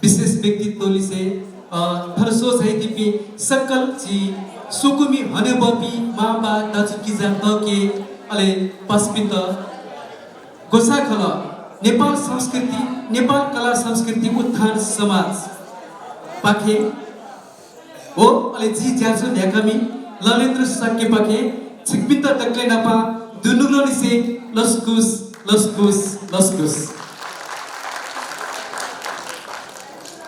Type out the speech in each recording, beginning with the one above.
विशेष व्यक्तित्वले चाहिँ फरसो साहित्यपी सकल जी सुकुमी हनेबपी माबा दाजुकिजा तके अले पस्पित गोसाखल नेपाल संस्कृति नेपाल कला संस्कृति उत्थान समाज पाखे हो अले जी ज्याजो न्याकमी ललेन्द्र सके पाखे छिकपित तक्ले नपा दुनुग्लोनी से लस्कुस लस्कुस लस्कुस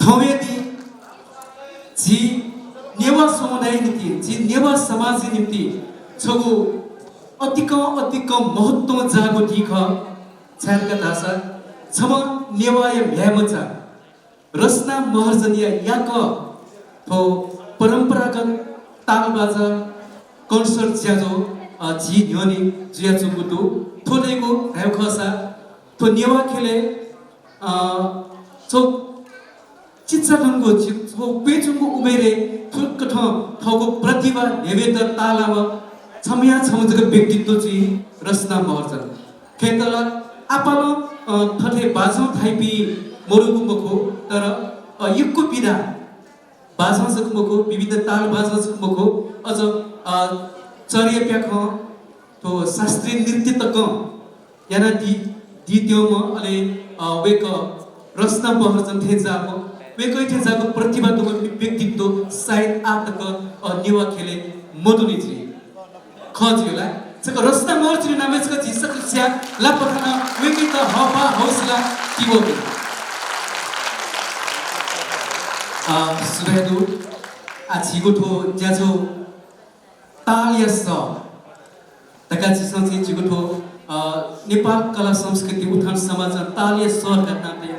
थौवेदी जी नेवा समुदाय नीति जी नेवा समाज नीति छगु अतिक महत्व जागो ठीक छानका दासा छम नेवाय भ्यामचा रसना महर्जनीय याक थो परम्परागत तालबाजा कन्सर्ट ज्याजो जी न्योनी जिया चुकुटु थोलेको ढाउखसा थो नेवा खेले चौ चिच्चा ढङ्गो छो पेचुङको उमेरे थुक्क थौको प्रतिभा नेवेद तालामा छमिया छमजको व्यक्तित्व चाहिँ रसना महर्जन खेतला आपालो थथे बाजौ थाइपी मोरुको मखो तर युगको पिरा बाजौ सकमको विविध ताल बाजौ सकमको अझ चर्य प्याख तो शास्त्रीय नृत्य तक याना दित्योम अले वेक रसना महर्जन थे जाको वेकै थे जाको प्रतिभा तो व्यक्तित्व सायद आतक नेवा खेले मधुनी जी खजिला सक रसना महर्जन नामेसका जिसक स्या लापखना वेकै त हवा हौसला तिवो सुबेदु आछिगो ठो ज्याजो तालियस तका चिसन चाहिँ जिगो ठो नेपाल कला संस्कृति उत्थान समाज तालियस सरका नामले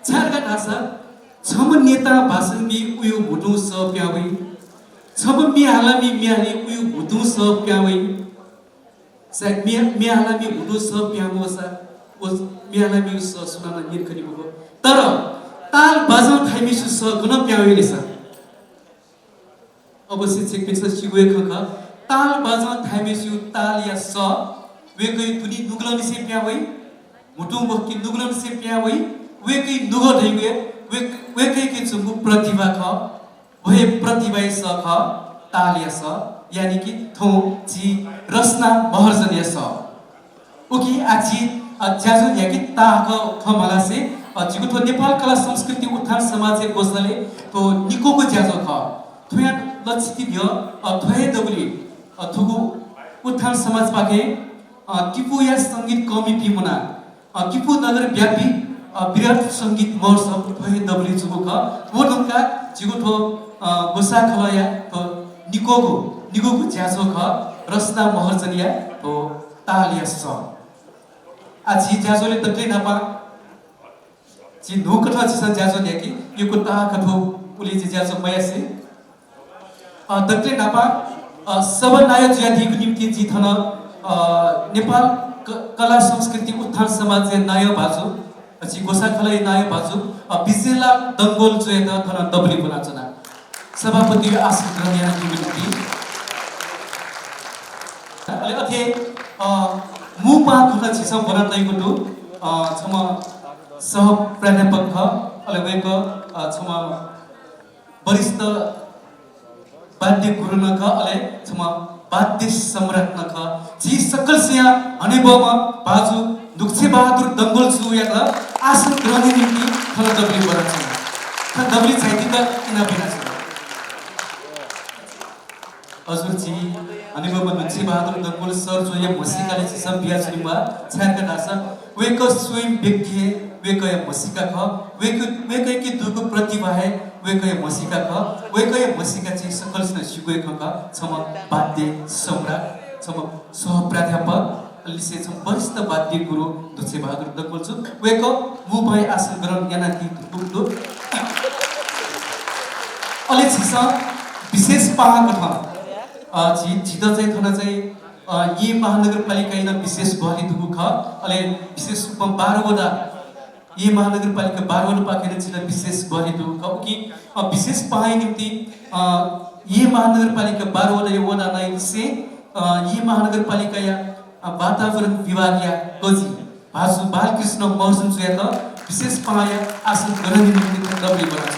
छारका भाषा छम नेता भाषण बि उयो भुटु स प्यावै छम मिहालामी मिहाली उयो भुटु स प्यावै सायद मिहालामी भुटु स प्यामोसा ओ मिहालामी स सुनाना निर्खनी भो तर ताल बाजौ थाइमिसु स गुण प्यावैले छ अवश्य चेक पिन्छ सिगुए खख ताल बाजौ थाइमिसु ताल या स वेकै तुनी नुगलन से प्यावै मुटु मक्की नुगलन से प्यावै वेकै नुगो ढैगे वेकै के चुंगु प्रतिभा ख भए प्रतिभा स ख ताल या स यानी कि थौ जी रसना महर्जन या स उकी आछि ज्याजो याकी ताक खमला से जिगुथो नेपाल कला संस्कृति उत्थान समाज गोसले तो निकोको ज्याजो ख थुया लक्षिति भ्य थ्वय दबुली थुगु उत्थान समाज पाके किपु या संगीत कमी पिमुना किपु नगर व्यापी विराट संगीत महोत्सव थ्वय दबुली जुगु ख वोडुका जिगुथो गोसा खलया तो निकोको ज्याजो ख रसना महर्जनिया तो तालिया स आछि ज्याजोले तक्ले नापा जी नो कथा छिसन ज्याजो न्याकी यो कुता कथो उली जी ज्याजो मयासे तक्ले नापा सब नायक ज्याधिको निम्ति जी थन नेपाल कला संस्कृति उत्थान समाज नाय भाजु अछि गोसा खलै नाय भाजु बिजेला दंगोल जो त थन दबली बनाचना सभापति आश्रित रहनिया निम्ति अले अथे मुपा खना छिसम बनातैको दु छम सह प्राध्यापक ख अले वेक छम वरिष्ठ वाद्य गुरु न ख अले छम वाद्य सम्राट न ख जी सकल सिया हनेबम बाजु दुक्षे बहादुर दंगोल सु या त आसन ग्रहण निम्ति खन दबली बराछ ख दबली छैति त किन बिना छ हजुर जी हनेबम दुक्षे बहादुर दंगोल सर जो या मसिकाले सब बिया छरिमा छारका दासा वेक स्वयं व्यक्ति वेकय मसिका ख वेकय की दुगु प्रतिभा है वेकय मसिका ख वेकय मसिका चाहिँ सकल सिगुए ख छम वाद्य सम्राट छम सह प्राध्यापक लिसे छम वरिष्ठ वाद्य गुरु दुक्षे बहादुर दंगोल छु वेक मु भई आसन ग्रहण याना कि दुदु अले छिसा विशेष पाहाको ठ जी जित चाहिँ थना चाहिँ यी महानगरपालिका इन विशेष बहली दुगु ख अले विशेष रूपमा 12 वटा यी महानगरपालिका 12 वटा पाकेर जिल्ला विशेष बहली दुगु ख कि विशेष पाइ निम्ति यी महानगरपालिका 12 वटा वडा नै से यी महानगरपालिका या वातावरण विभाग या गजी भासु बालकृष्ण महर्जन जुया त विशेष पाया आसन गणनी निम्ति डबली बनाछ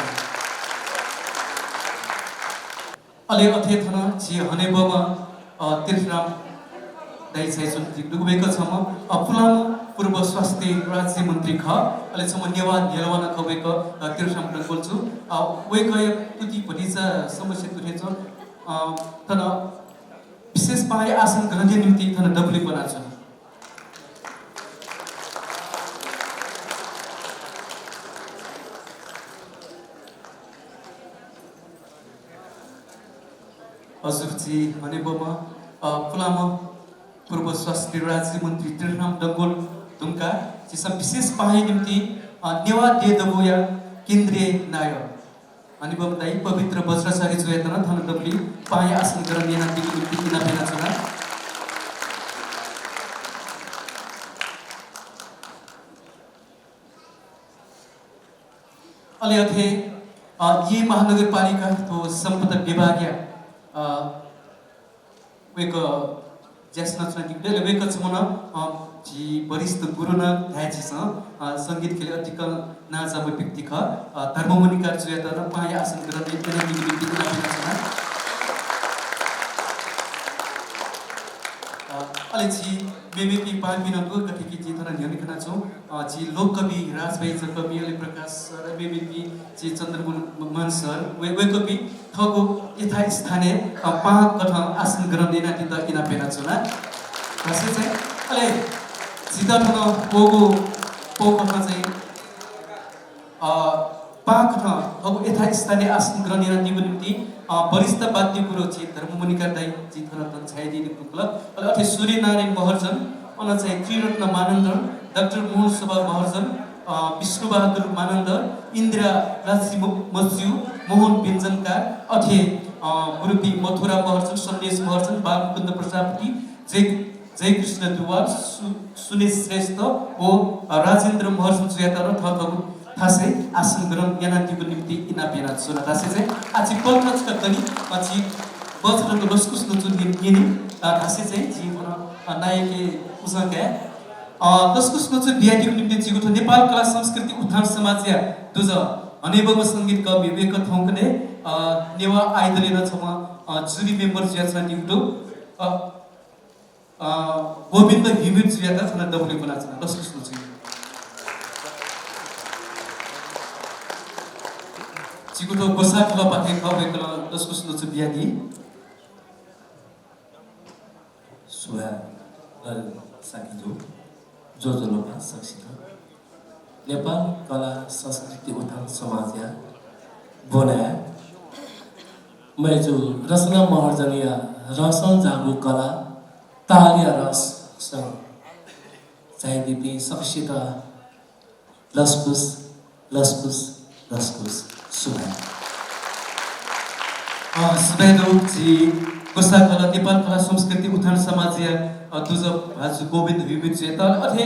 अले अथे थन जी हनेबमा तीर्थराम दाइ छैछन् दुगुबेको छम पुलाम पूर्व स्वास्थ्य राज्य मन्त्री ख अले छम नेवा नेलवाना खबेक तीर्थराम बोल्छु वेक तुति भनिचा समस्या तुरेछ तन विशेष पाया आसन गणनी निम्ति थन डबली बनाछ हजुरजी हनेबमा पुलामा पूर्व स्वास्थ्य राज्य मन्त्री तीर्थराम डङ्गोल दुम्का जिसम विशेष पाए निम्ति नेवा देदबोया केन्द्रीय नाय हनेबम दाइ पवित्र वज्रचारी जोयतना थन डबली पाए आसन गर्ने नाति निम्ति किन बेना छना अले अथे यी महानगरपालिका तो सम्पदा विभागीय वेक ज्येष्ठ दिग्गज वेक छमन जी वरिष्ठ गुरुना धायछि संगीत खेले अधिक नाजाब व्यक्ति ख धर्ममुनिकार जुयता र पाए आसन गर्ने केना निमित्त किन बिना अले जी बेबेपी 5 मिनट को कथि की जी थरा न्यानी खना छौ जी लोक कवि राजभाइ कवि अले प्रकाश र बेबेपी जी चन्द्रमोहन सर वे कवि थगो यथा स्थानीय पाँच कथा आसन गर्ने नाति त किन पेना छना भाषा चाहिँ अले जिता थन पोगो कथा चाहिँ पाँच कथा थगो यथा स्थानीय आसन गर्ने नाति निम्ति वरिष्ठ वाद्य गुरु जी धर्ममुनिका दाइ जी थन छाइदि निपुल अले अथे सूर्यनारायण महर्जन अन चाहिँ त्रिरत्न मानन्द डाक्टर मोहन सभा महर्जन विष्णुबहादुर मानन्द इन्दिरा राजी मज्यू मोहन व्यञ्जनका अथे गुरुपी मथुरा महर्जन सन्देश महर्जन बालमुकुन्द प्रजापति जय कृष्ण दुवार सुनेश श्रेष्ठ ओ राजेन्द्र महर्जन जुयाता र थथगु थासे आसन ग्रहण यानातिको निम्ति इना पेना छुना थासे चाहिँ आछि पल्टच कतनी पछि बजरको लस्कुस नचुन निनि थासे चाहिँ जीवन नायके उसँग लस्कुस नचुन बियाटीको निम्ति जिगुठो नेपाल कला संस्कृति उत्थान समाज या दुज अनेबम संगीत कवि विवेक थौकने नेवा आइदले न छम जुरी मेम्बर ज्याछन निगुटो गोविन्द हिमिर ज्यादा छन डबले बनाछ लस्कुस नचुन जिगुठो गोसा खला पाथे खबेकला लस्कुस नचुन बियाटी सुहा साकिजो जो लोपा सक्षित नेपाल कला संस्कृति उत्थान समाज या बनाया मैं जो रसना महर्जनीय रसन जागु कला तालिया रस संग चाहिए सक्षित लस्कुस लस्कुस लस्कुस सुहा सुबेदो जी गोसा कला नेपाल कला संस्कृति उत्थान समाज या दुज भाजु गोविन्द हिमिर ज्यादा अथे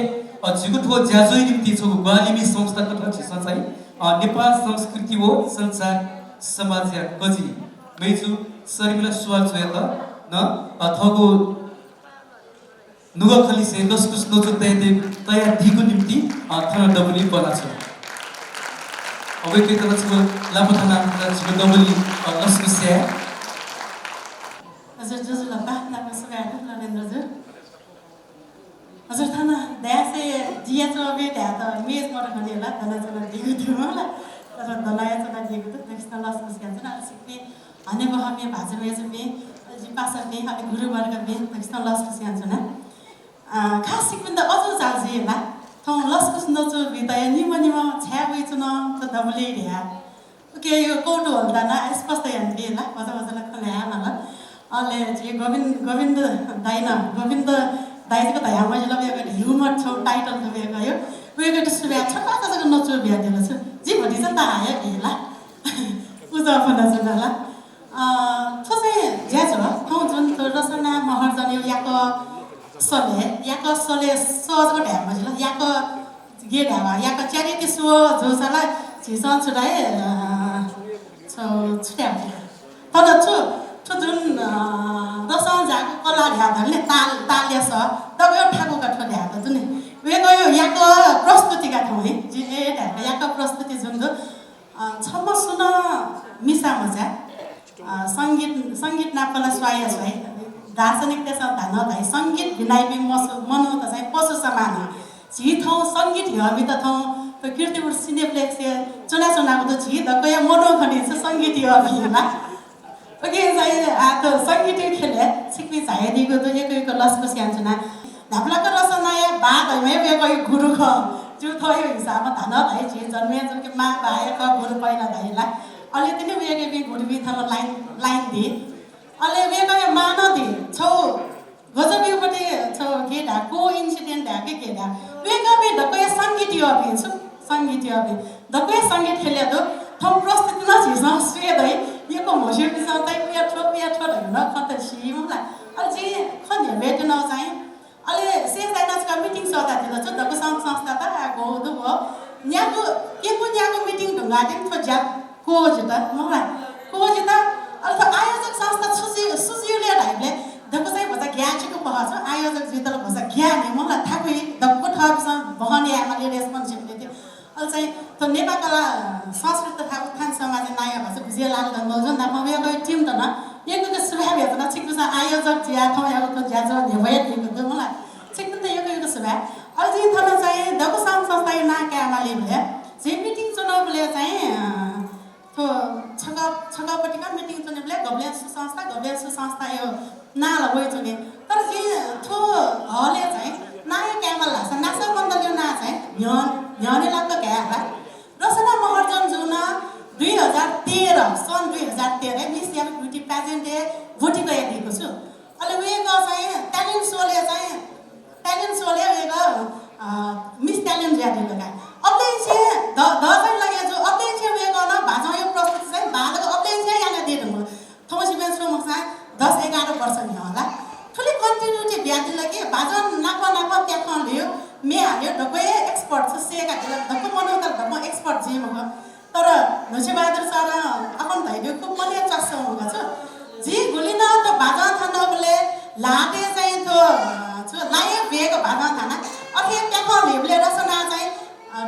जिगुठो ज्याजोइ निम्ति छगु ग्वालिमी संस्था कथा छिसा चाहिँ नेपाल संस्कृति हो संसार समाज या कजी मेजु शरीरला सुवाल ज्यादा न अथगु नुगा खली से लस्कुस नचु तयार दिगु निम्ति थन डबली बनाछ अबे के त छ लापथाना छ डबली लस्कुस या हजुर जुजुला बातमा सुगाएर नरेन्द्रजु हजुर थाना दैसे जिया चोबे ध्या त मेज मर खने होला तना जना दिगु थियो होला तर दलाया जना दिगु त नेक्स्ट लस्कुस क्या जना सिक्ने हने बहमे भाजु मेज मे जी पासा मे हामी गुरु वर्ग मे नेक्स्ट लस्कुस क्या जना खास सिक्ने त अझ जाल्जे होला थौ लस्कुस नचो बिताय निम छ्या बुइचन त दबले ध्या के यो कोटो होला न स्पष्ट यान दिला मजा मजाले खल्या न अले जे गोविन्द दाइको त यहाँ मैले लगेको ह्युमर छौ टाइटल त बेको यो वेको त सुब्या छक्का कसको नचो बिहा दिनु छु जी भनि चाहिँ त आयो भेला पूजा पनि जुनला छ चाहिँ ज्या छ हौ जुन त रसना महर्जन यो याको सले सहजको ढ्या मैले याको गे ढ्यावा याको च्यारिटी सो जोसला झिसन छुडाए छुट्या तर जुन दसौँ जाको कला ढ्याधरले तालिया छ तब यो ठाकुको ठो ढ्या त जुन वेको यो याको प्रस्तुति बटीका ठाउँ है जे ढाका याका प्रस्तुति जुन छम सुन मिसा मजा सङ्गीत नापला स्वाय स्वाय दार्शनिक त्यसमा धान धाइ सङ्गीत भिनाइबी मनो त चाहिँ पशु समान झी ठाउँ सङ्गीत हबी त ठाउँ तो कीर्तिपुर सिनेप्लेक्स चुनाको त झी त कया मनो खनि सङ्गीत हबी होला ओके चाहिँ तो सङ्गीत खेले सिक्ने झाइदिएको त एक लसको स्यान्चुना धाप्लाको रसनाया बाद हैमै वेकै गुरु ख जो थयो हिसाबमा धान धाइ झी जन्मे जो कि मा बायक गुरु पहिला धाइला अहिले तिनी वेकै बि गुरु बि थलो लाइन दि अहिले वेकै मान दि छौ गजबीपट्टि छौ के ढाको इन्सिडेन्ट ढाके के ढा वेकै बि ढकै सङ्गीत हबी छु सङ्गीत हबी ढकै सङ्गीत खेले दो थौ प्रस्तुति न झिस स्वेद है यको मोसिर बिसा तै पिया ठो हैन खत सिमला अ जे खन्या भेट न चाहिँ अहिले से साइनासका मिटिङ सदा दिलो छ ढको संस्था त आगो दु भो न्याको केको न्याको मिटिङ ढुङ्गा दिन थो ज्या कोज त मलाई कोज त अल्थ आयोजक संस्था सुजिले ढाइले ढको चाहिँ भजा ग्याचको पहछ आयोजक जितल भजा ग्याने मलाई थाकै ढको थपसँग बहने आमाले रेस्पोन्सिबिलिटी अहिले चाहिँ त नेपाल कला संस्कृत तथा उत्थान समाज नयाँ भाषा बुझिया लाल ढङ्ग जुन नाम वेगो टिम त न यको त सुभाव हेर्छ न छिक्नुसा आयोजक ज्या ठाउँ याको त ज्या जो नेभय दिएको त मलाई छिक्नु त यको सुभाव अहिले थन चाहिँ ढको संस्था ना क्यामाले भए जे मिटिङ चुनावले चाहिँ तो छगपट्टिका मिटिङ चुनावले गब्ले संस्था यो नाल गइ चुने तर जे थो हले चाहिँ नाय क्यामल लाछ नासा मण्डल यो ना चाहिँ न्याने लाग्छ क्या रसना महर्जन जुन 2013 सन् 2013 मिस या ब्युटी प्याजेन्ट भोटी गएको छु अहिले वेको चाहिँ ट्यालेन्ट सोले वेको मिस ट्यालेन्ट ज्यादै लगा अब्ले चाहिँ दजै लगे जो अब्ले चाहिँ वेको न भाजो यो प्रस्तुति चाहिँ भागको अब्ले चाहिँ याना दिनु थोसी बेन्सको मुखमा 10-11 वर्ष नि होला ठुली कन्टिन्युटी ब्याज लगे भाजो नाको त्यहाँ लियो मे हाल्यो ढकै एक्सपर्ट छ सेका ढकै मनो त ढकै एक्सपर्ट जे म तर नसेबहादुर सर अपन भाइले खूब मले चस्सा हुँगा छ जी गुलिन त भाजा थाना बोले लाटे चाहिँ तो लाए भेको भाजा थाना अथे त्यहाँ लेबले रसना चाहिँ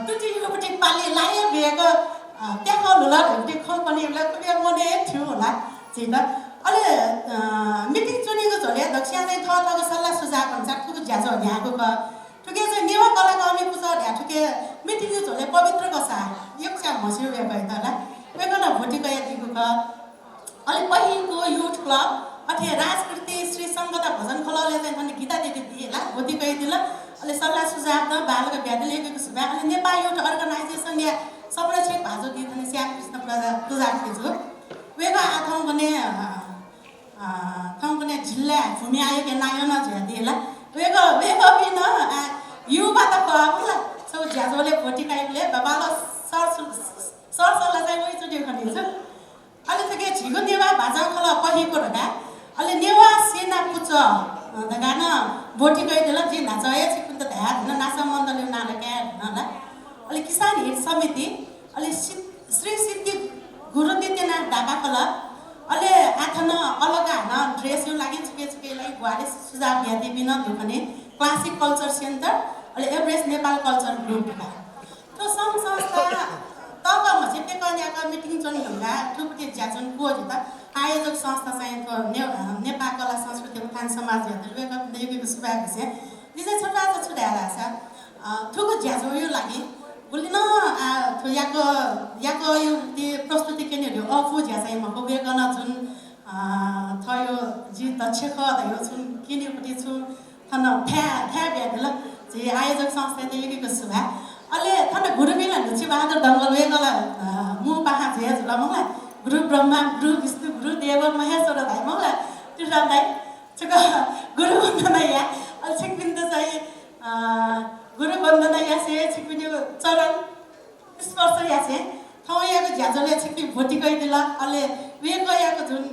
टुटीपट्टि पाली लाए भेको त्यहाँ लुला ढुटी खल पनि बेला कुबे मने थियो होला जी त अहिले मिटिङ चुनेको झोले दक्षिण चाहिँ थको सल्लाह सुझाव हुन्छ ठुक ज्याजो ध्याको क ठुके चाहिँ नेवा कला कमी पुछ ढ्या ठुके मिटिङ झोले पवित्र कसा एक चाहिँ मस्यो वे भइ तला वेको न भोटी गए दिगु क अहिले पहिलो युथ क्लब अथे राजकृति श्री संगता भजन खोलाले चाहिँ भने गीता दिदी दिएला भोटी गए दिला अहिले सल्लाह सुझाव त बालको ब्यादले लेखेको छ अहिले नेपाल एउटा अर्गनाइजेसन या सबै छेक भाजो दिने श्याम कृष्ण पूजा दिजु वेको आथौ भने ठाउँको जिल्ला भूमि आयोग नायो न झ्यादिएला वेको बिन युवा त पाबुला सब ज्याजोले भोटी काइले बाबाले सरसल्लाह चाहिँ वही चुट्यो खनिन्छ अहिले त के झिगो नेवा भाजा खोला पहिको ढका अहिले नेवा सेना पुच गान भोटी गइदेला जे नाचए छिकुन त ध्या न नासा मण्डल नाला क्या नला अहिले किसान हित समिति अहिले श्री सिद्धि गुरु दित्यनाथ ढाका खोला अहिले आथन अलग हान ड्रेस यो लागि छुकेलाई गुवाले सुझाव यादि बिन दुखने क्लासिक कल्चर सेन्टर अहिले एभरेस्ट नेपाल कल्चर ग्रुप तो सङ्घ संस्था तब मसिते कन्याका मिटिङ चुन ढुङ्गा ठुपटी ज्याचुन कोज त आयोजक संस्था चाहिँ तो नेपाल कला संस्कृति उत्थान समाज हेर्दै सुभाव छ दिसे छोटा छुट्याएर छ ठुको ज्याजो यो लागि बुलिन याको यो प्रस्तुति केनेहरु अफु ज्या चाहिँ मको बेगन जुन थयो जी दक्ष ख दयो जुन केनेपट्टि छु थन थ्या ब्यादल जे आयोजक संस्था लेखेको सुभा अहिले थन गुरुबिला नुची बहादुर दङ्गल वेगला मु पाहा जे जुला मलाई गुरु ब्रह्मा गुरु विष्णु गुरु देव महेश्वर भाइ मलाई त्यो दाइ छक गुरु वन्दना या अहिले छिकबिन्द चाहिँ गुरु वन्दना या से छिकबिन्द चरण स्पर्श या से ठाउँ याको ज्याजोले छिकबि भोटी गइदिला अहिले वेगो याको जुन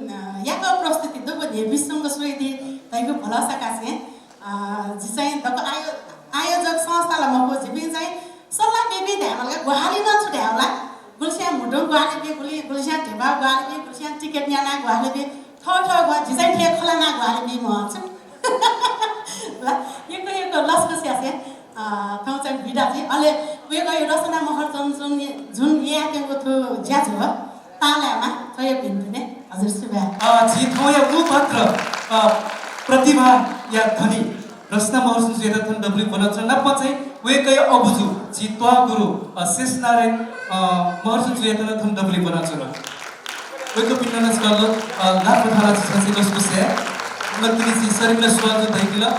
याको प्रस्तुति दो भने विश्वको सोइदि तैको भलासा कासे जी चाहिँ दको आयोजक संस्थालाई म खोजेबि चाहिँ सल्लाह बेबी ध्यानले गुहाली न छुट्या होला गुलसिया मुडो गुहाली बे गुलसिया ढेबा गुहाली बे गुलसिया टिकट न्याना गुहाली बे ठ गु झिसै ठे खोला ना गुहाली बे म छ ल यको लस्को स्यासे ठाउँ चाहिँ भिडा चाहिँ अहिले उयो गयो रचना महर जुन यहाँ त्यहाँको थो ज्याज हो तालामा थयो भिन्दिने हजुर सुभा जी थौया मुपात्र प्रतिभा या धनी रचना महर जुन चाहिँ थन डब्ल्यू बनाउँछ नप चाहिँ वेकै अबुजु जी त्वा गुरु शेष नारायण महर जुन चाहिँ थन डब्ल्यू बनाउँछ वेको पिन्नस गल्लो लाख थाला चाहिँ नस्कुसे नक्तिनी शरीरले स्वाद दैकिला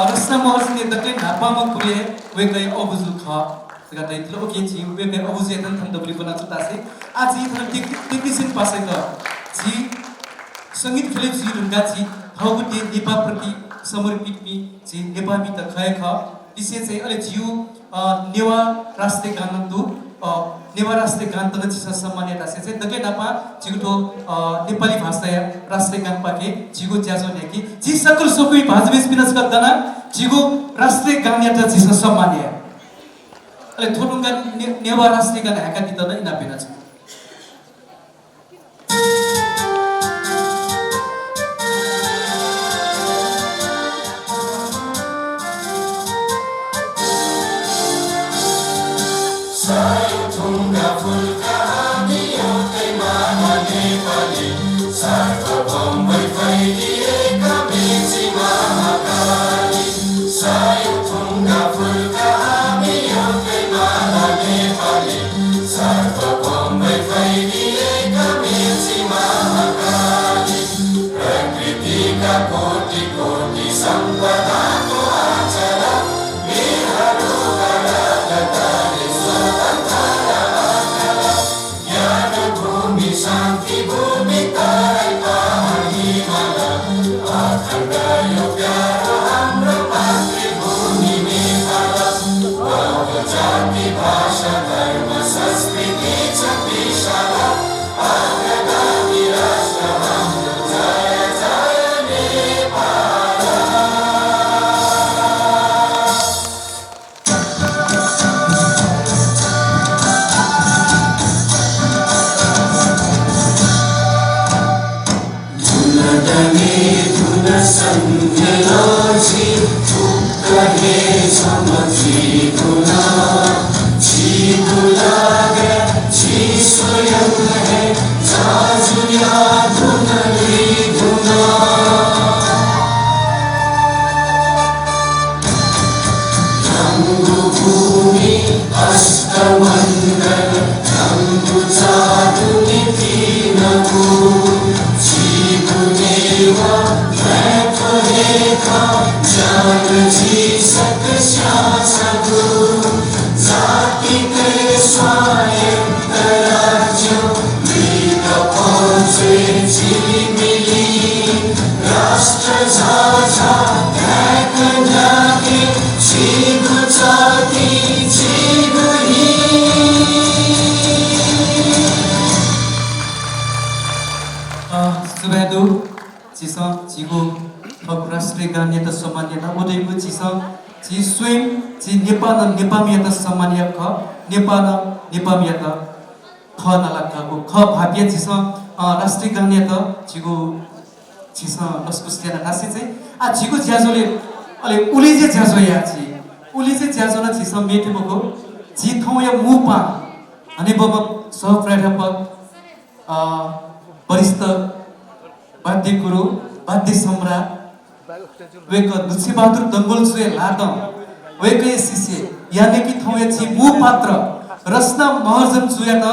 रचना महर जुन दक्कै नापामा पुरे वेकै अबुजु ख जगा दैकिला ओके जी वेकै अबुजु थन डब्ल्यू बनाउँछ तासे आज यी थन टेक्निसियन पासै त जी संगीत फिल्म जी रुंगा जी भावगुटे नेपा प्रति समर्पित मी जी नेपामी त खय ख विशेष चाहिँ अहिले जिउ नेवा राष्ट्रिय गान दु नेवा राष्ट्रिय गान त जिस सम्मानित आसे चाहिँ दके नापा जिगुटो नेपाली भाषा राष्ट्रिय गान पाके जिगु ज्याजो नेकी जी सकल सोकुई भाजबेस पिनस गदना जिगु राष्ट्रिय गान यात जिस सम्मानित अहिले थोटुंगा नेवा राष्ट्रिय गान हाका दितना इना पेना छ नेपामियत सम्मानिय ख नेपाल नेपामियत ख नलाको ख भाप्य छिस राष्ट्रिय गान्यत छिगो छिस नस्कुस्याना नासे चाहिँ आ छिगो ज्याजोले अले उलिजे ज्याजो या छि उलिजे ज्याजो न छिस मेटे मको जि थौ या मुपा अनि बम सह प्राध्यापक वरिष्ठ वाद्य गुरु वाद्य सम्राट वेक दुछि बहादुर दंगोल सुए लादम वेकै शिष्य यानी कि थौया छि मु पात्र रचना महर्जन जुया त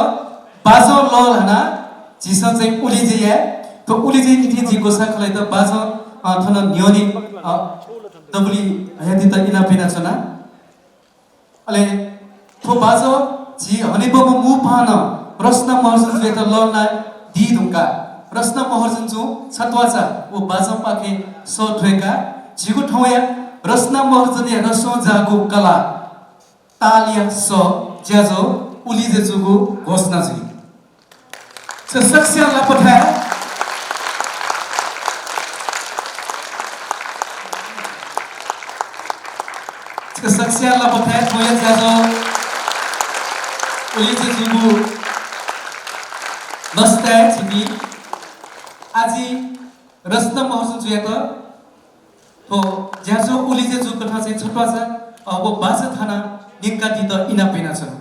बाजो लल हना जिस चाहिँ उलिजे या तो उलिजे निथि जि गोसा खलै त बाजो थन न्योनी दबली हयाति त इना पेना छना अले थो बाजो जि हनेबम मु पान रचना महर्जन जुया त लल ना दि दुंका रचना महर्जन जु छतवाचा ओ बाजो पाके सो ठेका जिगु थौया रचना महर्जन या रसो जागो कला तालिया स ज्याजो उलिजे जुगु घोषणा जी से सक्सिया लापथा से सक्सिया लापथा थोया ज्याजो उलिजे जुगु नस्ता छिबी आजि रचना महर्जन जुया त तो ज्याजो उलिजे जु कथा चाहिँ छटवा छ अब बाजा थाना निकाती त इना पेना छ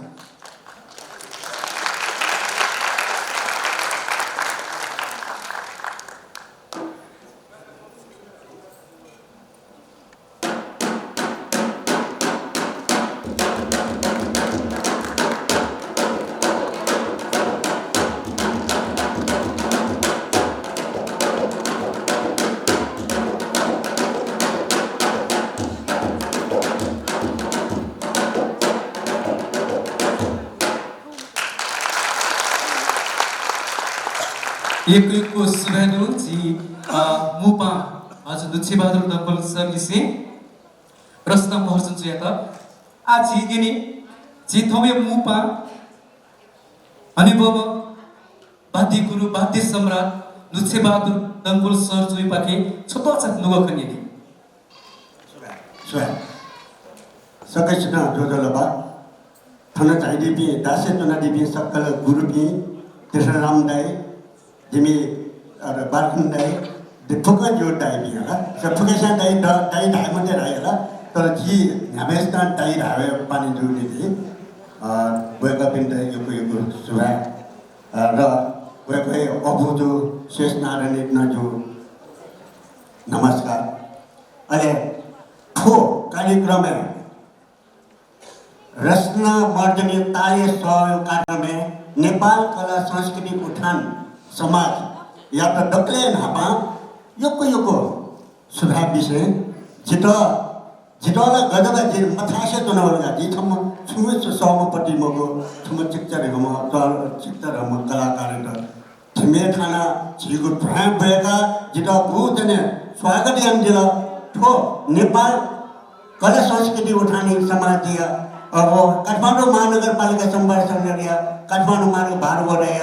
एकको सुभेदु जी मुपा हजुर दुच्छे बहादुर दम्पल सर्भिसे प्रश्न महर्जन चाहिँ त आज गिनी जी थमे मुपा अनुभव बाध्य गुरु बाध्य सम्राट दुच्छे बहादुर दम्पल सर जोइ पाके छोटो छ नुगो खनिदि सुवा सकैछना जोजलबा थन चाहिदिबी दासे चुना दिबी सकल गुरु बी त्यसरा रामदाई जिमी बारखुन दाई फुका जो दाई भी होला सब फुकेसा दाई दाई मात्रै रह्यो होला तर जी हमेशा दाई धावे पानी जुने दि वेका पिन्ट यो सुभा र वेकै अबुजो शेष नारायण नजु नमस्कार अहिले ठो कार्यक्रम रचना मर्जनी ताले सहयोग कार्यक्रम नेपाल कला संस्कृति उत्थान समाज या त डक्ले नापा योको सुधार विषय जितोला गदगा जिर मथासे तनवरगा जिथम छुमे सहमपट्टि मगो छुम चिक्चरहम कलाकार त थिमे थाना झिगु भ्याम भएका जित भूतने स्वागत याम दिला ठो नेपाल कला संस्कृति उठाने समाज अब काठमाडौँ महानगरपालिका सम्भार सङ्घर्य काठमाडौँ महानगर भारवडय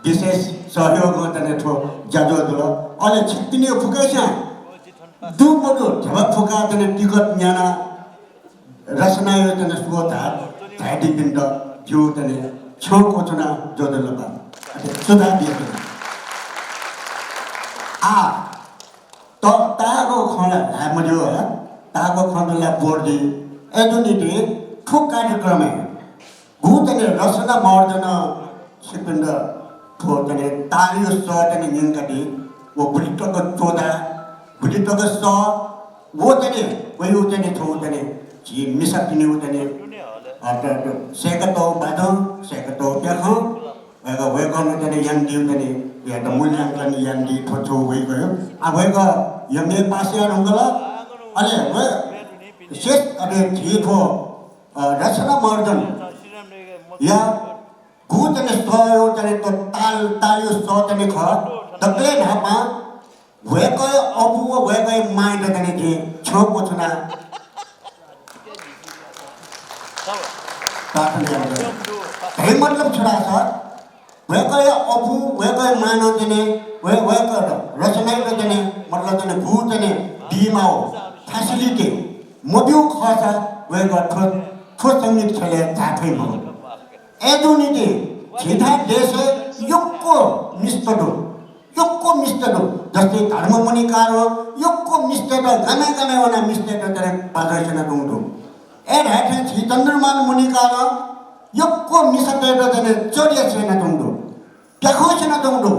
विशेष सहयोग गर्ने ठो जाजो दुलो अहिले छिप्पिने फुकेछ दुपटो झवा फुका तने टिकट न्याना रचना यो तने सुगोता धाइदि पिण्ड जो तने छको चुना जोदलबा सुधा दिएको तो तागो खला मजो होला तागो खला बोर्डी एजुनिटी ठुक कार्यक्रम भूतने रचना मर्दन सिपिण्ड ठोतने तालियो सटने निंगटी वो बुलिटको चोदा बुलिटको स वो तने वही उतने ठोतने जी मिसकिने उतने अत सेकतो बादो सेकतो प्याखो वेगा वेगन तने यंदी उतने या त मूल्यांकन यंदी ठोचो वही गयो आ वेगा यमे पासे रंगला अले वे शेष अबे ठीठो रचना मर्दन या भूतने सहयोग तने तो तालियो सटने ख दक्ले नापा वेकै अबु वेकै माइन्ड तने जे छको छुना हे मतलब छुरा छ वेकै अबु वेकै माइन्ड तने वेकै रचना तने मतलब तने भूतने दिमाओ फैसिलिटी मोबिउ खसा वेकै ठो संगीत खेले थाफै म एजुनिटी छिथा देशे योक्को मिस्टडो जस्तै धर्ममुनिकारो योक्को मिस्टेड गामे वना मिस्टेड तरे पादर्शन दुंदु एड हाथे छितन्द्रमान मुनिकारो योक्को मिस्टेड तरे चोरिया छेन दुंदु देखो छेन दुंदु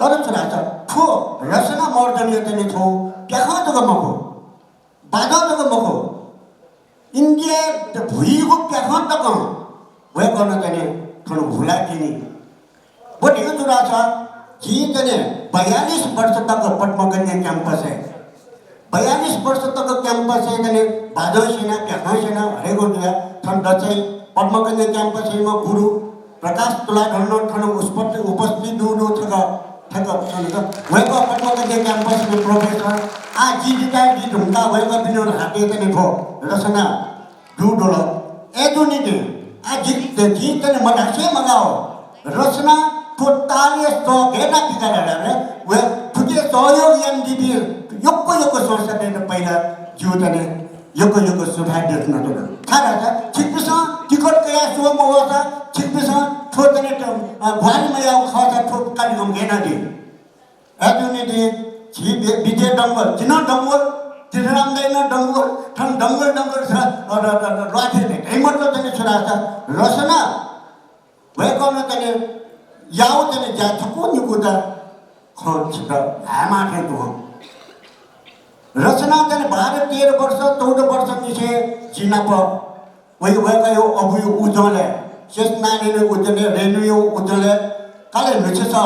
तर छुरा छ ठो रचना मर्दन तने छौ देखो तको मको बादो तको मको इंडिया त भुइको देखो तको वे गर्न तने ठुलो भुला किनी बोटी यो छुरा छ जी तने 42 वर्ष तक पद्मकन्या क्याम्पस है 42 वर्ष तक क्याम्पस है तने बादो सेना देखो सेना हरेको दिया थन दचै पद्मकन्या क्याम्पस है म गुरु प्रकाश तुला धर्न ठन उपस्थित दुदु थका वेको पद्मकन्या क्याम्पस में प्रोफेसर आ जी दिता जी ढुंगा वेको बिनो हाते तने भो रचना दुडोलो एजुनिटी आ जी तने मनासे मगाओ रचना तो ताले तो गेना पिकाडा वे फुके सहयोग एमडीबी योको सोर्सले पहिला जिउतने योको सुधार देख्न त थाहा छ छिकपिस टिकट कया सो मवसा छिकपिस ठोतने भवानीमा आउ खसा ठोक कार्यक्रम गेना दि एजुनिटी छि विजय डंगल जिन डंगल तिथरामदैन डङ्गुर ठन डङ्गुर छ राथे हेमटलो तने छोरा छ रसना भएको न तने याउ तने जा थको निकुदा खोज छ हामा ठेको रचना तने 12-13 वर्ष 14 वर्ष निसे जिनाप वही यो अबु उजले शेष नानीले उजले रेनुयो उजले काले नछ छ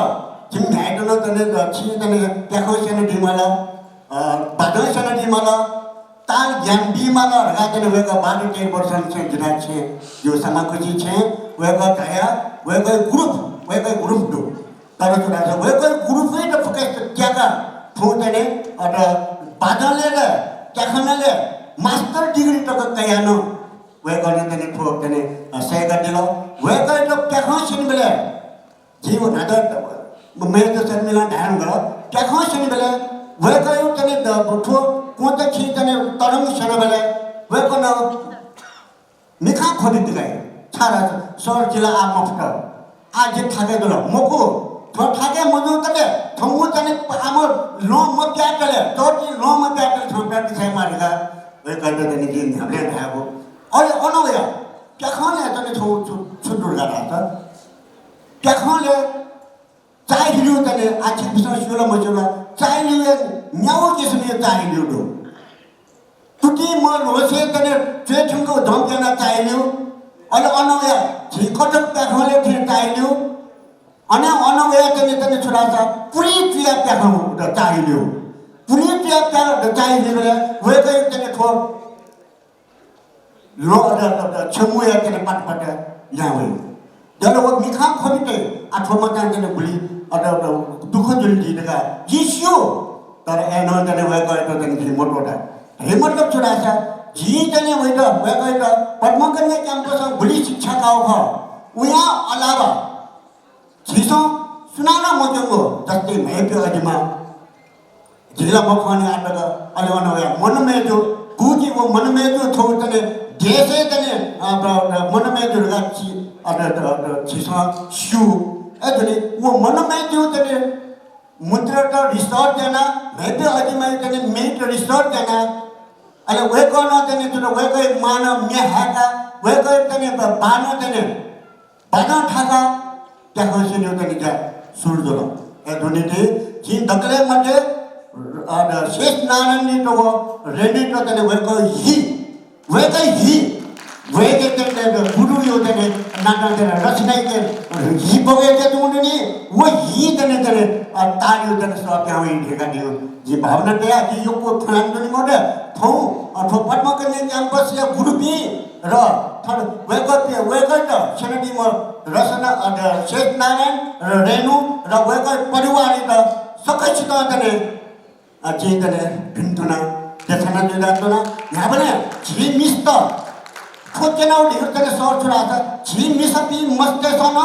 जिम ह्याडलो तने छि तने त्याखो सेन दिमला बादल सेन दिमला ताल ज्ञान दिमला रगा तने वेगा 12-13 वर्ष निसे जिना छे यो समाकुची छे वेगा तया वेगा ग्रुप दो तर कुरा छ वेगा ग्रुप नै त फकेस त्यागा फुटने अट बादलले त्याखनले मास्टर डिग्री तक कयानो वेगा ने तने फो तने सेगा दिलो वेगा त त्याखो सिन बेले जीव नादर मैं तो शर्मिला ध्यान करो त्याखो सिन बेले वेगा यो तने द ठो कोत खि तने तरंग सन बेले वेगा न निखा खोदि दिगाय छारा सर जिल्ला आ मफ्ट आज थागे दलो मको थो थागे मजु तले थमु तने आमर लो मप्या तले तोटी लो मप्या तले छोटा दिसे मारिगा वेगा त तने दिन हामीले ढाको अरे अनवया त्याखले तने छुटुर गाडा त त्याखले चाय लियो तने आछि बिसो सुला मजुला चाय लियो न्याउ किसने चाय लियो दो तुटी म लोसे तने चेठुको धमकेना चाय लियो अले अनवया झिकटक त्याखले फिर चाय लियो अने अनवया तने छोरा छ पुरी चिया त्याखो त चाय लियो पुरी चिया त्या चाय लियो वेकै तने थो लो अदा छमुया तने पटपट यावे जलो वो मिखा खोबिते आठो मता तने बुली अदा दुख जुल्दी दगा जिसु तर एनो तने वेकै त तने मोटोटा हे मतलब छोरा छ जी तने वेदा वेकै त पद्मकन्या क्याम्पस बुली शिक्षा काउ ख उया अलावा छिसो सुनाना मजंगो जस्तै मेप्यो अजिमा जिल्ला मखवानी आटगा अलेवनया मनमे जो गुजी वो मनमे जो थो तने देशे तने मनमे जो गाची अदा छिसो शु एदले वो मनमे जो तने मुद्रटा रिसोर्ट देना मेप्यो अजिमा तने मेट रिसोर्ट देना अले वेको न तने तुनो वेको मान मे हाका वेको तने बानो तने बाना ठाका त्याखो सिन्यो तने जा सुरदलो ए दुनिते जिन दकले मते अदा शेष नारायण तो रेडी तो तने वेको ही वेके तने गुरु यो तने नाटा तने रचना के ही बगे के तुमनी वो ही तने तारियो तने सप्यावे ढेका दियो जी भावना त्या जी यो को फलान दुनी मोडे थौ अथवा पद्मकन्या क्याम्पस या गुरुपी र थर वेको त सेनडी म रचना अदा शेष नारायण र रेणु र वेको परिवार त सकै छित तने जी तने भिन्तुना देशना दिदातुना यहाँ भने जी मिस्त खोजेना उठ्यो तने सर छोरा छ जी मिसपी मस्तेसन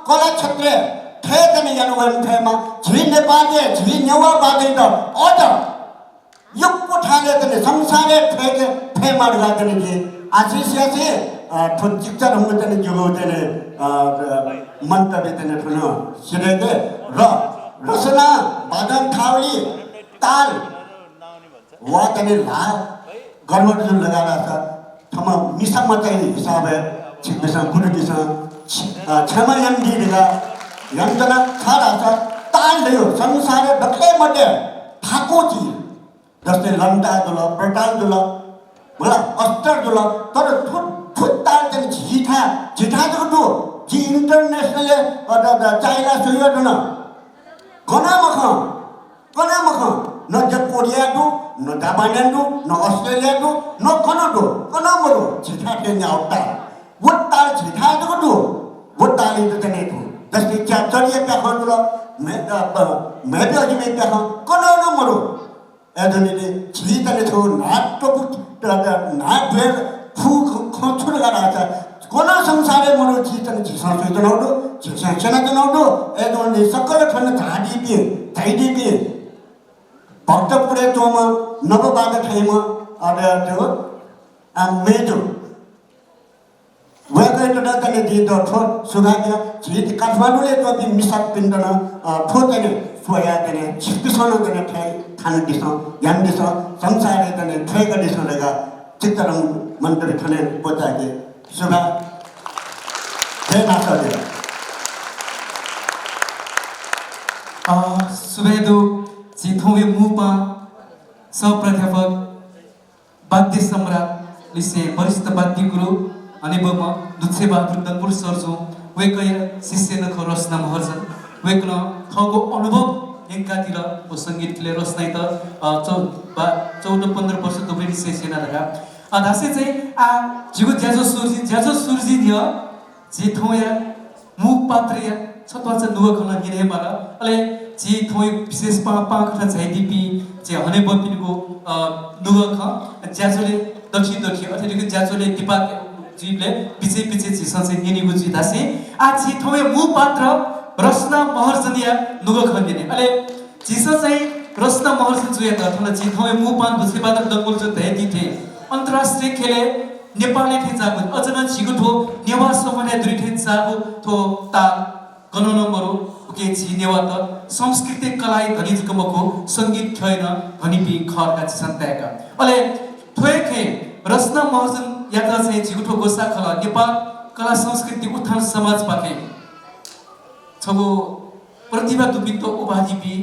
कला क्षेत्र थे तने यानुवन थेमा जी नेपाली जी नेवा बादै त अझ यो कोठाले तने संसारे थेके फेमार गातने जी आशिष्या से ठो चिक्चर हम तने जुगो तने मन्तव्य तने ठुनो सिरेके र रचना बादन थावली ताल वा तने ला गर्मट जुन लगारा छ थमा मिसा मचाइ हिसाबे छिकसा गुरुदिसा छमा यन्दी दिगा यन्तना छाडा छ ताल ल्यायो संसारे दखे मटे थाकोची जस्तै लन्टा दुल प्रटाल दुल मला अस्तर दुल तर ठुट ताल तने झिठा दु जी इन्टरनेशनल अदा चाइना सुयो दन कना मख न कोरिया दु न जापान दु न अस्ट्रेलिया दु न कना मरो झिठा के न्याउटा वो ताल झिठा दु वो ताली त तने दु जस्तै चरिया पे खन दु मैं भी अजमे पे खन कना न मरो एदने झी तने थो नाट तो नाट भेर फु खछुर गाडा छ कोना संसारे मरो झी तने झी संसै जनाउदो झी संसना जनाउदो एदने सकल ठन धाइदी पे भक्तपुरे तोम नवबाग ठाइम अरे त्यो मेजो वेकै त तने दि त ठो सुगाग्या झी काठमाडौँले तो बि मिसाक पिण्डन ठो तने 소야 되네 식비선을 되네 타는 디서 양디서 정사에 되네 퇴가 디서 내가 직접 만들어 타는 보자기 수가 대나서들 सुवेदु जिथौवे मुपा सप्राध्यापक वाद्य सम्राट लिसे वरिष्ठ वाद्य गुरु अनि बम दुच्छे बहादुर दनपुर सरजो वेकय शिष्य नख रचना महर्जन वेकन थगो अनुभव एंकातिर ओ संगीत ले रचना त 14-15 वर्ष दोब्रेनी सेना लगा अदासे चाहिँ आ जिगु ज्याजो सुरजी दियो जिथौया मुख पात्रिया छत्वाचा नुवा खन निने माला अले जी थोय विशेष पाखा झाइदिपी जे हने बपिनको नुवा ख ज्याजोले दक्षिण अथवा ज्याजोले दिपा जीवले पिछे झिसन चाहिँ निनिगु जी दासे आ जी थोय मु पात्र रसना महर्जनिया नुवा ख दिने अले झिस चाहिँ रसना महर्जन जुया त थन जी थोय मु पान दुसे बादर दंगुल जो धैदी थे अन्तर्राष्ट्रिय खेले नेपालले थे जागु अजन झिगुठो नेवा समने दुरिथे जागु थो ता गण नम्बर के जी नेवा त सांस्कृतिक कलाय धनी जुकमको संगीत खैन धनीपी खरका सन्ताका अले थोयखे रचना महर्जन यात्रा चाहिँ झिगुठो गोसा खला नेपाल कला संस्कृति उत्थान समाज पाके छगो प्रतिभा दुपितो उपाधि पी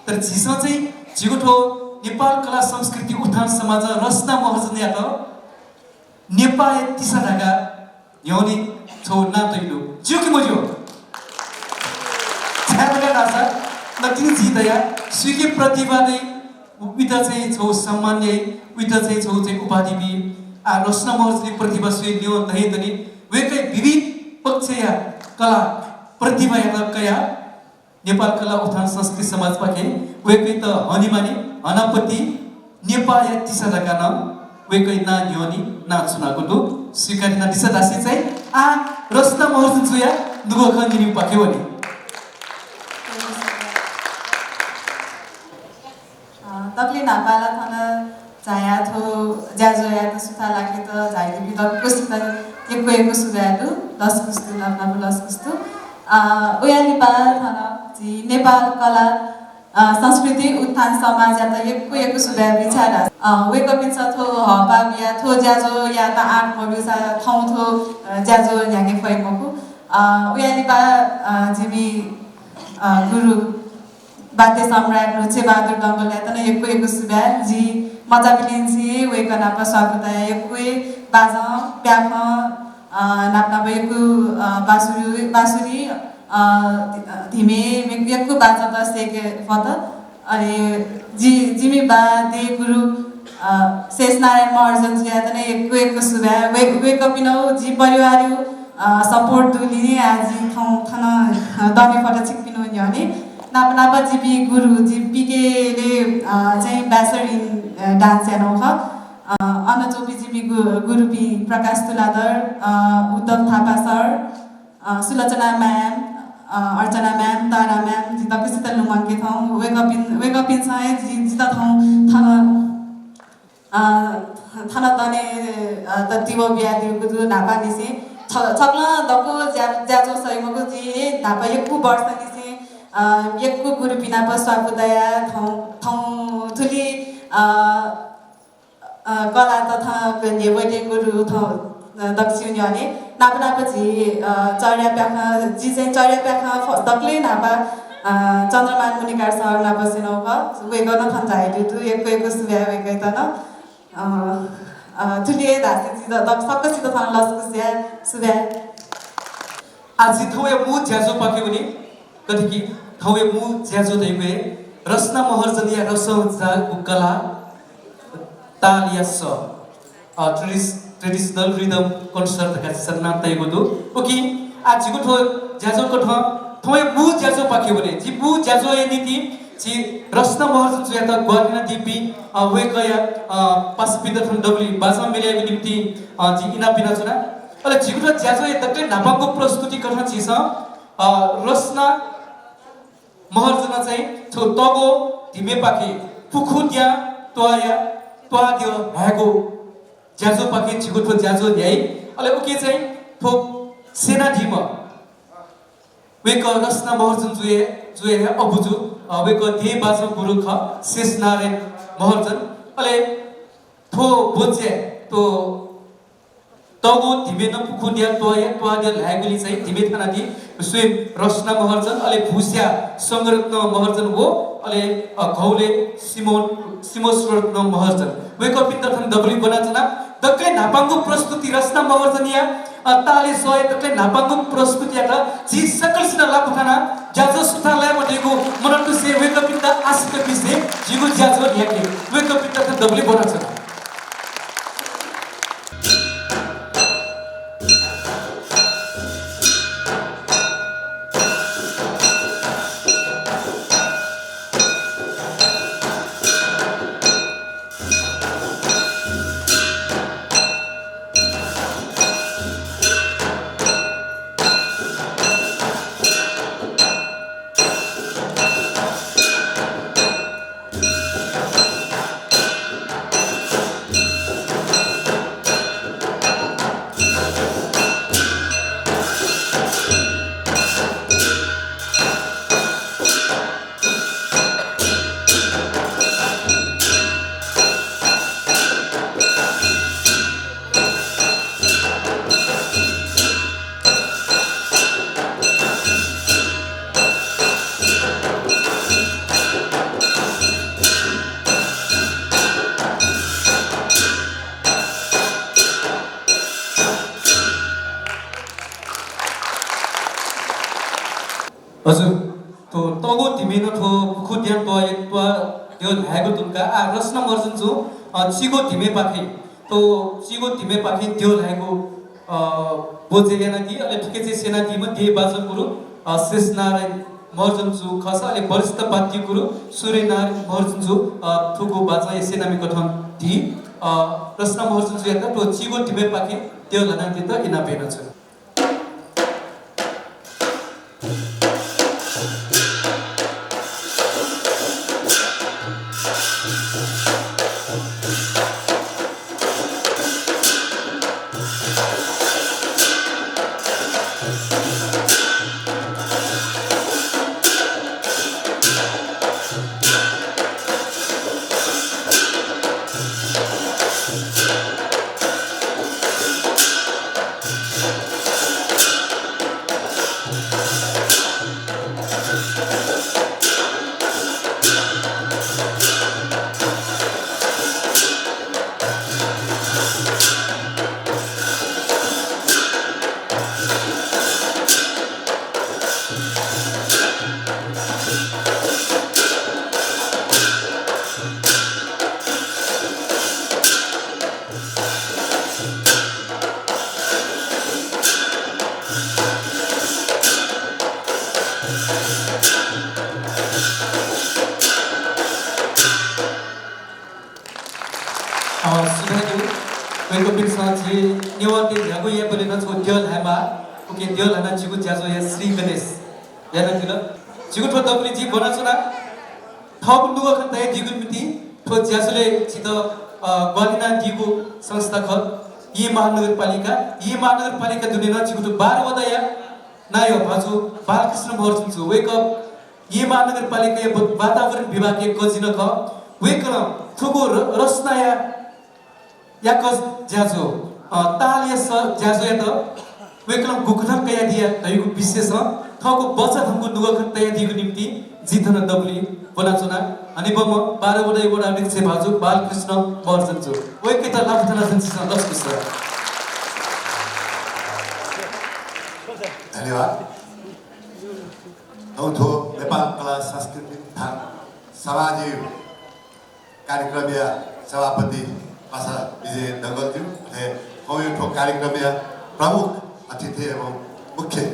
तर झिसा चाहिँ झिगुठो नेपाल कला संस्कृति उत्थान समाज रचना महर्जन यात्रा नेपाल तिसा ढाका यौनी छौ ना तैलो जिउ कि मजियो छाडका नासा नतिन जितया सुके प्रतिभा नै उपिता चाहिँ छौ सामान्य उपिता चाहिँ छौ चाहिँ उपाधि बि आ रचना महर्जन प्रतिभा सुय न्यो दहे दनि वेकै विविध पक्षया कला प्रतिभा या कया नेपाल कला उत्थान संस्कृति समाज पाके वेकै त हनिमानी अनापति नेपाल या तिसा ढाका न वेकै ना न्योनी ना चुनाको दु स्वीकारी ना दिशा दासी चाहिँ आ रचना महर्जन जुया दुगो खनिनि पाके वनी तकले नापाला थन जाया थो ज्याजो या त सुथा लागे त जाइले बि त कुस्ता एको सुगालु 10 कुस्तु नब्ना 10 कुस्तु ओया नेपाल थन जी नेपाल कला संस्कृति उत्थान समाज या त एको सुगा विचार वेको पिन्छ थो हपा बिया थो ज्याजो या त आठ भबिसा थौ थो ज्याजो न्यागे फैमको ओया नेपाल जिमी गुरु वाद्य सम्राट रुचे बहादुर दंगल यातन एको सुबा जी मजा बिलिन्सी वेको नापा स्वागत एको बाजा प्याख नापना एको बासुरी धिमे एको बाजा त सेके फत अनि जिमी बा दे गुरु शेष नारायण महर्जन जी यातन एको सुबा वेको पिनौ जी परिवार सपोर्ट दुलिने आज थन दमे फट छिकपिनु न्याने नापा जीपी गुरु जीपी के ले चाहिँ बैचलर इन डांस या नौ अनचोपी जीपी गुरु पी प्रकाश तुलाधर उद्धव थापा सर सुलोचना मैम अर्चना मैम तारा मैम जिता किसी तरह लुमांगे था वेकअप इन साए जिता था थाना तने तत्व बिया दिएको नापा निसे छक्ला दको ज्याजो सैमको जी नापा एको वर्ष निसे एको गुरु पिना स्वापुदया थौ थुली कला तथा नेवटे गुरु थौ दक्षिण याने नापा जी चर्या प्याखा जी चाहिँ चर्या प्याखा दक्ले नापा चन्द्रमान मुनिकार सर नापा सिनौ वे गर्न थन जाइदु दु एको सुब्या वेकै त न थुली धासे जी दक सबसित थन लस्कुस्या सुब्या आज थौया मु ज्याजो पाके पनि कतिकी थौया मु ज्याजो दैवे रचना महर्जन या रसजा कला ताल या स ट्रेडिशनल रिदम कन्सर्ट का सन्ना तैगो दु ओके आज को थो ज्याजो को थौया मु ज्याजो पाके भने जी मु ज्याजो ए नीति जी रचना महर्जन जो या त ग्वालिना दिपी वे कया पासपिद थन डब्ली बाजा मिले निम्ति जी इना पिना छना अले जिगुठो ज्याजो ए तकले नापाको प्रस्तुति गर्न छिस रचना महर्जन चाहिँ छौ तगो धिमे पाके पुखुट्या तोया त्वादियो भएको ज्याजो पाके जिगुठो ज्याजो ल्याइ अले ओके चाहिँ थो सेना धिम वेक रचना महर्जन जुए अबुजु वेको दे बाजु गुरु ख शेष नारायण महर्जन अले थो बोचे तो तगो धिमे न पुखुदिया तोया लागुली चाहिँ धिमे थाना दि स्वयं रसना महर्जन अले भुस्या संरत्न महर्जन हो अले घौले सिमोस्रत्न महर्जन वेको पिन्दथन दबली बनाचना दक्ले नापाङ्गु प्रस्तुति रसना महर्जनिया ताले सोय दक्ले नापाङ्गु प्रस्तुति याका जी सकल सिना लापथाना ज्याजो सुथालाई मटेको मनटु से वेको पिन्दा आसिक बिसे जिगु ज्याजो ढ्याके वेको पिन्दथन दबली बनाचना हजुर तो तगो धिमेन थो खुद्यान तो त्यो लागो तुमका आ रसना मर्जन जो चिगो धिमे पाखे तो चिगो धिमे पाखे त्यो लागो बोजे याना दि अले ठिकै चाहिँ सेना दि म दे बाजन गुरु शेष नारायण मर्जन जो खस अले वरिष्ठ बाध्य गुरु सूर्य नारायण मर्जन जो थुको बाजा सेनामी कथन दि रसना मर्जन जो याता तो चिगो धिमे पाखे त्यो लाना दि त इना बेन छ वेको पिक्सा जी निवाते ध्यागो ये बोले न छो दियल हैमा ओके दियल हना जिगु ज्याजो या श्री गणेश याना दिल जिगु थो दबली जी बना छना थप दुगो खन्ताय दिगु मिति थो ज्याजोले जित गलिना दिगु संस्था ख यी महानगरपालिका दुनिया जिगु 12 वदा या नायो भाजु बालकृष्ण महर्जन छु वेक यी महानगरपालिका या वातावरण विभाग एक गजिन ख वेक थुगो रसना या कस ज्याजो ताल या स ज्याजो या त वेकलम गुखथम कया दिया दैगु विशेष थको बच्चा थमको दुगखन तया दिगु निम्ति जिथन दबली बनाचना अनि बम 12 वडा वडा अध्यक्ष भाजु बालकृष्ण महर्जन छु वेके त लाफथना संस्था लक्ष्मी सर धन्यवाद औथो नेपाल कला संस्कृति सामाजिक कार्यक्रम सभापति पासा विजय दंगलज्यू यो कार्यक्रम प्रमुख अतिथि एवं मुख्य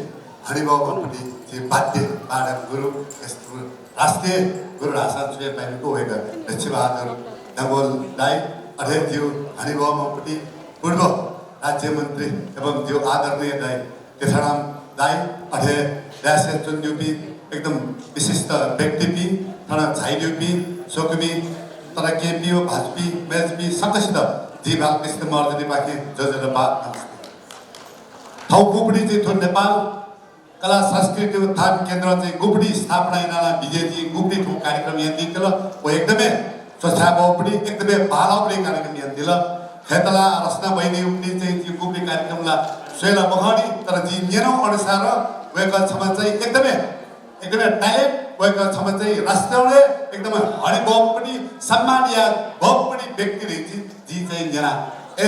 हरिबाबुपट्टि बाध्य बाडक गुरु राष्ट्रिय गुरु आसान सुय पाइको होगा लक्ष्मीबहादुर दंगल दाई अध्यक्षज्यू हरिबाबुपट्टि पूर्व राज्य मंत्री एवं जो आदरणीय दाई तेथाराम दाई अध्यक्ष दैसे चुनजुपी एकदम विशिष्ट व्यक्ति भी थाना झाइजुपी सोकमी तर केपी हो भाजपी मेजपी सकसित जी बालकृष्ण महर्जन पाखे जजन बात थौकुपडी चाहिँ थो नेपाल कला संस्कृति उत्थान केन्द्र चाहिँ गुबडी स्थापना यिनीहरूलाई विजयजी गुबडी ठुलो कार्यक्रम यहाँ दिन्थ्यो वो एकदमै सोछ्याबो पनि एकदमै भालो पनि कार्यक्रम यहाँ दिल खेतला रचना बहिनी पनि चाहिँ गुबडी कार्यक्रमलाई सोला मखनी तर जी नेनो अनुसार वेका छमा चाहिँ एकदमै ट्यालेन्ट वेका छमा चाहिँ राष्ट्रले एकदमै हरि बम पनि सम्मान या बम पनि व्यक्ति रहेछ जी चाहिँ जना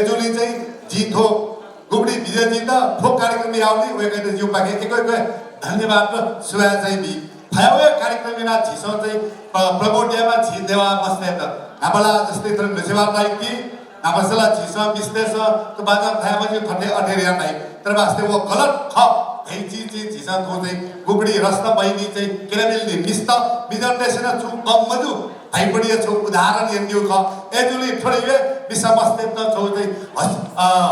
एजुली चाहिँ जी थो गुबडी विजयजी त ठोक कार्यक्रम आउने वेका जिउ पाके एक धन्यवाद र सुया चाहिँ बि फायो कार्यक्रम बिना छिसो चाहिँ प्रमोटियामा छि देवा बस्ने त नाबला जस्तै तर नसेवा लाइकी नाबसला छिसो विश्लेष त बाजा थाया बजे थटे अठेरिया नाइ तर वास्ते वो गलत ख हे चीज छिसा थो चाहिँ गुबडी रस्ता बहिनी चाहिँ केरामेलले मिस्त बिजर्टेसन छु कम मजु भाइ बढी छु उदाहरण यन्दिउ ख एजुली थोडे विश्व बस्ने त छौ चाहिँ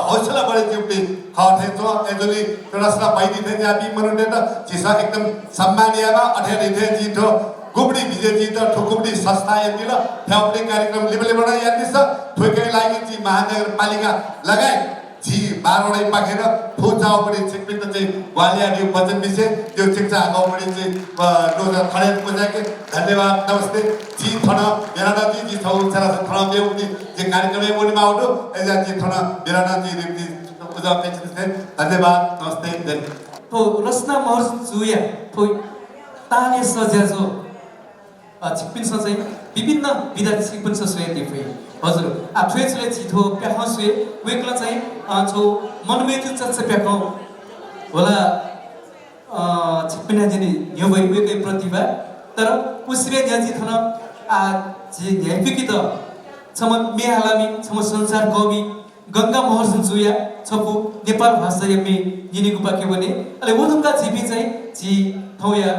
हौसला बढे जिउले ख थे छ एजुली रस्ता बहिनी थे जाबी मनुले त छिसा एकदम सम्मानियामा अठेरि थे जिठो गुबडी विजयजी त ठुकुबडी संस्था यतिल फ्याउडी कार्यक्रम लेबलेबाट यादिस ठोकै लागि जी महानगरपालिका लगाए जी 12 वटै पाखेर फुचाउ पनि छिकपिट चाहिँ ग्वालियाडी वचन विषय त्यो शिक्षा आगो पनि चाहिँ नोजा खडे पुजाके धन्यवाद नमस्ते जी थन बेराना जी छौ छरा थन देउनी जे कार्यक्रम मोनिमा आउटो एजा जी थन बेराना जी रिप्ती पूजा पेछिते धन्यवाद नमस्ते तो रचना महर्ष जुया तो ताले सज्याजो छिकपिन चाहिँ विभिन्न विधा छिकपिन ससुए दिफै हजुर आ थ्वेचले छिथो प्याखौ सुए वेकला चाहिँ छौ मनमेजु चच्च प्याखौ होला छिकपिना दिने यो भइ वेकै प्रतिभा तर उसिरे ज्याजी थन आ जे ध्यापिकी त छम मेहालामी छम संसार कवि गंगा महर्जन जुया छपु नेपाल भाषा यमि यिनीको पाके भने अले वदुका छिपी चाहिँ जी थौया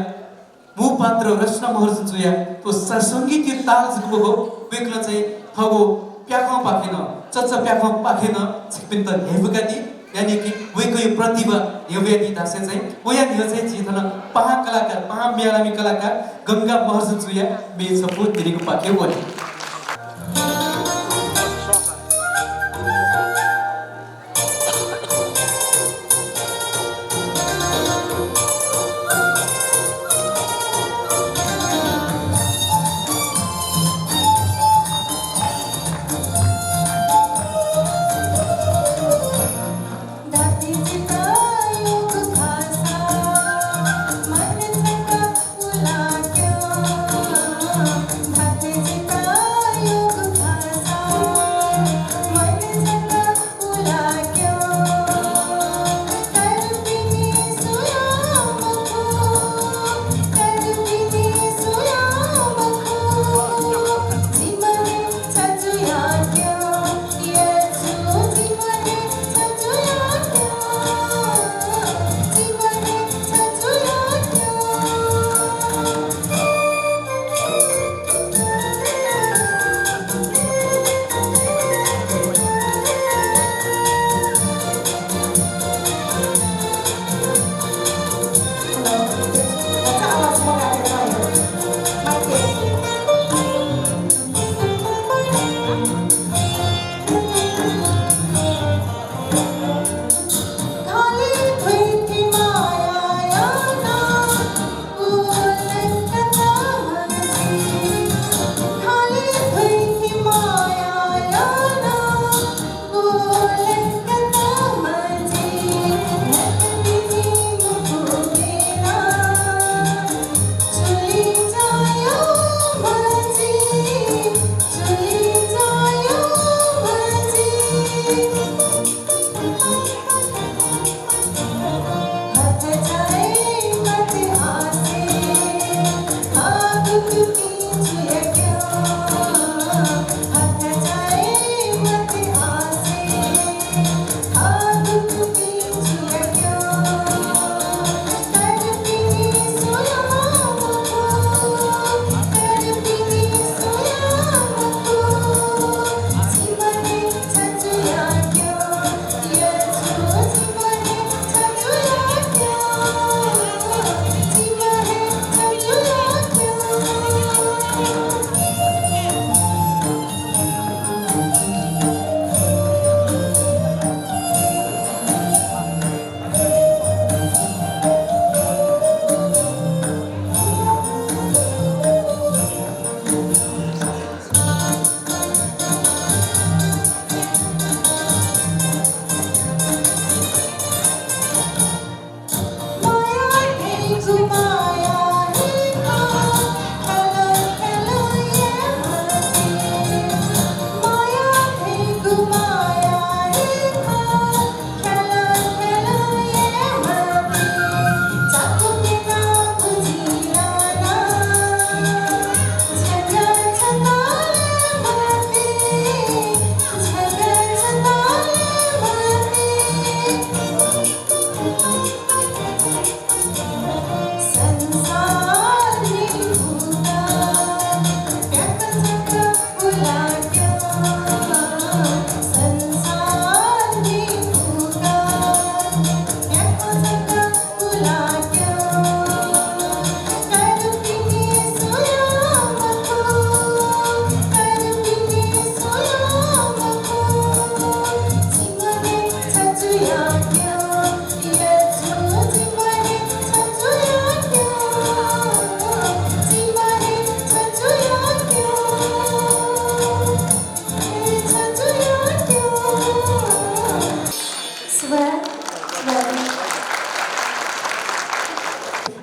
मु पात्र रचना महर्जन जुया तो संगीत ताल जुको हो वेकला चाहिँ थगो प्याखौ पाखेन चच्च प्याखौ पाखेन छिकपिन त हेबुका दि यानी कि वेको प्रतिभा हेबेदी दासे चाहिँ ओया नियो चाहिँ जिथन पहा कलाकार पहा मेलामी कलाकार गंगा महर्जन जुया मे सपोर्ट दिनेको पाके भने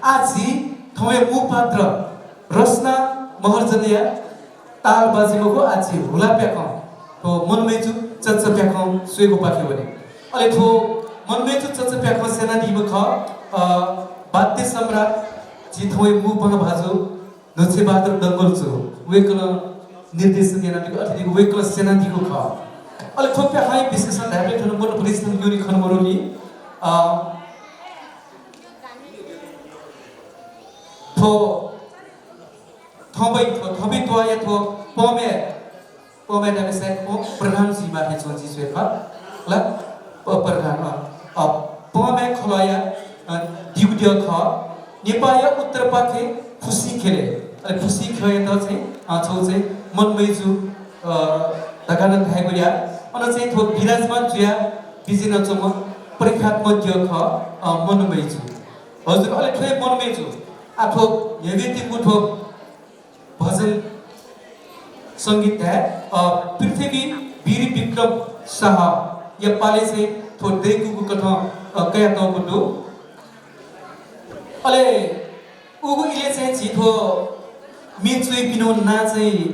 आजी थवे मुपात्र रसना महर्जनिया ताल बाजिमको आजी हुला प्याखौ तो मनमेजु चच्च प्याखौ सुएको पाख्यो भने अले थो मनमेजु चच्च प्याखौ सेना दिम ख बाध्य सम्राट जी थवे मुपङ भाजु नछे बहादुर दंगल छु वेकल निर्देशन देना दिको अतिको वेकल सेना दिको ख अले थो प्याखै विशेषण धाबे ठन मोट परिश्रम युनि खन मरोली थो थबै तो या थो पमे दाबे से प्रधान जी माथे छोजी स्वेफा ल प्रधान पमे खलया दिउदिय ख नेपाल उत्तर पाखे खुसी खेले अनि खुसी खए त चाहिँ छौ चाहिँ मनमेजु दगानन भएको या अन चाहिँ थो विराजमान जुया बिजिन चम परीक्षात्मक ख मनमेजु हजुर अले थ्वे मनमेजु आठो यवेति कुठो भजन संगीत है पृथ्वी वीर विक्रम शाह या पाले से थो देखु कथा कया त गुडो अले उगु इले चाहिँ छिथो मेचुइ पिनो ना चाहिँ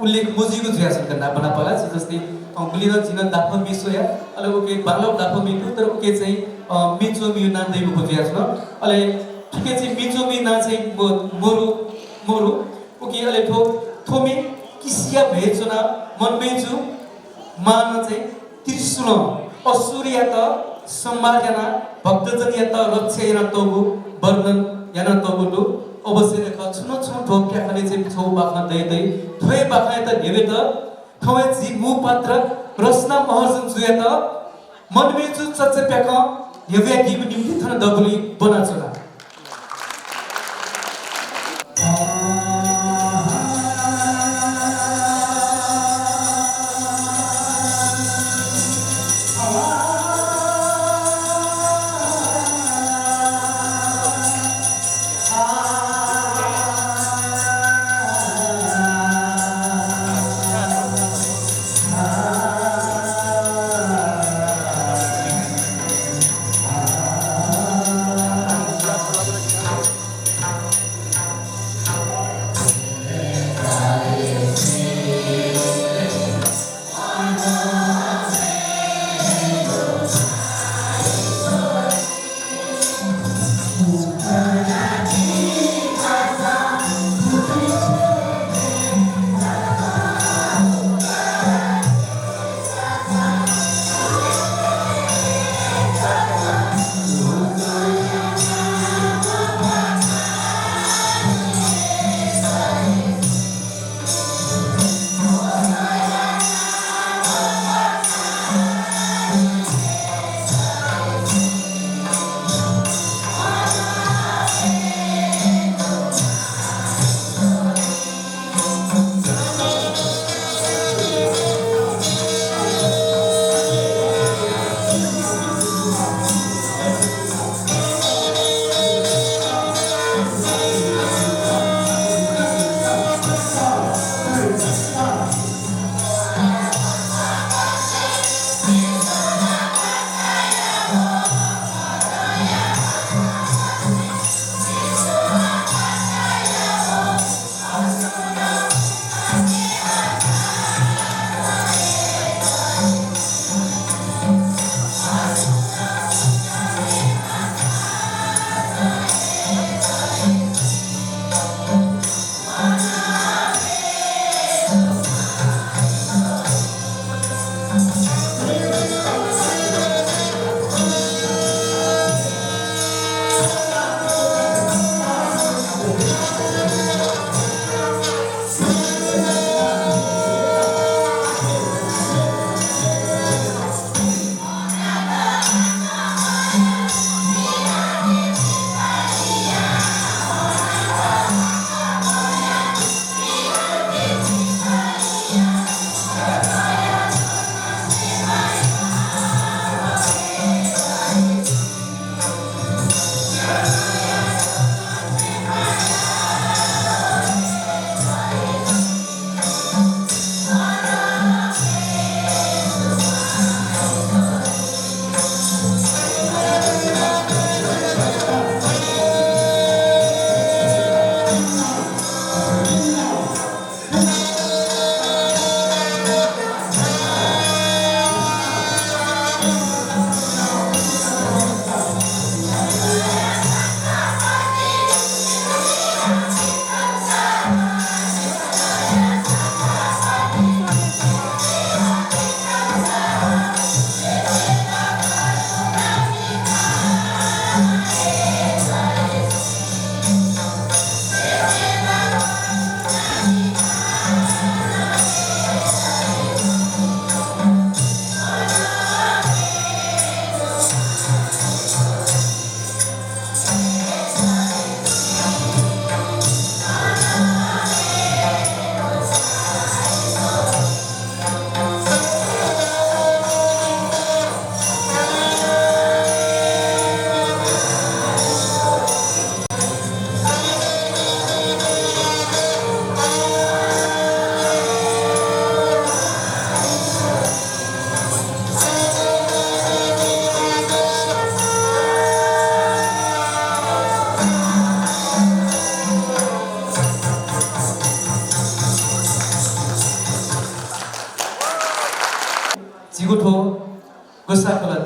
उल्लेख मोजिगु जुया छ कन्ना बना पला जस्तै अंगुली र जिन दाफ मिसो या अले ओके बालो दाफ मिटु तर ओके चाहिँ मेचो मियो ना दैबु को जुया छ अले ठिकै चाहिँ मेचो मि ना चाहिँ मोरु ओके अले थोमी किसिया भेचुना मनमेजु मान चाहिँ त्रिशूल असुरिया त सम्मार्जना भक्तजन या त रक्षा या तगु वर्णन या तगु अवश्य रेखा छुन ढोक्या खाले चाहिँ छौ बाखा दै थोय बाखा त घेवे त थोय जी मु पात्र रसना महर्जन जुया त मनमेजु चच्च प्याक हेवे दिगु निम्ति थन दगुली बना चला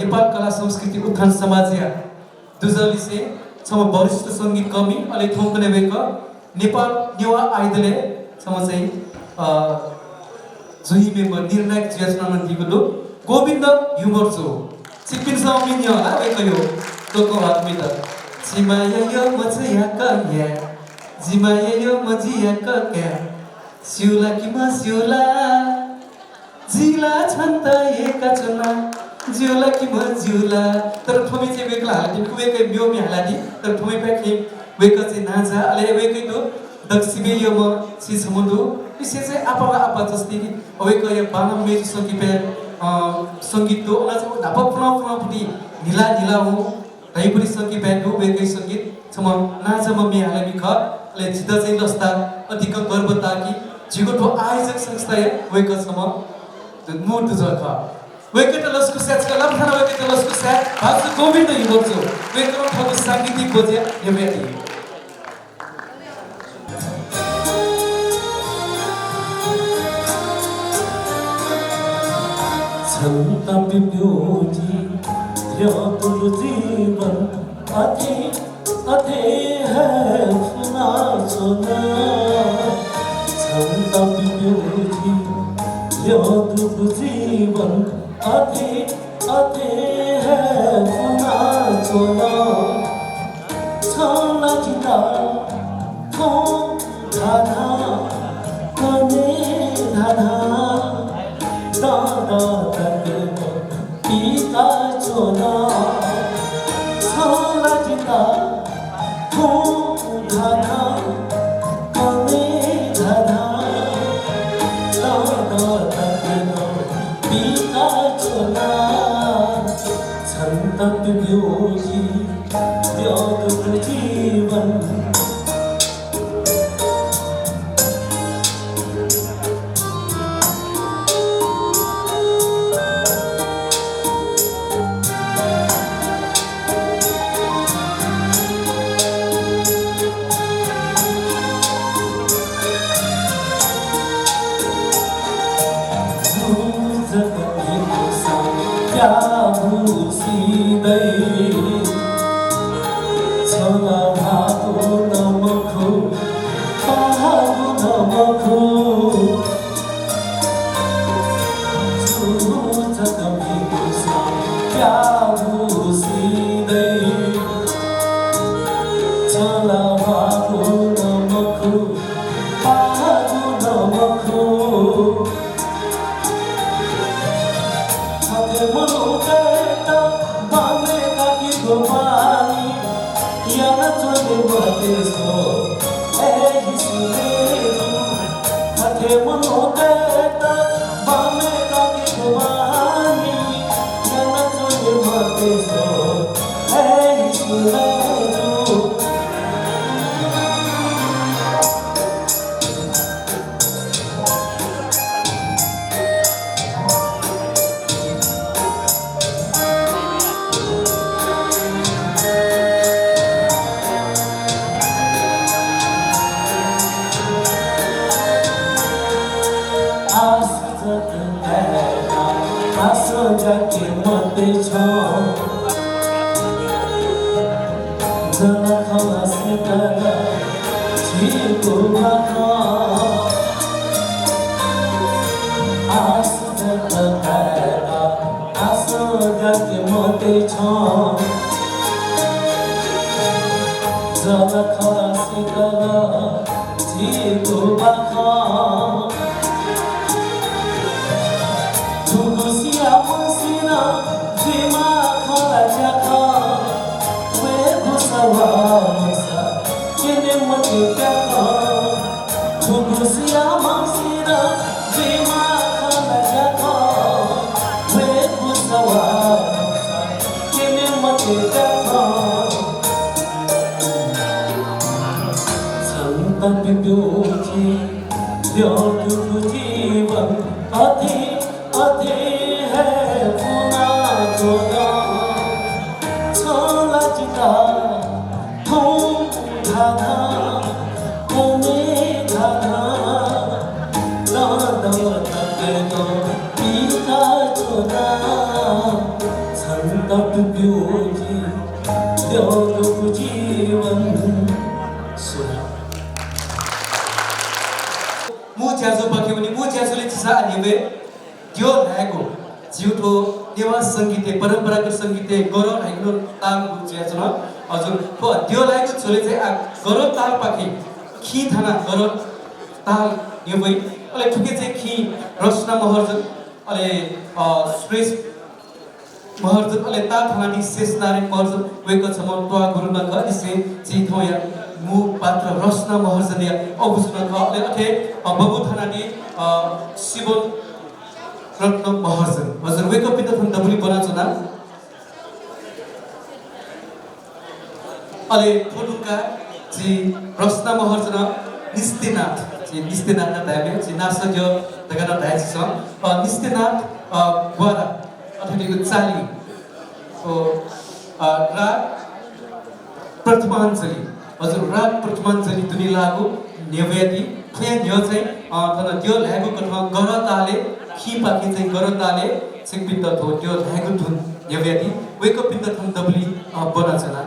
नेपाल कला संस्कृति उत्थान समाजिया दुजलिसे छम वरिष्ठ सङ्गीत कमी अले थोकने बेक नेपाल नेवा आइदले छम चाहिँ जुही मेम्बर निर्णायक ज्यास्नान दिगुलो गोविन्द युमर्सो सिक्किम साउमिन होला बेकयो तोको हातमित जिमाया यो मछया कया जिमाया यो मजिया कया सिउला किमा सिउला जिला छन्त एका चना जिउला किमा जिउला तर ठोमी चाहिँ बेकला हालि कुवेकै म्योमी हालादि तर ठोमी पेखि वेक चाहिँ नाजा अले वेकै तो दक्षिमे यो म छि समुदु विशेष चाहिँ आपला आपा जस्तै वेक यो बानम मेज सकिपे संगीत तो अला चाहिँ नापा पुना पनि ढिला ढिला हो राइपुरी सकिपे दु वेकै संगीत छम नाजा मम्मी हालामी ख अले जिदा चाहिँ लस्ता अधिक गर्व ताकि जिगोटो आयोजक संस्था वेक छम मोट जख वेकेट लस्कु सेट्सका लम्फाना वेकेट लस्कु सेट भाषा गोविन्द युवर्सो वेकेट ठगु सांगीतिक बोजे यमेति छन्ता बिब्योजी यो तुरु जीवन अथे अथे है फुना सोना छन्ता बिब्योजी यो तुरु जीवन अथे अथे है फुना सोना छला जिता को धाधा कने धाधा दादा तक पिता चोना छला जिता को धाधा कने धाधा दादा तक पिता चोना छन्त बिब्योजी व्याध जीवन छला भाको नमखो पाहाको नमखो जगमीको सा क्या भूसिदै छला भाको नमखो पाहाको नमखो छते मनो केटा बामे काकी गोपानी याना चले बतेसो ए हिसुरेजु छते मनो केटा बामे काकी गोपानी याना चले बतेसो ए हिसुरेजु जाके मते छो जना खाना से करा जीको बाका आस जता आस जाके मते छो जना खाना से करा जीको बाका Tugusia musina Zima khala jaka We gusawa musa Kene mati jaka Tugusia musina Zima khala jaka We gusawa musa Kene mati jaka Santa bibyuji Dyodu jivan Ati अधे है फुना चोना छला जिता थों धाधा कोने धाधा दादा तक तो पिता चोना छन प्योजी ल्याउनुको जीवन मु ज्याजो बक्यो भने मु ज्याजोले चिसा आनिवे त्यो ल्याएको जिउठो नेवार सङ्गीत परम्परागत सङ्गीत गरौ ल्याएको ताल ज्याजो न हजुर त्यो ल्याएको छोले चाहिँ गरौ ताल पाखे खी थाना गरौ ताल नेवै अले ठुके चाहिँ खी रचना महर्जन अले श्रेष्ठ महर्जन अले ता थानानी शेष नारायण महर्जन वेको छ म टवा गुरु न ख इसे ची थोया मु पात्र रचना महर्जन या अबुजुन ख अले अथे बबु थानानी शिवन रत्न महर्जन हजुर वेको पिता थन दबुली बनाउँछ ना अले थोडुका जी रचना महर्जन निस्तेनाथ न दाबे जी नासज्य दगना दाइछ निस्तेनाथ ग्वारा अथवा चाली राग प्रथमाञ्जली हजुर राग प्रथमाञ्जली दुनी लागु नेव्यादी खुया न्यो चाहिँ थन त्यो ल्यागु कथमा गरताले खी पाकी चाहिँ गरताले सिकपिन्द थो त्यो ल्यागु धुन नेव्यादी वेको पिन्द थन दबली बनाचना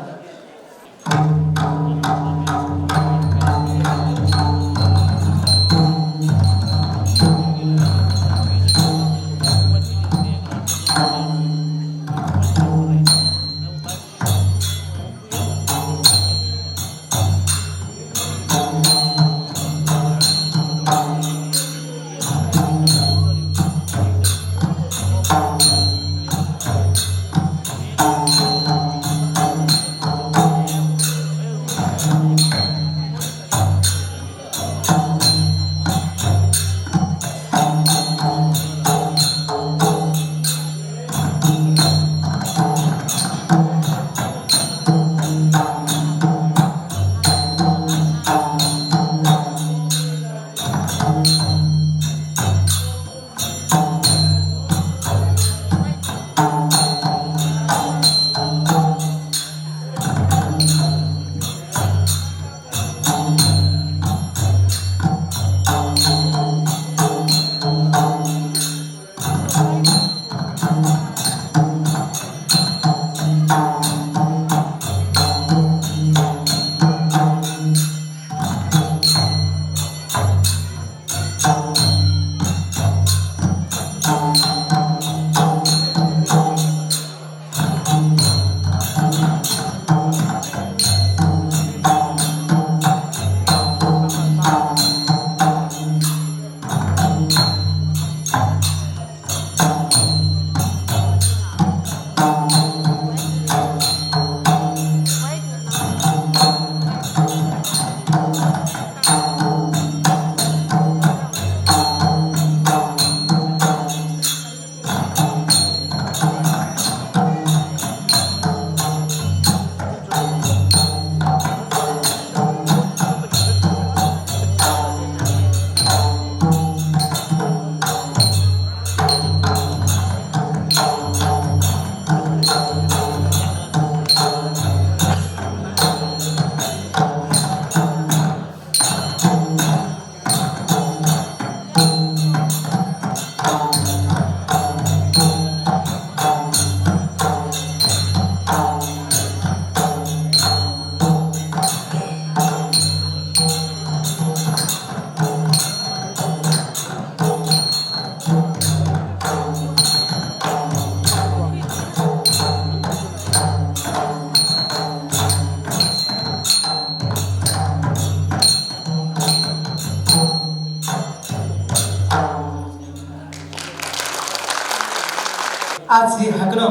आज हाक्न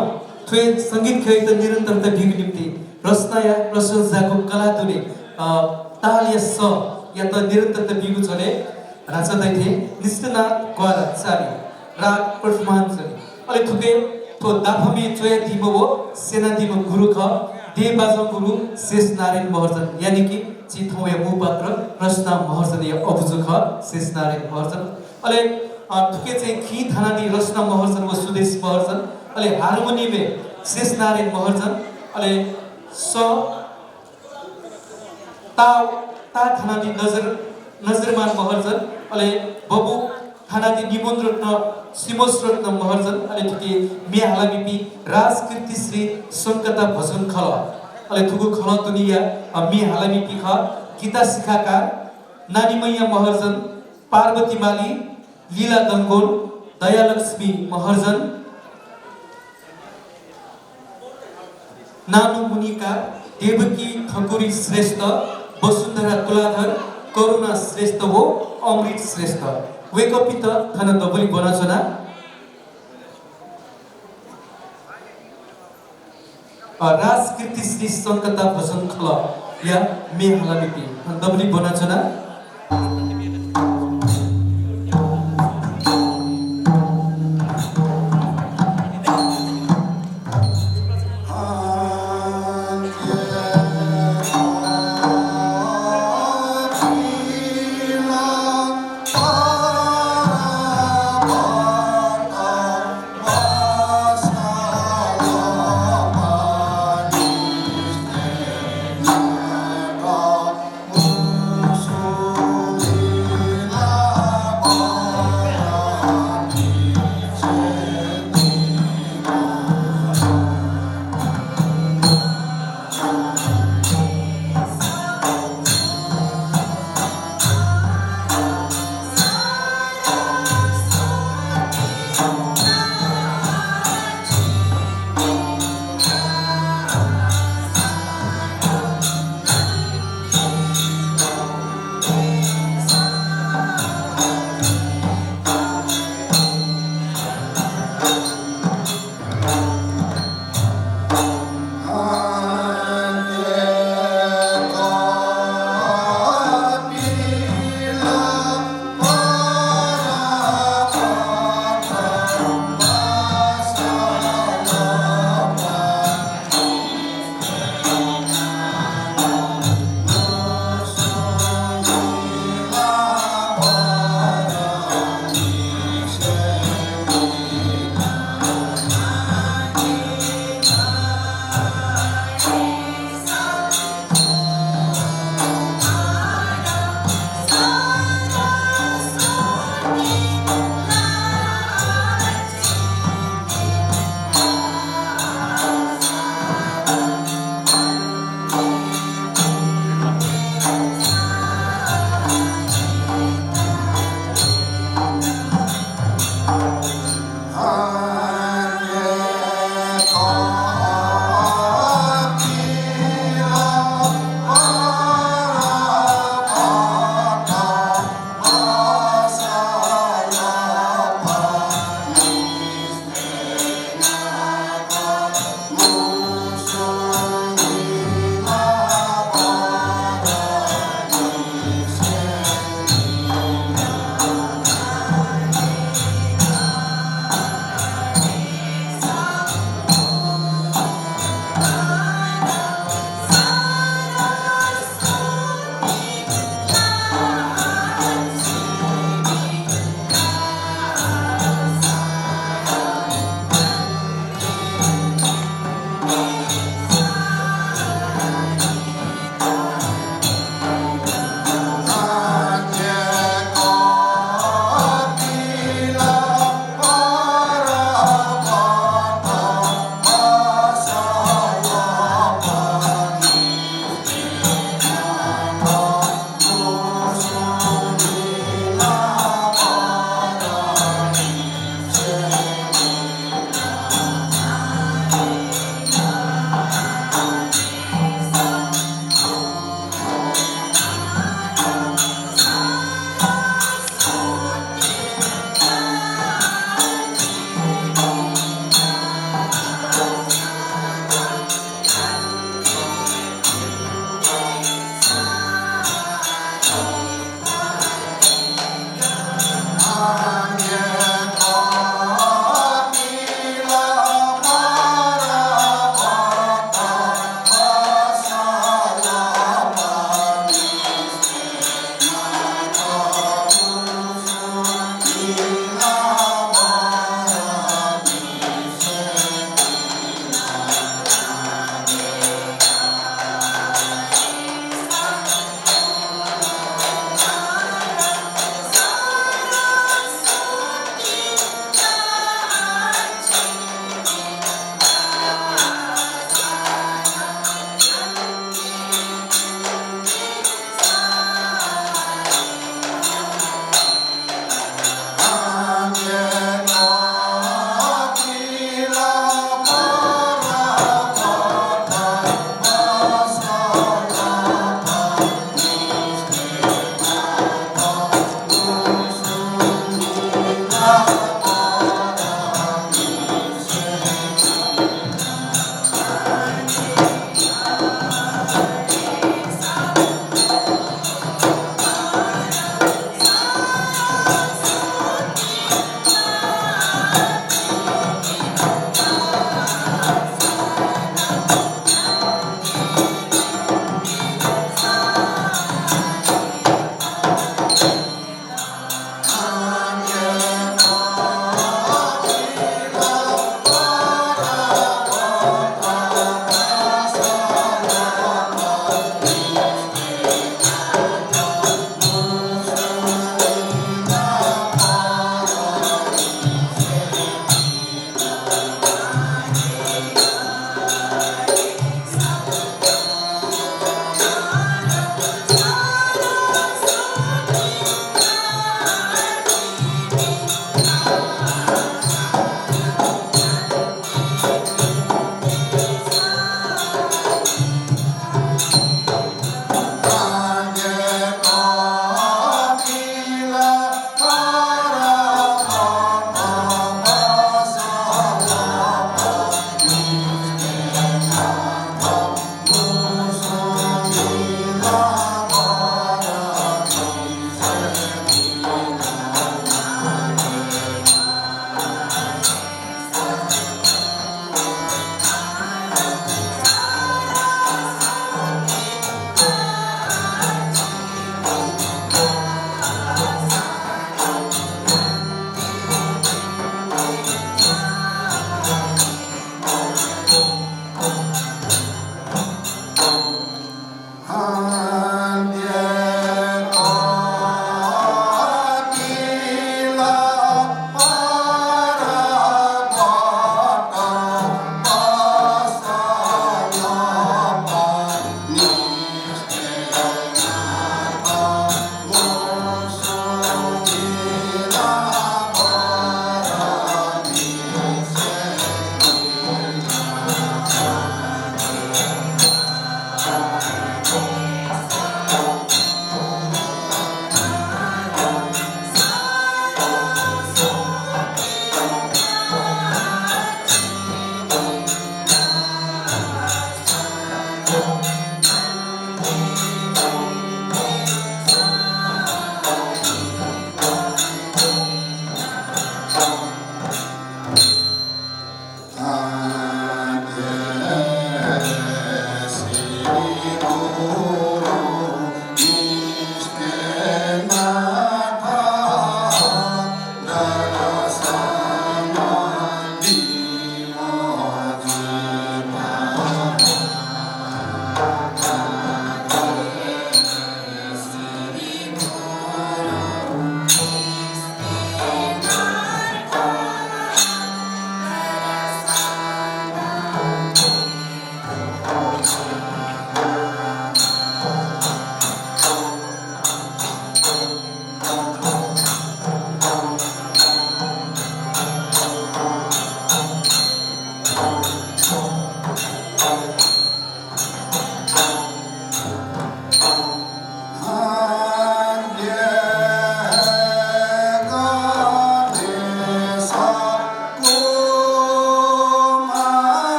थ्वे संगीत खेत निरन्तरता भिगु निम्ति रचना या प्रशंसाको कला दुने ताल या स या त निरन्तरता भिगु छले राजा दैथे निष्ठनाथ ग्वारा चाली राग प्रथमाञ्जली अले थुके तो दाफमी चोया दिमो सेना दिमो गुरु ख देवबाज गुरु शेष नारायण महर्जन यानी कि चिथौया मुपात्र रचना महर्जन या अबुजु ख शेष नारायण महर्जन अले थुके चाहिँ खी थानानी रचना महर्जन व सुदेश महर्जन अले हार्मोनी में शेष नारायण महर्जन अले स ता थानानी नजरमान महर्जन अले बबु Hanati Nimon Rotna, Simos Rotna Maharjan, Aletiki, Mia Halamipi, Ras Kirti Sri, Sankata Bhajan Khala, Aletugu Khala Dunia, Mia Halamipi Kha, Gita Sikhaka, Nani Maya Maharjan, Parvati Mali, Lila Dangon, Dayalaxmi Maharjan, Nanu Munika, Devaki Thakuri Srestha, Vasundhara Tuladhar, Karuna Srestha ho, Amrit Srestha. Wake up ita thana double bonasona. Ras Kirti Sri Sankata Bhajan Khala, ya me halamipi. Double bonasona. So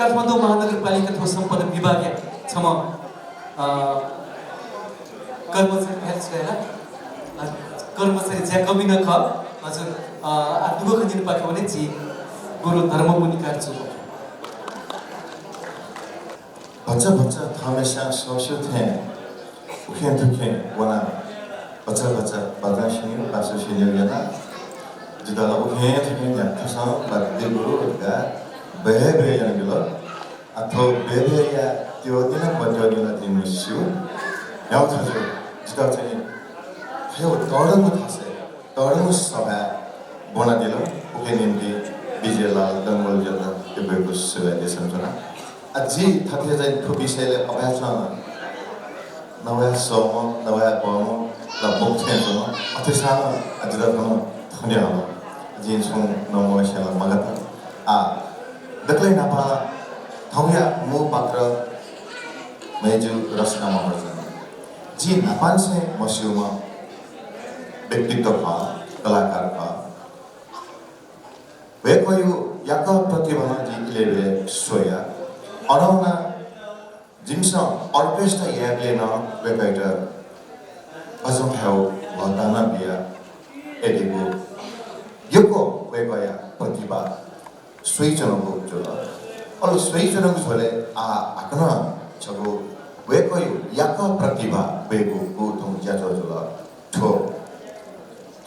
Kathmandu महानगरपालिका तथा सम्पन्न विभागीय छम कर्मचारी कर्मचारी ज्या कमी न ख हजुर दुगो खजिन पाखे भने जी गुरु धर्ममुनि कार्छु बच्चा हमेशा सोचते थे उखें तुखें वना बच्चा बागा शिन्यो बासो शिन्यो याना जिदाला उखें तुखें या तुसा बाग गुरु का बेहे याना गिलो अथो बेहे या त्यो दिन बंजो दिन दिनुसु याव थाजो जिदा चाहिँ हेउ तोडंग थासे तोडंग सभा बना दिलो उखें निम्ति विजयलाल दंगल जला त्यो सुवे देशजना अझै थथे चाहिँ ठो विषयले अभ्यास नवया सोम नवया बम ल बोक्थेन अथे सानो अझै पनि थने होला जिन सङ नमोसेला मगत दक्लै नापा थौया मो पात्र मेजु रचना महर्जन जी नापान से मस्युमा व्यक्तित्व का कलाकार का वे कोई याका प्रतिभा जी लेवे सोया अराउना जिमसा अर्केस्ट्रा यागले न वेकाइटर अजम थाउ भताना बिया एडिगो यको वेकाया प्रतिभा स्वेचनको जोला अल स्वेचनको झोले आकना छगो वेकयो याका प्रतिभा वेगो को तुम ज्याजो जोला ठो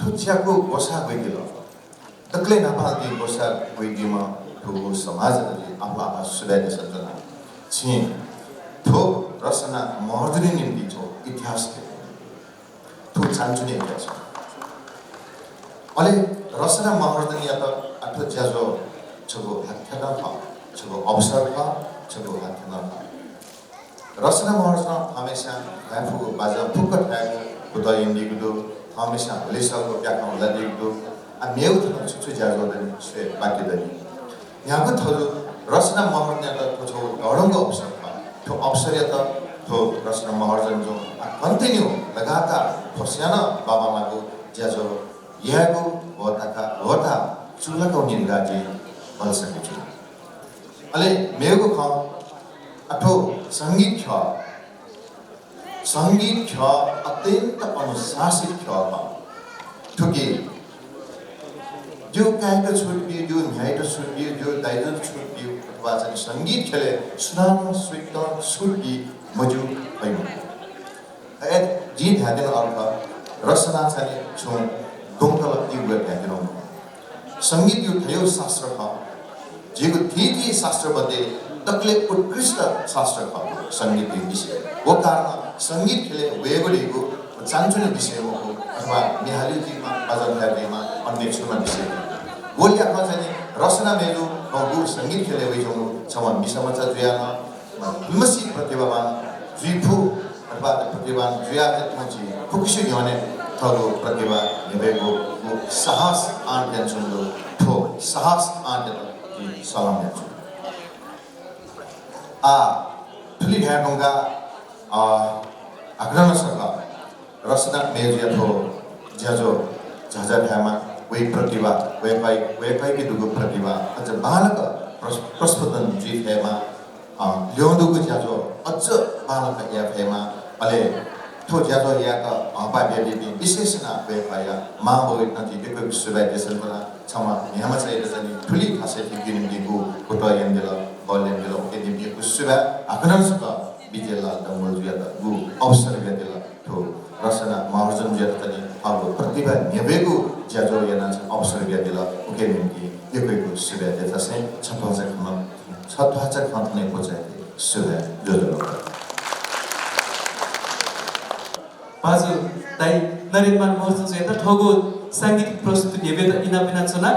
ठुच्याको गोसा वेगिलो तक्ले नापादी गोसा वेगिमा ठो समाजले आपला सुधार्ने सजना छि ठो रचना महर्जनी निम्ति छो इतिहास ठो चान्चुने इतिहास अले रचना महर्जनी या त अथवा ज्याजो छगो हाथना था छगो अवसर था छगो हाथना था रचना महर्जन हमेशा आफू बाजा फुक्क थाको कुदा इन्डिगुदो हमेशा लेसको व्याकरण लादिगुदो मेउ त छुछु ज्याजो दनि से बाकी दनि यहाँको थलो रचना महर्जन त छो गडंग अवसर था तो अवसर या तो रचना महर्जन जो कन्टिन्यू लगातार फस्याना बाबा माको ज्याजो यहाँको वता चुलाको निगाजी बल सकेछु अले मेको ख अथो संगीत ख अत्यन्त अनुशासित ख ठुकी जो कायको छुट्यो जो न्यायको छुट्यो जो दायित्व छुट्यो अथवा चाहिँ संगीत खेले सुनाउन स्वीट छुट्टी मजु होइन ए जी ध्यान दिन अर्थ रचना चाहिँ छु दोंकल युग ध्यान दिन संगीत यो थियो शास्त्र ख जेको थी शास्त्र मध्ये तकले उत्कृष्ट शास्त्र ख संगीत विषय वो कारण संगीत खेले वेगोडीको चान्चुने विषय हो अथवा निहाली जीमा बाजार हेर्नेमा अन्य छुमा विषय बोली आफ्नो चाहिँ रचना मेलु गु संगीत खेले वइजौ छमा मिसमचा जुयाना विमसी प्रतिभावान जुइफु अथवा प्रतिभावान जुया तछि फुक्सु यने थलो प्रतिभा नेबेको साहस आन टेन्सनलो ठो साहस आन टेन्सन सलाम दिन्छु ठुली ढाडुङ्गा अग्रहण सरकार रचना मेजिया थो ज्याजो झाझा ढामा वे प्रतिभा वेपाई की दुगो प्रतिभा अझ बालक प्रस्फुटन जी फेमा ल्याउँदुको ज्याजो अझ बालक या फेमा अले ठो ज्याजो याका पाब्यादि विशेषना वेपाया मा बोइ नथि देखो सुबाइ देशलमा छमा यहाँ चाहिँ रजनी ठुली खासे थिगिन दिगु कोटो यन्देल बलेन देल के दिगु सुबा आकर्षक विजयलाल दंगल जुया गु अवसर गदेल ठो रचना महर्जन ज्यादा तनि अब प्रतिभा नेबेगु ज्याजो याना अवसर गदेल ओके निम्ति एकैको सुबा देता से छत्वाचा खन्ने पोचाइ सुबा जोजो बाजु ताई नरेन्द्र महर्जन चाहिँ त ठगो सांगीतिक प्रस्तुति नेबेदा इना बिना छना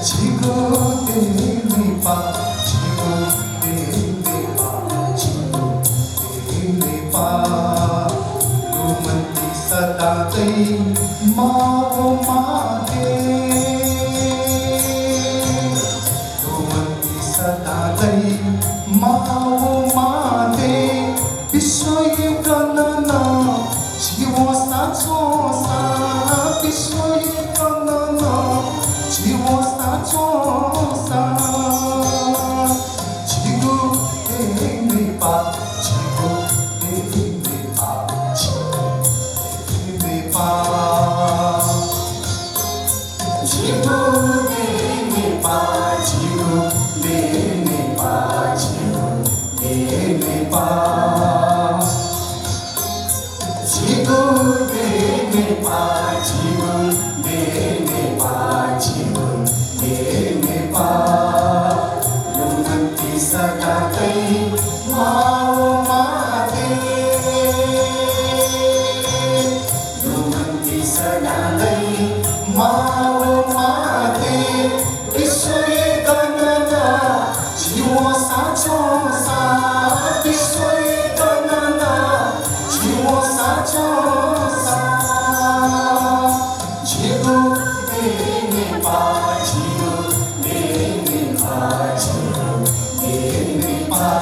Chico, माओ माते रोमन्ती सदादै माओ माते विश्व गणन जीव साँचो सा विश्व गणन जीव साँचो सा 지구 내내봐 지구 내내봐 지구 내내봐 지구 내내봐 지구 내내봐 지구 내내봐 지구 내내봐 지구 내내봐 지구 내내봐 रोमन्ती सदाकै माओ माते रोमन्ती सदाकै माओ माते विश्व गणन जीव साँचो सा विश्व गणन जीव साँचो सा जिगु नेनेपा जिगु नेनेपा जिगु नेनेपा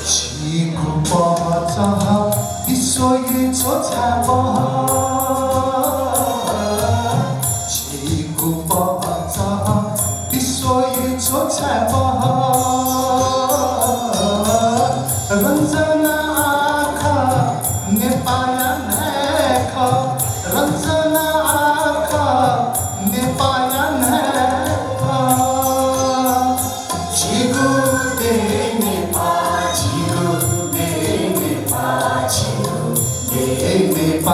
지구 뻗어 विश्व의 쫓아봐 지구 뻗어 विश्व의 쫓아봐 रंजना आँखा नेपाया नेखा रंजना आँखा नेपाया नेखा 지구 내내봐 지구 내내봐 지구 내내봐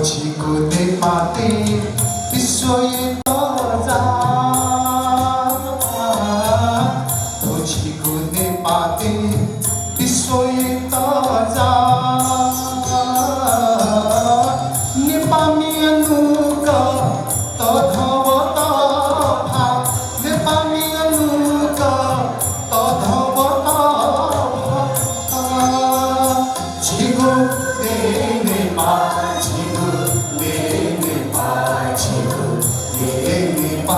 지구 내 마대 विश्व의 떠자 지구 내 마대 विश्व의 떠자 내 밤이 누가 떠더워 떠파 내 밤이 누가 떠더워 떠파 지구 내내봐 지구 내내봐 지구 내내봐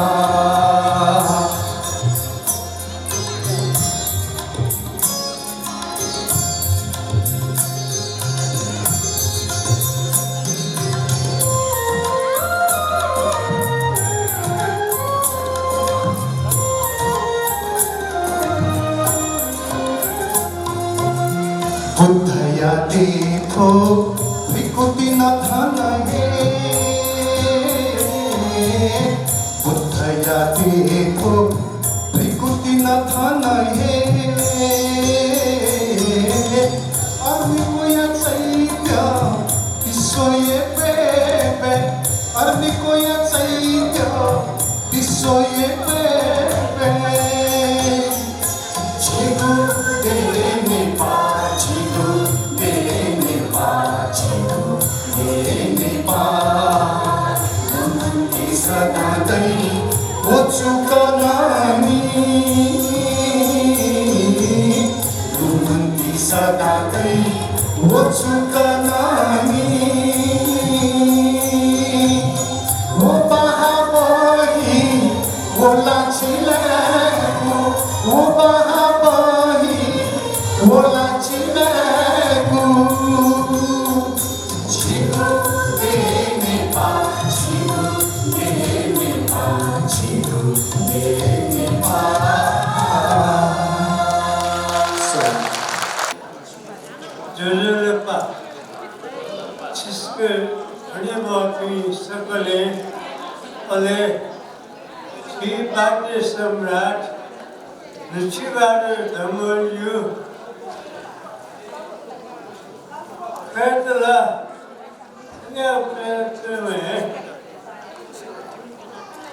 बुद्धया देखो विकृति न धनहे बुद्धया देखो विकृति न धनहे अर्मिकोया चैत्य विश्वये पेपे अर्मिकोया चैत्य विश्वये पेपे 지구 내내봐 지구 내내봐 지구 내내봐 रोमन्ती सदाकै ओचुकनानी रोमन्ती सदाकै ओचुकनानी ओ बाहाबही ओला छिलेको ओ बाहाबही ओला छिलेको 지구 내내봐 지구 내내봐 지구 내내봐 जोजोलेप्पा छिस्के हरियमा कुई सकले अले नेपाली सम्राट ऋषिबहादुर दमोलियो Petala में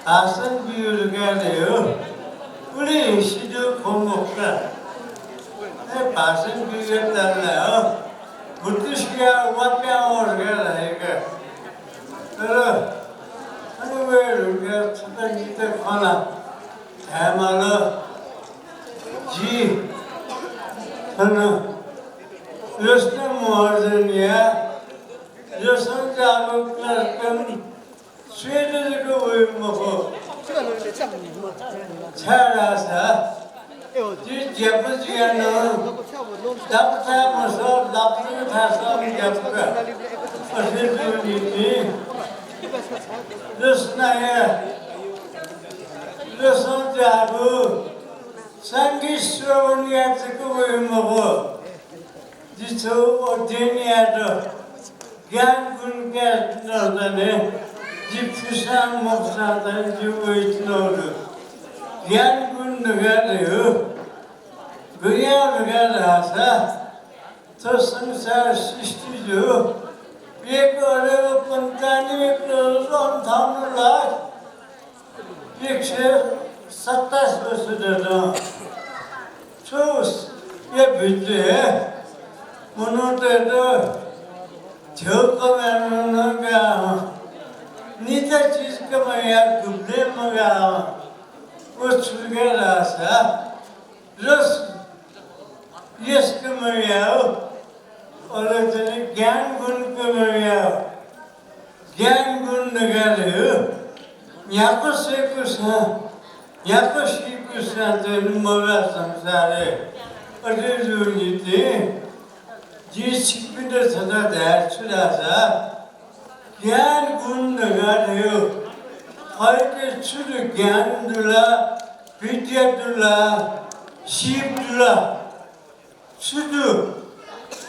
आसन बिउर गयो पुरै सिधो खोमोक्का भाषण बिउर तल्ला हो बुद्धिस्टका वाप्या और गएका तर अनुवेरका छता गीत खना ह्यामाल जी हन कृष्ण महर्जनिया यो संजाको कार्यक्रम स्वेदको उइमको छाडासा जी ज्यापजियान दापथा मसो दापथु थासा ज्यापका असे जुनिति जसनाया यो संजाको संगीत श्रवणियाको उइमको जिसो अध्ययनियातो ज्ञान गुण का नर्दने जिप्सा मोक्षा तन जुवैत नौरु ज्ञान गुण नगरे हो गुया नगर आशा तो संसार सृष्टि जो एक अरब 95 करोड़ 58 लाख 127 वर्ष देना चोस ये बिजली है मनोते तो झोंका में न गया नीचे चीज का मैं यार गुब्ले में गया वो छुगे रासा रस यश का मैं यार और तेरे ज्ञान गुण का मैं यार ज्ञान गुण नगाले हो यहाँ को से कुछ है यहाँ को शी कुछ है तेरे मरा संसार है और ये जो नीति जी छिपिंदर सदा दयाल सुरासा ज्ञान गुण नगाले हो हर के छुद ज्ञान दुला विद्या दुला शिव दुला छुद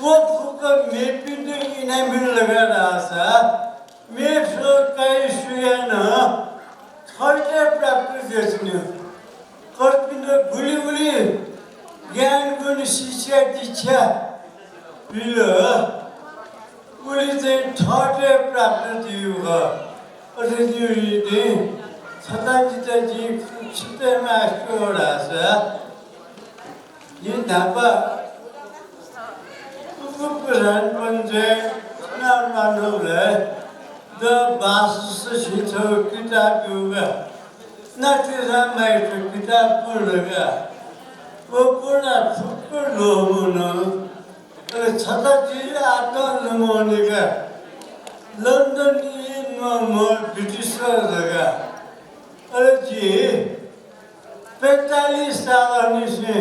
वो फुका में पिंडे इन्हें भी लगा रहा सा में फिर कई सुयाना हर के प्राप्त जैसे हर पिंडे गुली गुली ज्ञान गुण शिक्षा दीक्षा बिलो उली चाहिँ ठटे प्राप्त दियो अझै यो यदि छताजिता जी छिटैमा आएको रासा यी धापा उपरान पञ्चे नामानोले द बासस छिटो किताब युगा नातिरा माइटो किताब पढ्नुगा वो पूर्ण फुक्को लोमुनो छता जी आता नमोनिका लंदन में ब्रिटिश जगह अरे जी 45 साल से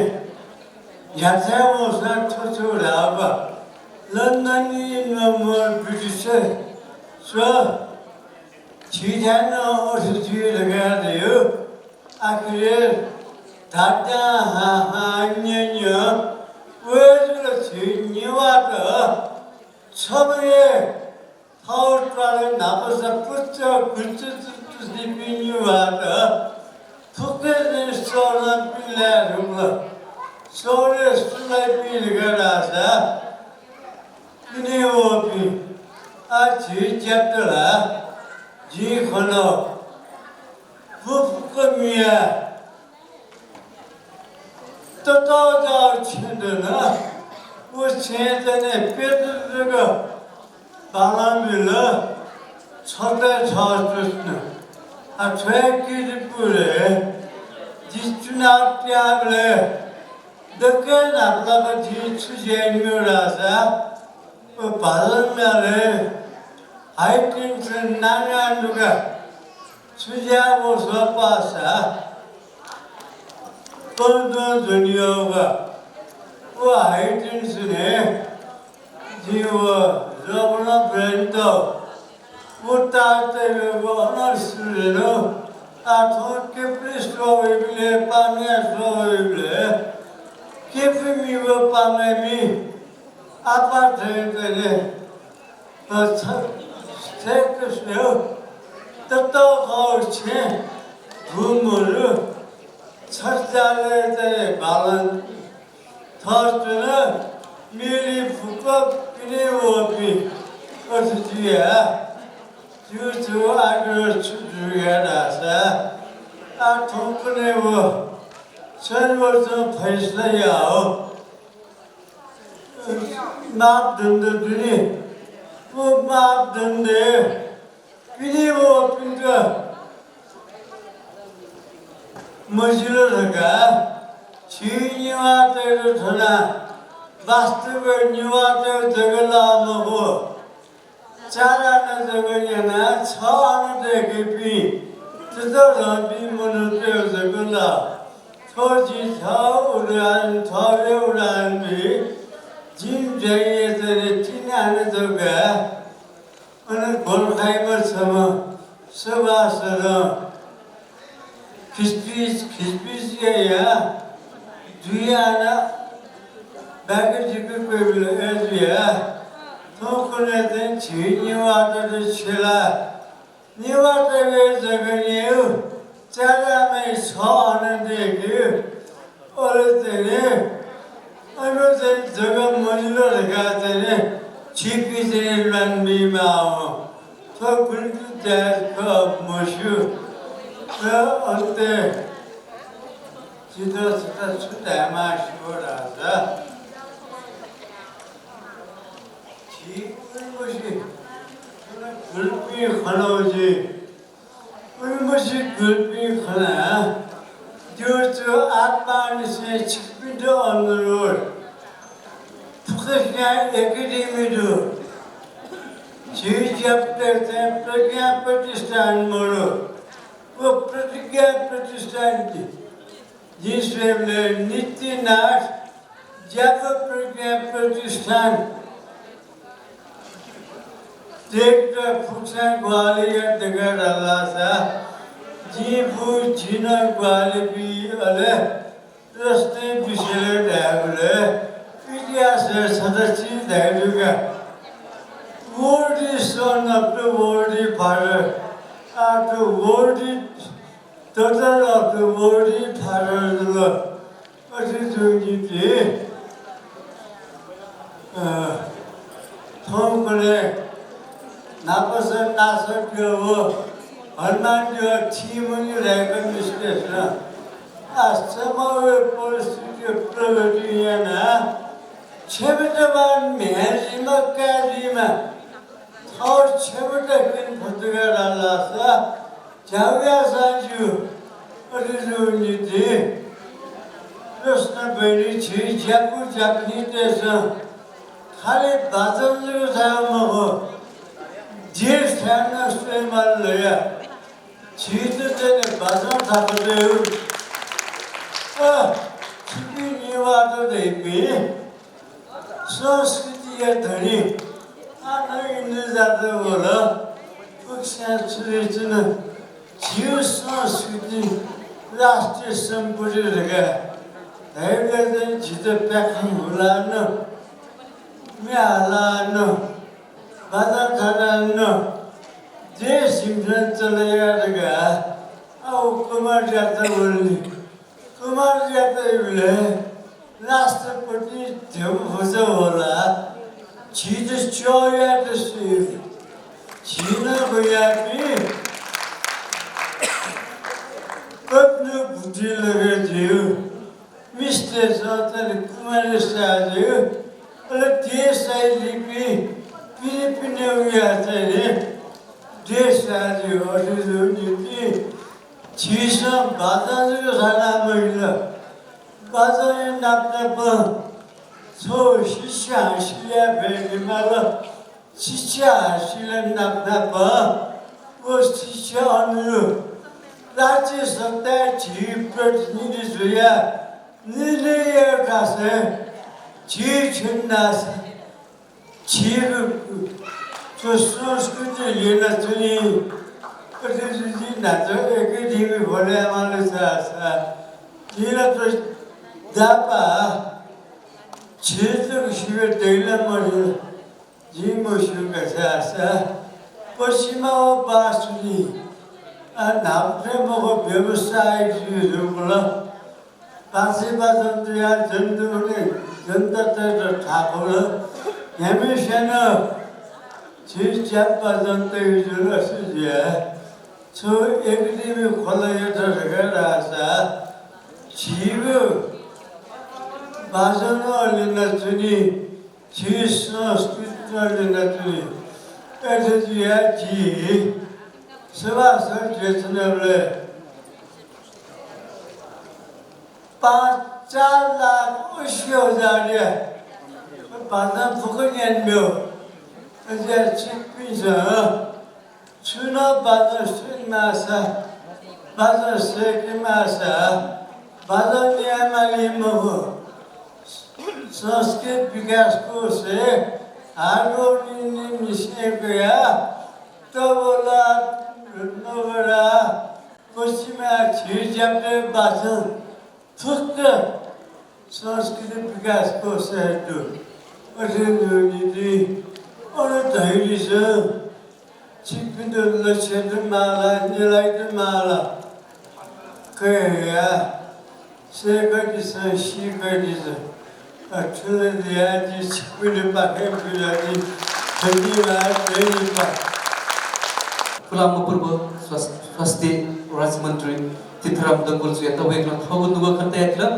यात्रा मोसा छोड़ा बा लंदन में ब्रिटिश सो छिजाना और जी लगा दियो आखिर दादा हाँ न्या वेजल छिन्यवाद सबले थाउट्राले नापसा पुच्च गुच्च दिपिन्यवाद फुकेले सोना पिला रुला सोले सुलाई पिल गरासा किने ओपी आछि च्याप्तला जी खनो फुफकमिया तो जाओ छिंदना वो छेदने पेटुगा बालामिला छोटे छोटे अठे की पूरे जितना प्यारे दक्के नापला का जी छुजेन में रासा वो बालामिले हाई टेंशन नाना लुगा छुजा वो स्वापासा तो दुनिया होगा वो हाई टेंशन है जीव रबना ब्रेंड वो ताते वो अनर्सुलेनो आठों के प्रिस्टोविले पाने स्टोविले के फिर वो पाने में आपात है तेरे तो सेक से तो खाओ छे 부모를 첫자리에 말은 더스는 미리 북법 비례워비 어디지야 주주 아그를 주주야라서 아 동분에워 선월서 발사야 맙든들이 뭐 맙든데 비례워비가 मजिलोहरूका छिनिवातेहरू ठना वास्तव निवातेहरू जगलामको चाराना जगन्याना छ अनुदेखि पि त्यही मनुष्य जगला छोजी छ उडान थवे उडान पि जिम जाइए तेरे तिनाने जग्गा अनि गोलखाइमसम्म सभासर खिस्पिसिया दुईआना ब्याकेजीको कोही बेला एजिया थोकुने चाहिँ छिनिवाटले छेला निवाटले जगनियो चारामै छ अनदेखि अरू चाहिँ अरू चाहिँ जग्गा मजिलो रहेका चाहिँ छिपी चाहिँ लन्बीमा हो थोकुन्टु त्याजको मस्यु र अन्ते सिधा छुट्यामा शिवराजा छिपी गुल्पी खनाउजी उर्मसी गुल्पी खना त्यो आत्माले चाहिँ छिपिँदो अनुरोध फुकस्या एकाडेमीहरू छिच्याप्टे चाहिँ प्रज्ञा प्रतिष्ठान मोडो वो प्रतिज्ञा प्रतिष्ठान जिसमें नित्यनाथ जप प्रज्ञा प्रतिष्ठान देखकर फुक्सा ग्वालियर देखा डाला था जीपू जीना ग्वाली भी अले रस्ते बिछले डाले इतिहास सदस्य डालूगा world son of the world father after world total of the world father what is doing it थोंकले नापसन नासक्यो हो हनुमान जो थिमुनि रहेको निष्केष आसमय परिस्थिति प्रगति यहाँ छेबटबान मेहरीमा कालीमा और छेबटा किन फुटगा डालासा जाउया साजु अरिजु निति प्रश्न बनी छी ज्यापु जापनी देश खाली बाजनले जामा हो जे खाना स्टेमल लया छित तेने बाजन थापले छिपी निवाद देपी संस्कृति धनी आना इन्द जाते बोला पक्षा छुलेचन जीव संस्कृति राष्ट्रीय सम्पत्ति रहेगा धैर्य से जिते पैखम होला न म्याला न बाजार खाना न जे सिमरन चलेगा रहेगा आओ कुमार जाता बोली कुमार जाता बोले राष्ट्रपति देव होजा होला चीज चौया दसी चीना भैया भी अपने बुद्धि लगे जीव मिस्टे साथन कुमार साजू अरे देश आई लिपि पिने हुआ चाहिए देश आजू और जो नीति चीज़ा बाजार जो सारा महिला बाजार नापने पर सो शिष्या शिल्या बेबी माला शिष्या शिल्या नापने पर वो शिष्या अनुरू राज्य सत्ता चीफ प्रतिनिधि जुया निलय कासे चीफ चुनास चीफ जो संस्कृति लेना चुनी प्रतिनिधि नाचो एकेडमी बोले हमारे साथ जिला तो दापा क्षेत्र शिविर देला मरे जी मशहूर का साथ पश्चिमा बासुरी नामप्रेमको व्यवसायिकहरूलाई काशीमा जन्तुया जन्तुले जनतातिर ठाकुर हेमेसन छिच्याप्पा जन्तुजुल सुजिया छु एकदिमी खोलायत रगरासा छिव बाजनले नचुनी छि संस्कृतले नचुनी एथजिया जी सभासद जेचनले 4,80,000 반은 북한연묘 이제 집비서 추나 받을 수 있나서 받을 수 있나서 받은 야말이 먹어 संस्कृत विकास कोष से आरोग्य गया तबला नवरा पश्चिमा छिर्जाप्रे भाषण फक्त संस्कृत विकास कोष है तो अरे और धैर्य से छिपिंदो लक्ष्य माला निलाय माला कया से गति से शी गति से Actually, the idea is to pakai pribadi, terlibat. Pulang Purbo Swasti Raj Menteri Titram Dengkul Suyata Wekna Thawu Nuga Kantayatla.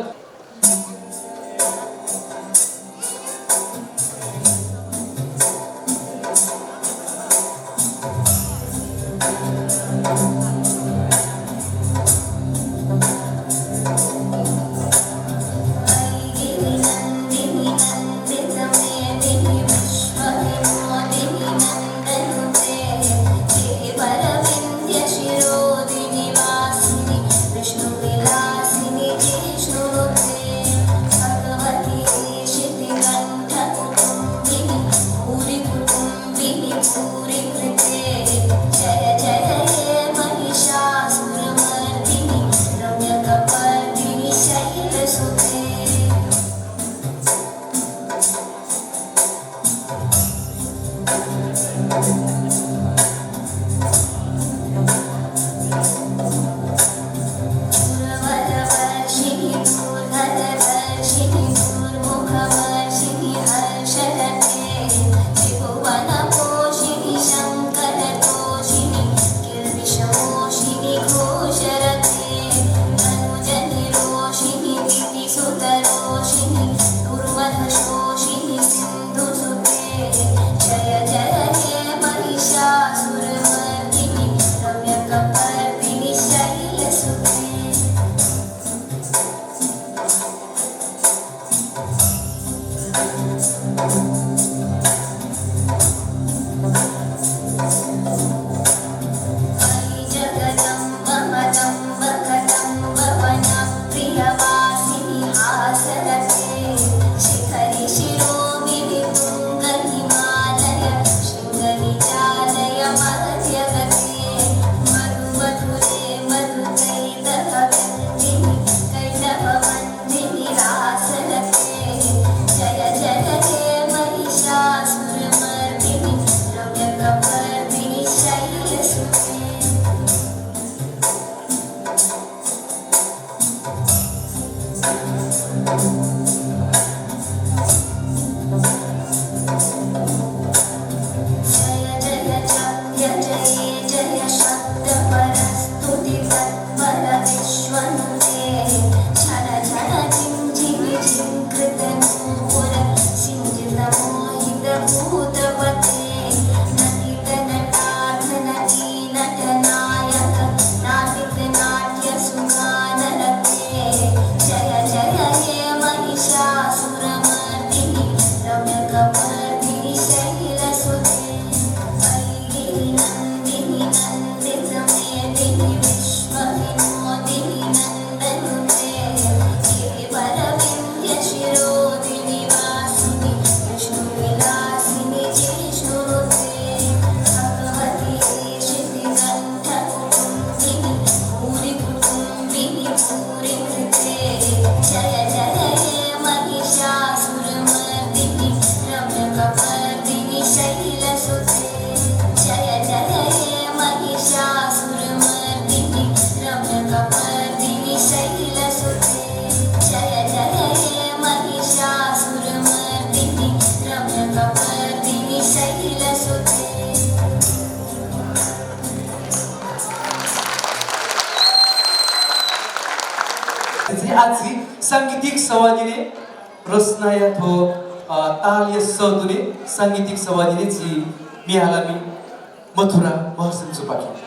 शैलसुते जय जय हे महिषासुरमर्दिनि जी आजची सांगीतिक संवादिने रचनाया थो तालिया सदुने सांगीतिक संवादिने जी मिहालामी मथुरा महसन चुपाकी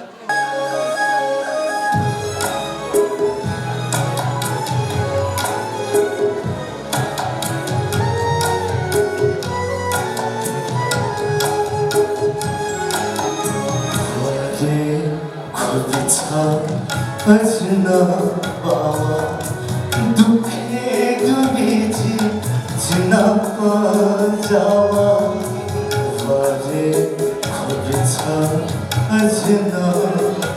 अजना बाबा दुखे डुबीजी जिना जावा वाजे खुबिछ अजना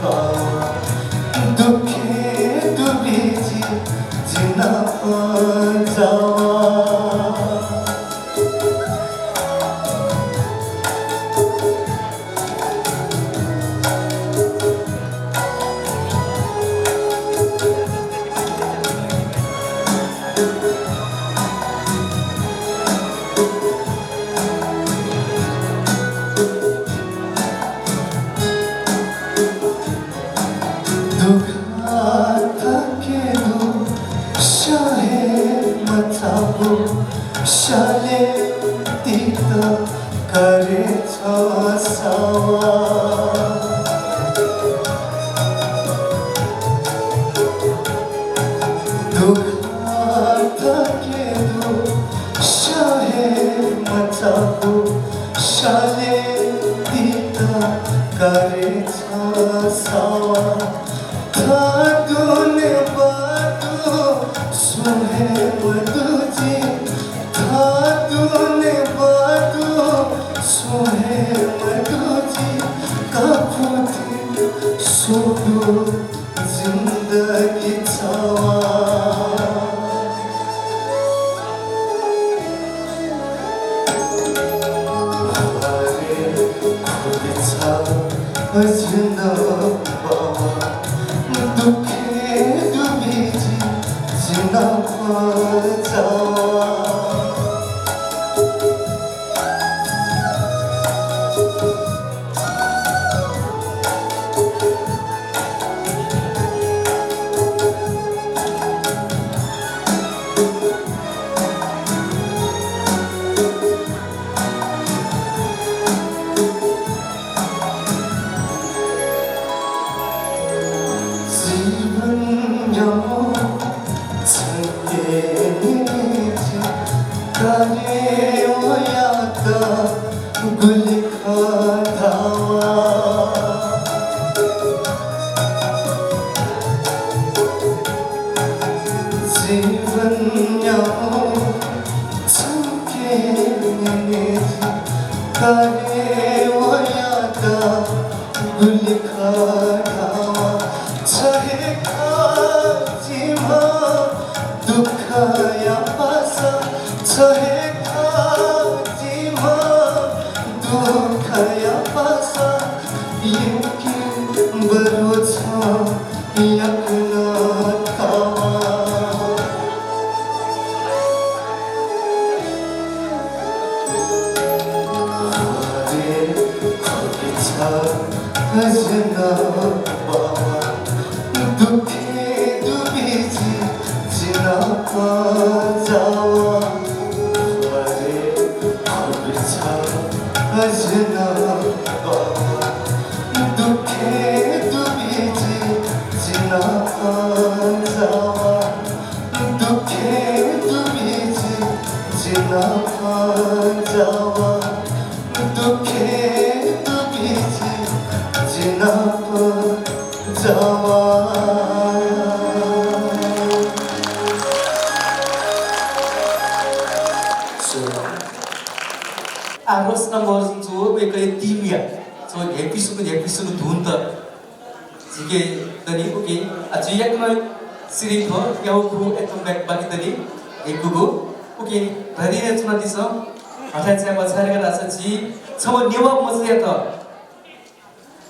बाबा दुखे डुबीजी जिना जावा शाले तीता करे सावा दुखा के दो शाहे मचाबो शाले तीता करे सावा था दुने बातो सुहे मधुजी तूने बातू सुहे मधुजी काफुती सुडू जिंदगी छावा हमारे खुद छा अजना बाबा दुखे डुबीजी जिना जावा Arus nomor जो वे कहीं टीमिया जो एपिसोड धुन त जिके तनी ओके अजिया कमाई सिरी थो याव को एतम बैक बाकी तनी एकगो ओके धरी ने चुना दिस हठात चाहिँ बचारेका रासा जी छम नेवा मसया त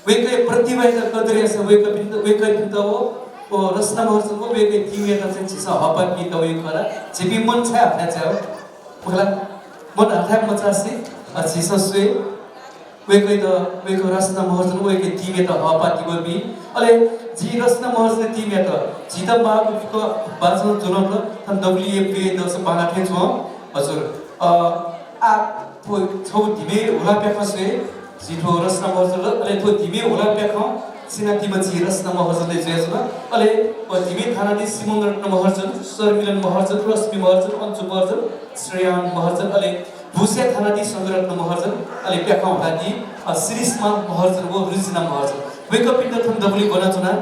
वे कहीं प्रतिभा त कदरिया से वे कहीं त ओ रसना महर्जको वे कहीं टीमिया त चाहिँ छ हपा की त वे खरा जेबी मन छ हठात चाहिँ पहिला मन हठात मचासी अच्छी सस्वे वे कोई तो वे को रास्ता महर्जन वे के टीमे तो हपा की भी अले जी रस्ना महर्जन टीम यात जिता मागुको बाजन जुनत थन WFP दस बाला थे छ हजुर आ थो छौ दिमे होला प्याखसे जिथो रस्ना महर्जन अले थो दिमे होला प्याख सिना टीम जी रस्ना महर्जनले जेसमा अले दिमे थानादि सिमन रत्न महर्जन शर्मिलन महर्जन रश्मि महर्जन अन्जु महर्जन श्रेयान महर्जन अले भुसे थानादि संगरत्न महर्जन अले प्याख हुँदादि श्रीस्मा महर्जन वो रुजिना महर्जन वेकअप इन द थन डबली बना चुना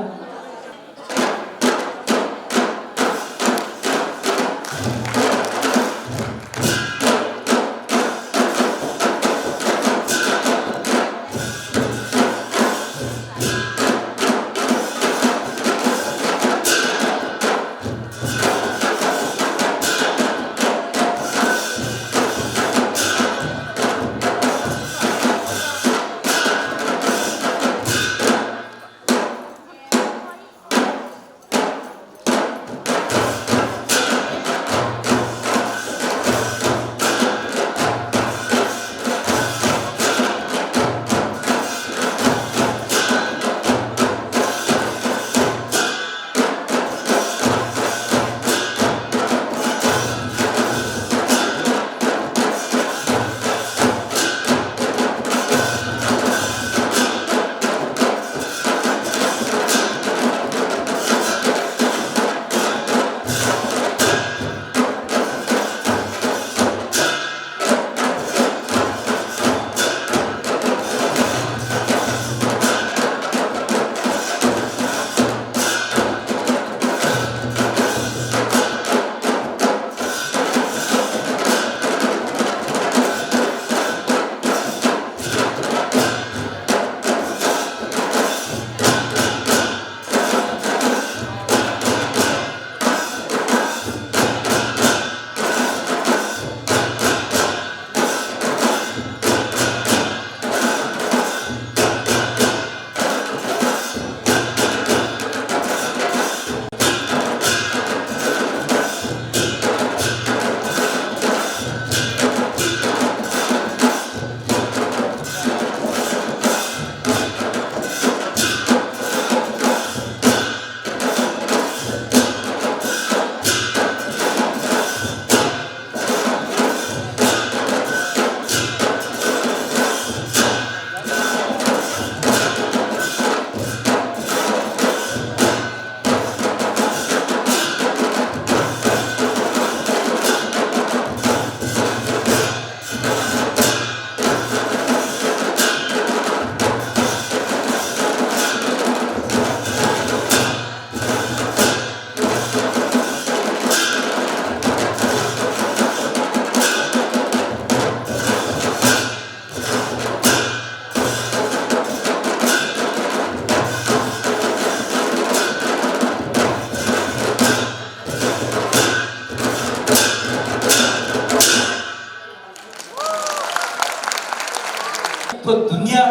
तो दुनिया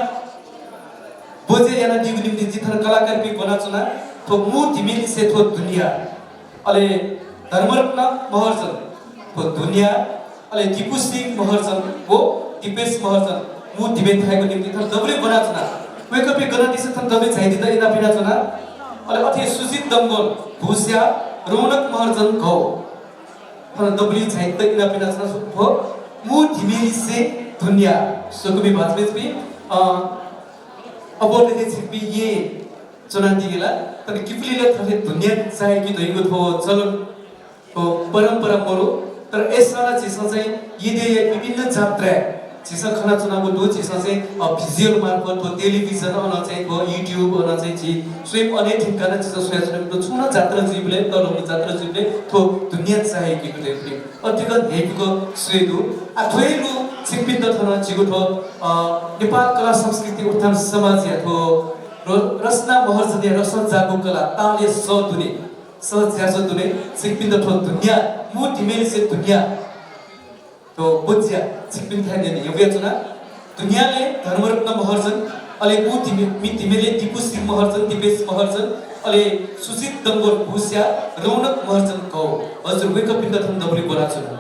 बोजे याना दिगु निम्ति जिथर कलाकार भी बना चुना तो मु तिमिल से तो दुनिया अले धर्मरत्न महर्जन तो दुनिया अले दीपू सिंह महर्जन वो दीपेश महर्जन मु तिबे थाइको निम्ति थर दबले बना चुना वेको पे गना दिस थन दबे छाइ दिदा इना बिना चुना अले अथे सुजित दंगल भुस्या रौनक महर्जन गौ थर दबली छाइ त इना बिना चुना हो मु तिमिल से दुनिया सुकुमी बातमेज भी अब देखिए सिर्फ ये चुनांती के ला तो किपली ले थोड़े दुनिया चाहे कि तो इनको थो चलो तो परंपरा मोरो तर ऐसा ना चीज़ों से ये दे ये विभिन्न जात्रा चीज़ों खाना चुना वो दो चीज़ों से विजुअल मार्फत तो टेलीविजन होना चाहिए तो यूट्यूब होना चाहिए जी स्वयं अनेक ठिकाना चीज़ों स्वयं चुना तो चुना जात्रा जीवले तो लोग जात्रा जीवले तो दुनिया चाहे कि तो देखिए और ठीक है को स्वयं अथवा लो सिक्किम तो थोड़ा चिगु तो नेपाल कला संस्कृति उत्थान समाज या तो रचना महर्जन या रसन जागु कला ताले सौ दुने सौ ज्यादा दुने सिक्किम तो दुनिया मु तिमेल से दुनिया तो बुझ्या सिक्किम थाने ने योग्य चुना दुनिया ले धर्मरत्न महर्जन अले मु तिमेले दीपू सिंह महर्जन दीपेश महर्जन अले सुजित दंगोल भुस्या रौनक महर्जन कौ हजुर वेक पिण्ड थन दबरी बोला चुना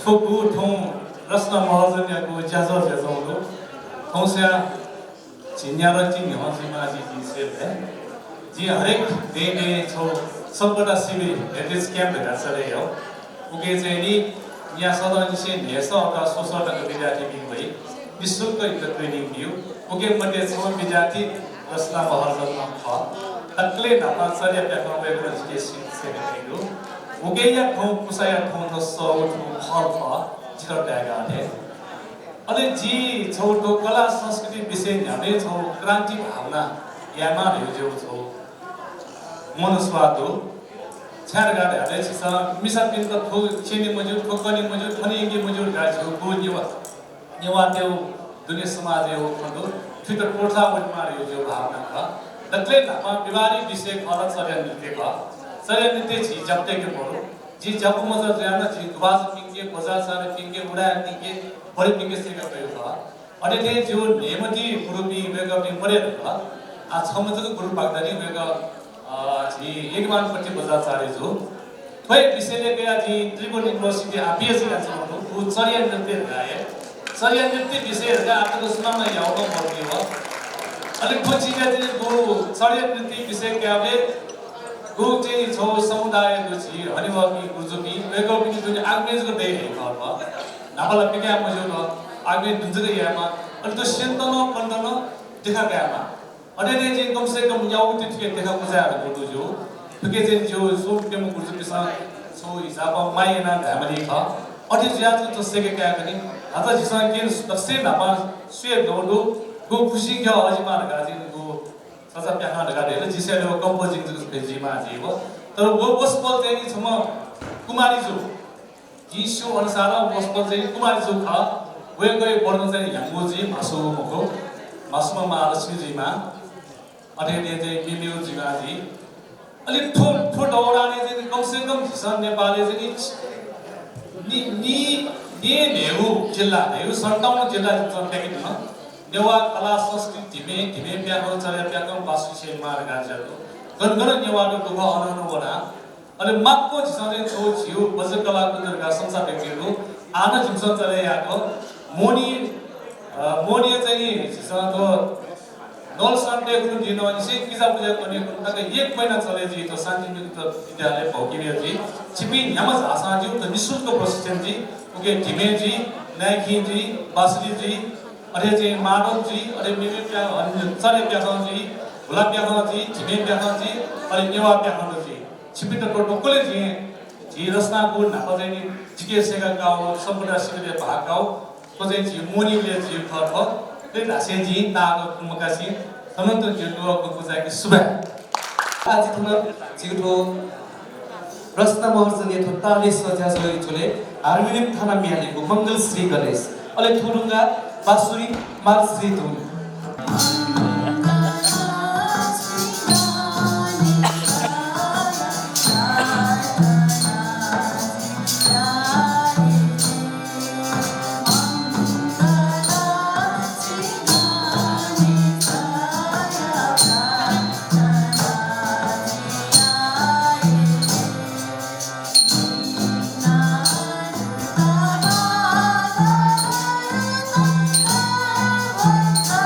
थोकु थों रस्ना महाजन्याको ज्याजो ज्याजोलो थोंस्या झिन्यार चिङ हजिमा जी से है जी हरेक दे छौ सबटा शिविर हेरिटेज क्याम्प हेरेर चले हो उके चाहिँ नि यहाँ सदन से नेसा अथवा 16 जना विद्यार्थी बिन भई निशुल्क एउटा ट्रेनिङ दियो उके मध्ये 6 विद्यार्थी रस्ना महाजनमा ख तकले नापा चले प्याकमा गएको एजुकेसन सेक्रेटरीको उके या ठौ पुसाया ठौ त सौ फल ख जिरो ट्यागा थे अले जी छौटो कला संस्कृति विषय न्याले छौ क्रान्ति भावना यामा रह्यो छौ मनस्वादो छार गाडे हले छ मिसा पिन त थो छेनी मजु ठोकनी मजु थनीगे मजु गाजु गो नेवा देउ दुनिया समाज हो खदो फिटर कोठा वन मार्यो जो भावना का दक्ले नामा बिवारी विषय खला चर्या नृत्य का चर्या नृत्य छी जपते के परो जी जप मज जाना जी दुवाज पिंगे बजार सारे पिंगे उडा पिंगे बडे पिंगे से का प्रयोग था अरे ते जो नेमती गुरुपी वेगा पिंग मरे था आ छमजको गुरु बागदानी वेगा जी एक मान पट्टी बजार सारे जो थोय विषयले गया जी त्रिभुवन युनिभर्सिटी आपिएससी का छमो वो चर्या नृत्य गाए चर्या नृत्य विषयहरुका आजको सुनाउन याउन पर्ने हो अलि पछि चाहिँ गो चर्या नृत्य विषय क्याबे गो चाहिँ छौ समुदायको छि हनिवाकी गुजुबी वेगो पनि जुन आग्नेजको दे हे खर्ब नापला पिका मजो न आग्ने दुजको यामा अलि त सेन्तन कण्डन देखा गयामा अने चाहिँ कम से कम याउ तिथे देखा बुझाएर बोल्नु जो तुके चाहिँ जो सो केम गुजुबी सा सो हिसाब माइना धामली ख अति ज्यादा त सेके क्या पनि आता जिसँग के दक्से नापा सुए दोडो गो खुशी क्या अजिमार गाजी गो सजा प्याखा लगाएर जिसेले कम्पोजिङ जस फेजिमा जीव तर वो वसपल चाहिँ छम कुमारी जो जिसो अनुसार वसपल चाहिँ कुमारी जो ख वे गए बढ्न चाहिँ याङ्गो जी मासु मको मासुमा महालक्ष्मी जीमा अटेले चाहिँ मिमिउ जीमा जी अलि ठो डौराने चाहिँ कम से कम झिसन नेपालले चाहिँ नि नेहु जिल्ला नेहु 57 जिल्ला जुन प्याकेट छ नेवा कला संस्कृति धिमे प्याको चर्या प्याको बासुसे मार गाजको गनगन नेवाको दुख अननु बना अनि माक्को झिसले छो छिउ बज कला कुन्दरका संसार व्यक्तिहरु आना झिसन चले याको मोनी चाहिँ झिसको नल सन्डे गुरु दिन अनि किजा पूजा गर्ने तक एक महिना चले जी तो शान्तिनिकेतन विद्यालय भौकिने जी छिपी न्यामज आसा जी त निशुल्क प्रशिक्षण जी उके धिमे जी नाइकी जी बासुरी जी अरे चाहिँ माधव जी अरे मिमे प्या अनि चले प्याखन जी भुला प्याखन जी धिमे प्याखन जी अनि नेवा प्याखन जी छिपी त टोटोले जी रसना गुण नापा चाहिँ जिके सेगा गाउँ सम्पूर्ण शिविर भागाउ तो चाहिँ जी मोनीले जी खर्फ त्यही ढासे जी तागो कुमकासी समन्त जुडुवा कुकुजाकी सुबा आज थुन जिगुठो रस्ना महर्जन यथो ताले सजा जय चले हार्मोनियम थाना मियालेको मंगल श्री गणेश अले थुरुंगा बासुरी माल श्री धुन Oh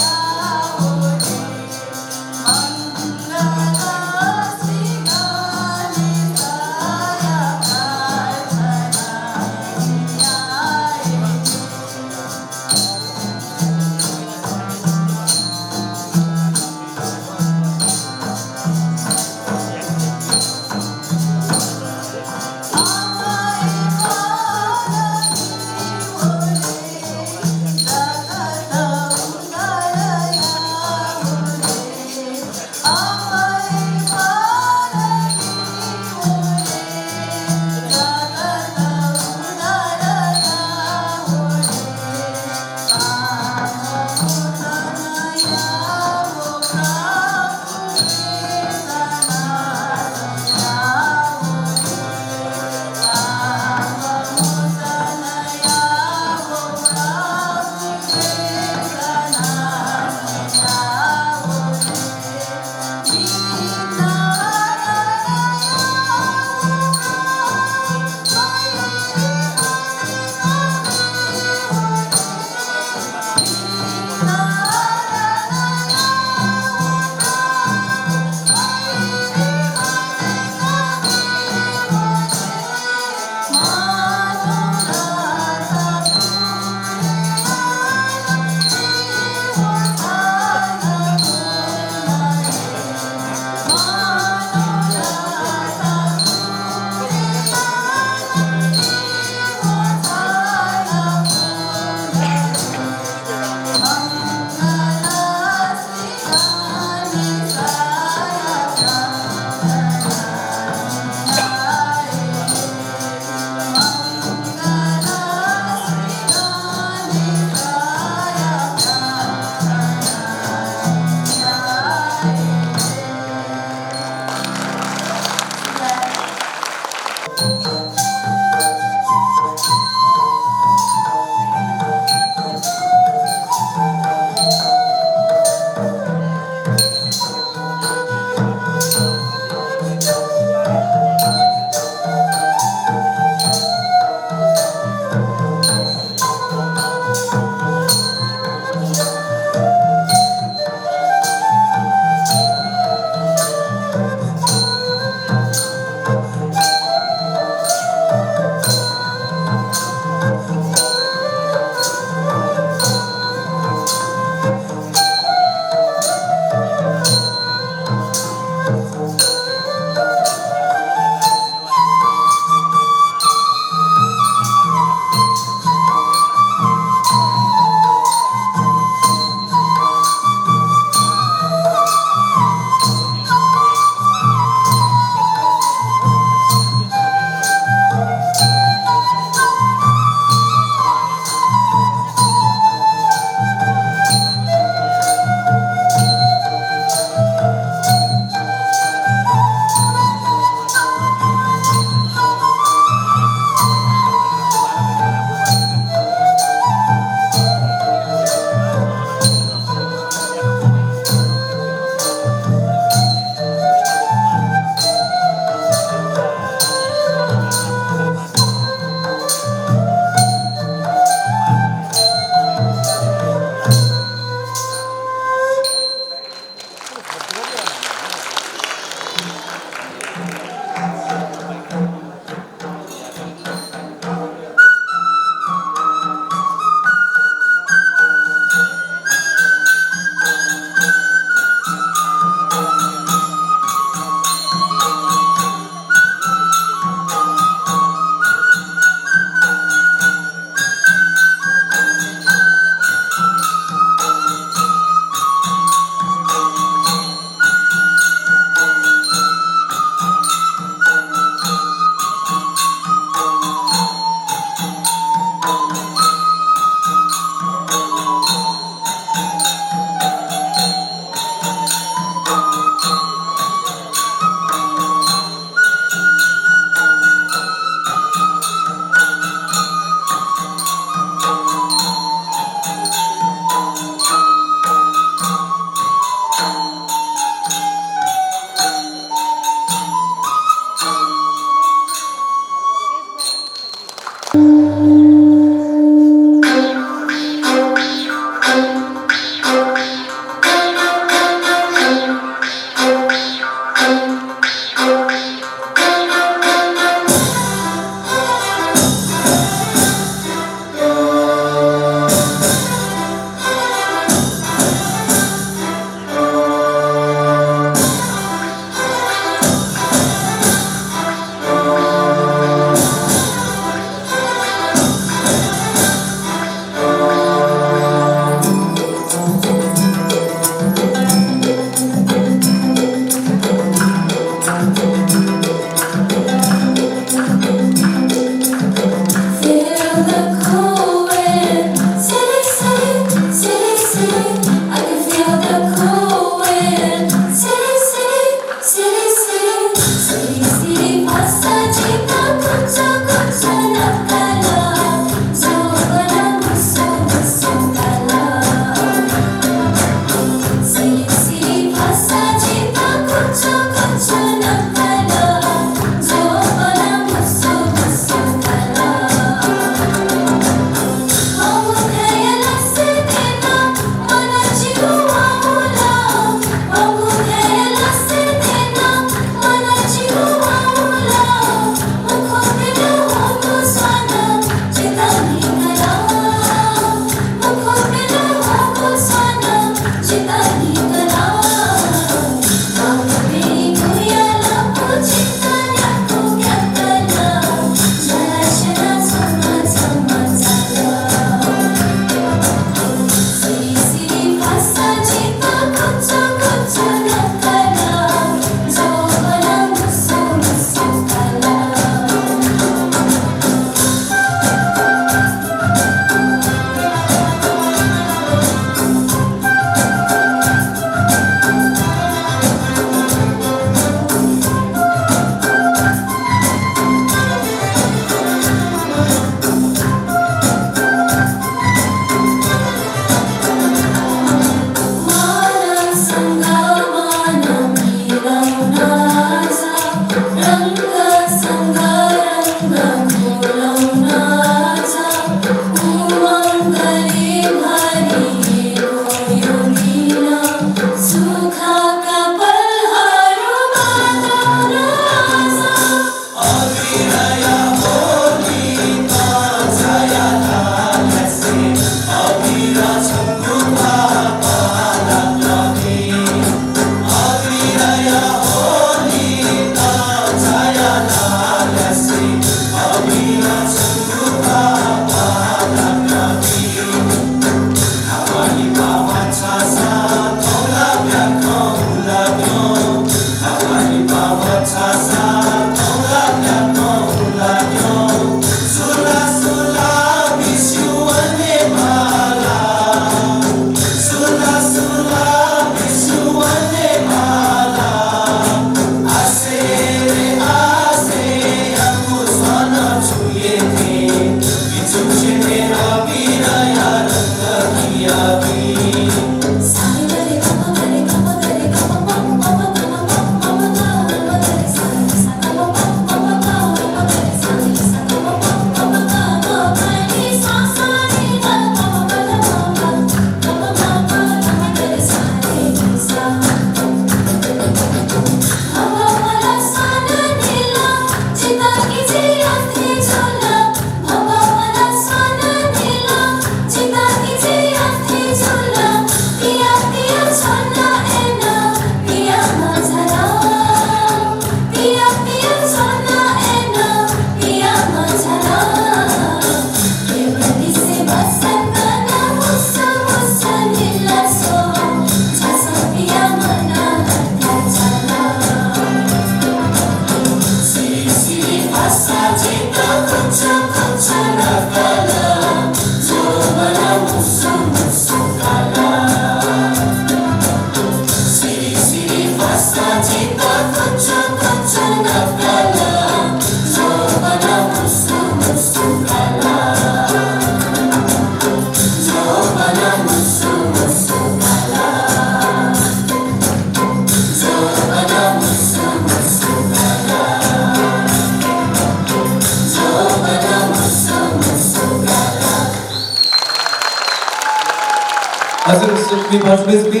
हजुर सुक्मी भाजबेजबी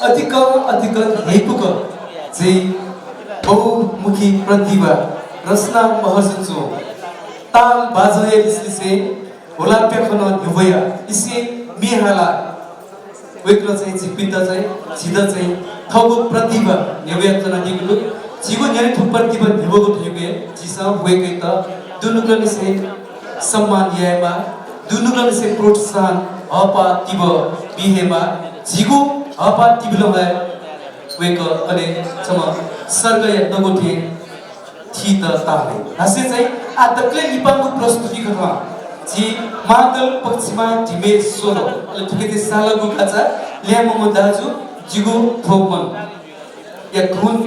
अधिक हेपुक चाहिँ बहुमुखी प्रतिभा रचना महर्जन्चो ताल बाजय इसलिसे होला प्याखन न्युवया इसे मेहाला वेक्ल चाहिँ झिपिन्द चाहिँ छिद चाहिँ थगो प्रतिभा न्युवयातना निगुलु जिगो न्याय थु प्रतिभा न्युवगो ठेगे जिसा वेकै त दुनुगले से सम्मान यामा दुनुगले से प्रोत्साहन हपा तिब बिहेमा जिगो हपा तिबलमा वेक अले चम सर्गय नगोथे थि त ताले हसे चाहिँ आ तक्ले लिपाङको प्रस्तुति गरा जी मादल पक्षमा ढिमे सोलो अले ठिकै सालगु काचा ल्यामो दाजु जिगो थोमन या धुन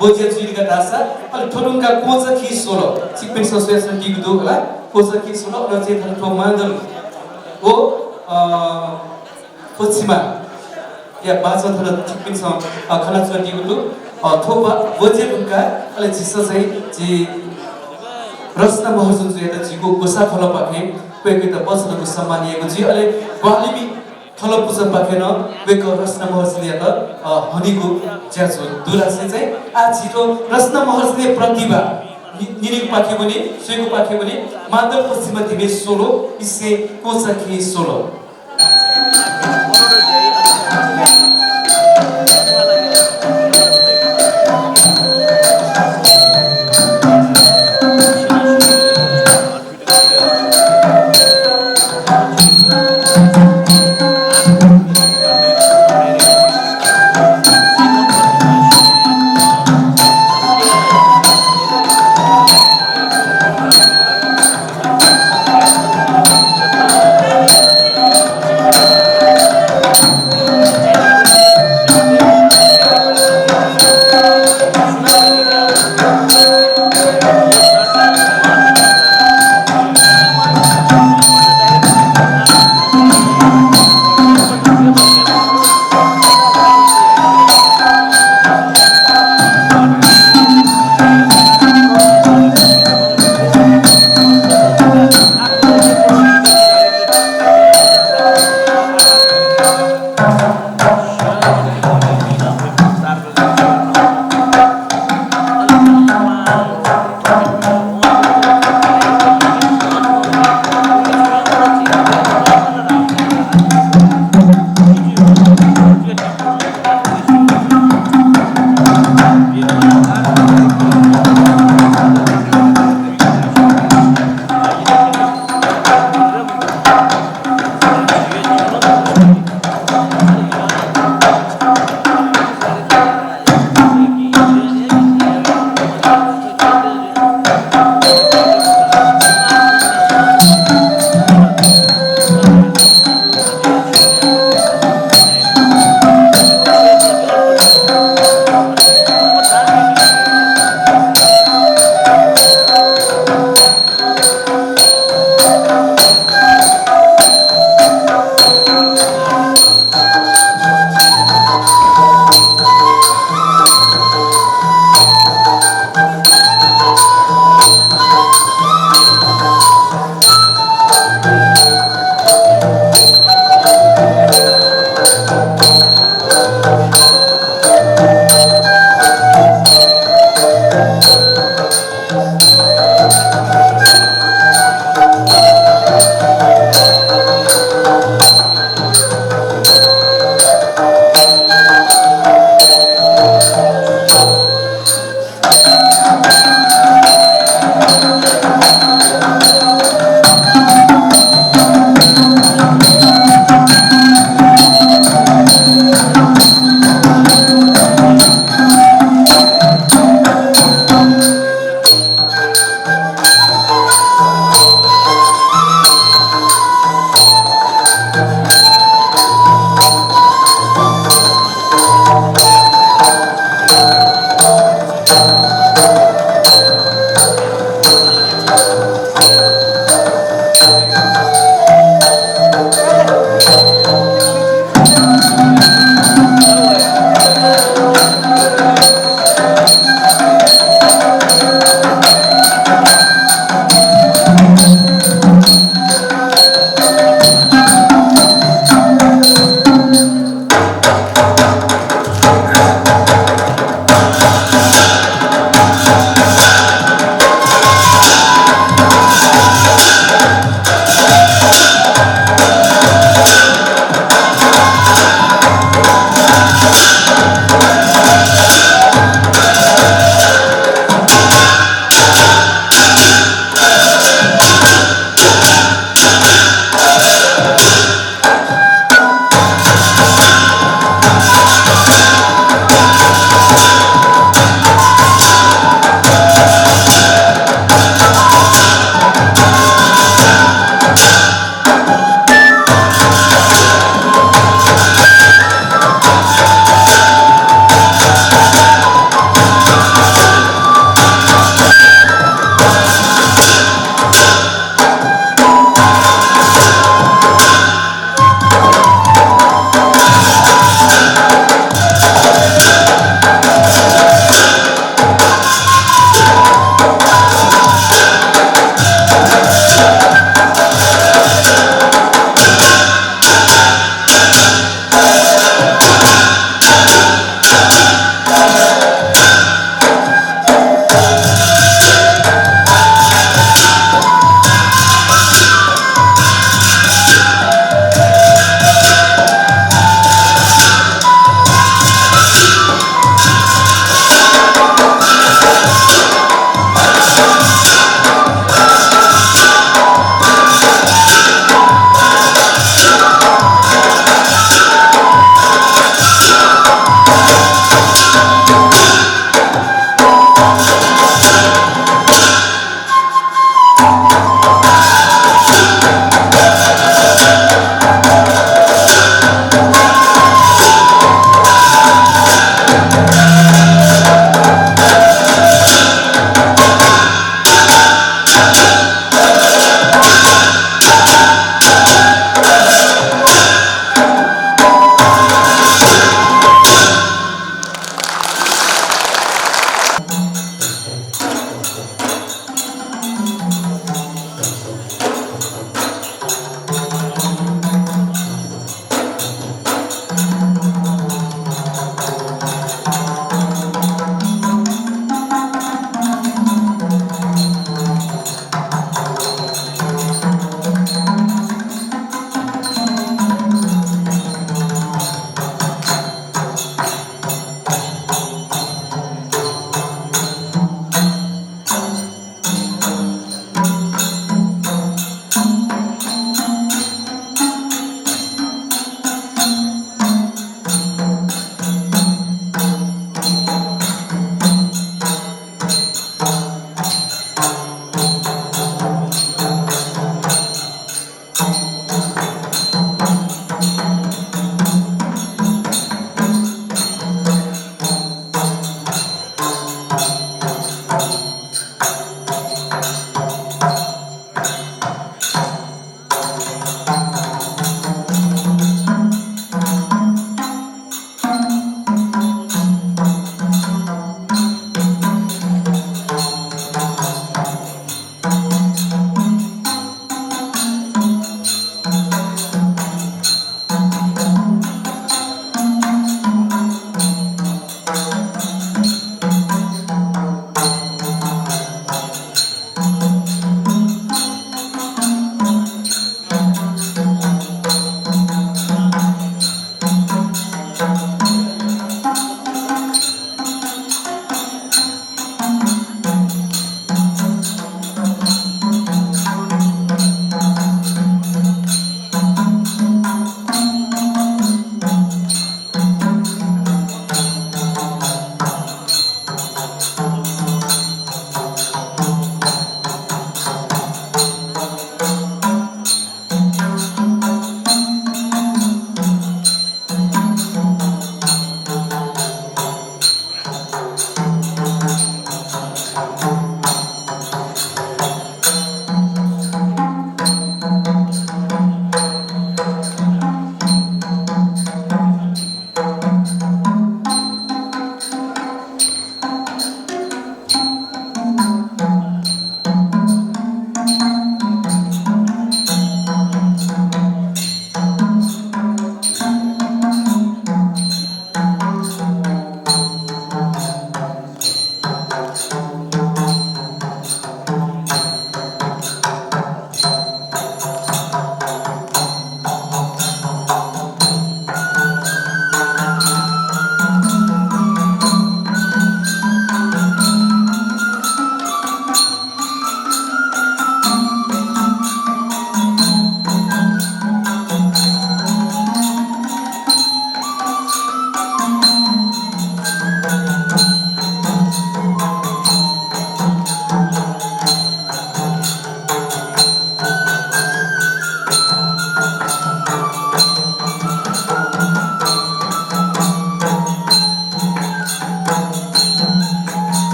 बोजे जुइका दासा अले ठोरुङका कोचा खि सोलो सिक्पेन एसोसिएसन दिगु होला कोचा खि सोलो अले चाहिँ थन थो मादल ओ पक्षमा या बाजा थन सिक्पेन खना छ दिगु थोपा बोजे उनका अले जिस चाहिँ जी रचना महर्जन चाहिँ यता जिगो गोसा थल पाखे कोही त बच्चनको सम्मानिएको जी अले ग्वालिमी थल पुछ पाखेन वेक रचना महर्जन यता हनीको ज्याचो दुलासे चाहिँ आ छिटो रचना महर्जन प्रतिभा निनिक पाखे पनि सुइको पाखे पनि मादल पश्चिम दिवे सोलो इसे कोचा खि सोलो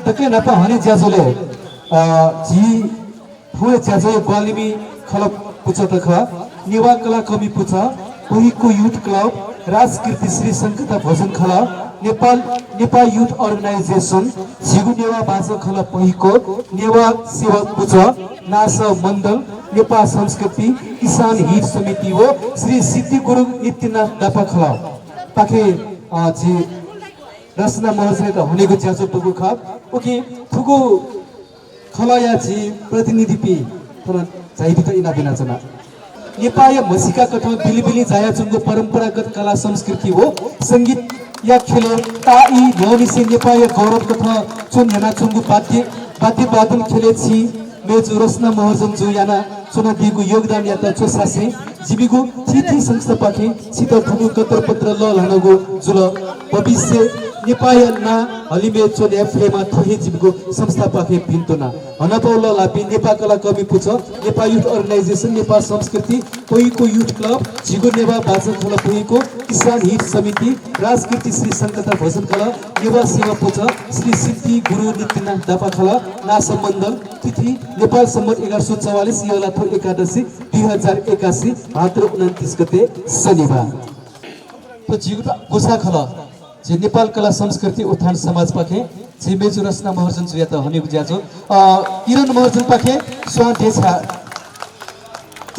तके नपा हने ज्याजोले जी फुए ज्याजो ग्वालिमी खलप पुछ तख नेवा कला कमी पुछ कोहीको युथ क्लब राजकीर्ति श्री शङ्करदा भजन खला नेपाल युथ अर्गनाइजेसन झिगु नेवा बाजा खला पहिको नेवा सेवा पुछ नास मण्डल नेपाल संस्कृति किसान हित समिति हो श्री सिद्धि गुरु नित्यनाथ दापा खला पाखे जी रचना महर्जन त हनेको ज्याजो टुगु खप ओके थुगु खलाया जी प्रतिनिधि पि तर चाहिदि त इना बिना जना नेपाल मसिका कथा बिलिबिली जायाचुङको परम्परागत कला संस्कृति हो संगीत या खेले ताई नौनिसे नेपाल गौरव कथा चुन याना चुङको वाद्य वादन खेले छि मेजु रचना महर्जन जु याना चुना दिगु योगदान या त चोसासे जीविगु थिथि संस्था पाखे सित थुगु कतर पत्र ल लनगु जुल भविष्य नेपाल ना हलिमे चोन एफलेमा थहि जीविगु संस्था पाखे पिन्तुना हनपौल लापि नेपाल कला कवि पुछ नेपाल युथ अर्गनाइजेसन नेपाल संस्कृति कोहीको युथ क्लब झिगु नेवा बाजा खला कोहीको किसान हित समिति राजकीर्ति श्री शङ्करदा भजन खला नेवा सेवा पुछ श्री सिद्धि गुरु नित्यनाथ दापा खला नास मण्डल तिथि नेपाल सम्मत 1144 यलाथो एकादशी 2081 भाद्र 29 गते शनिबार तो झिगु गोसा खला जे नेपाल कला संस्कृति उत्थान समाज पाखे जे मेजु रचना महर्जन जुया त हनेको ज्याजो किरण महर्जन पाखे स्वा देशा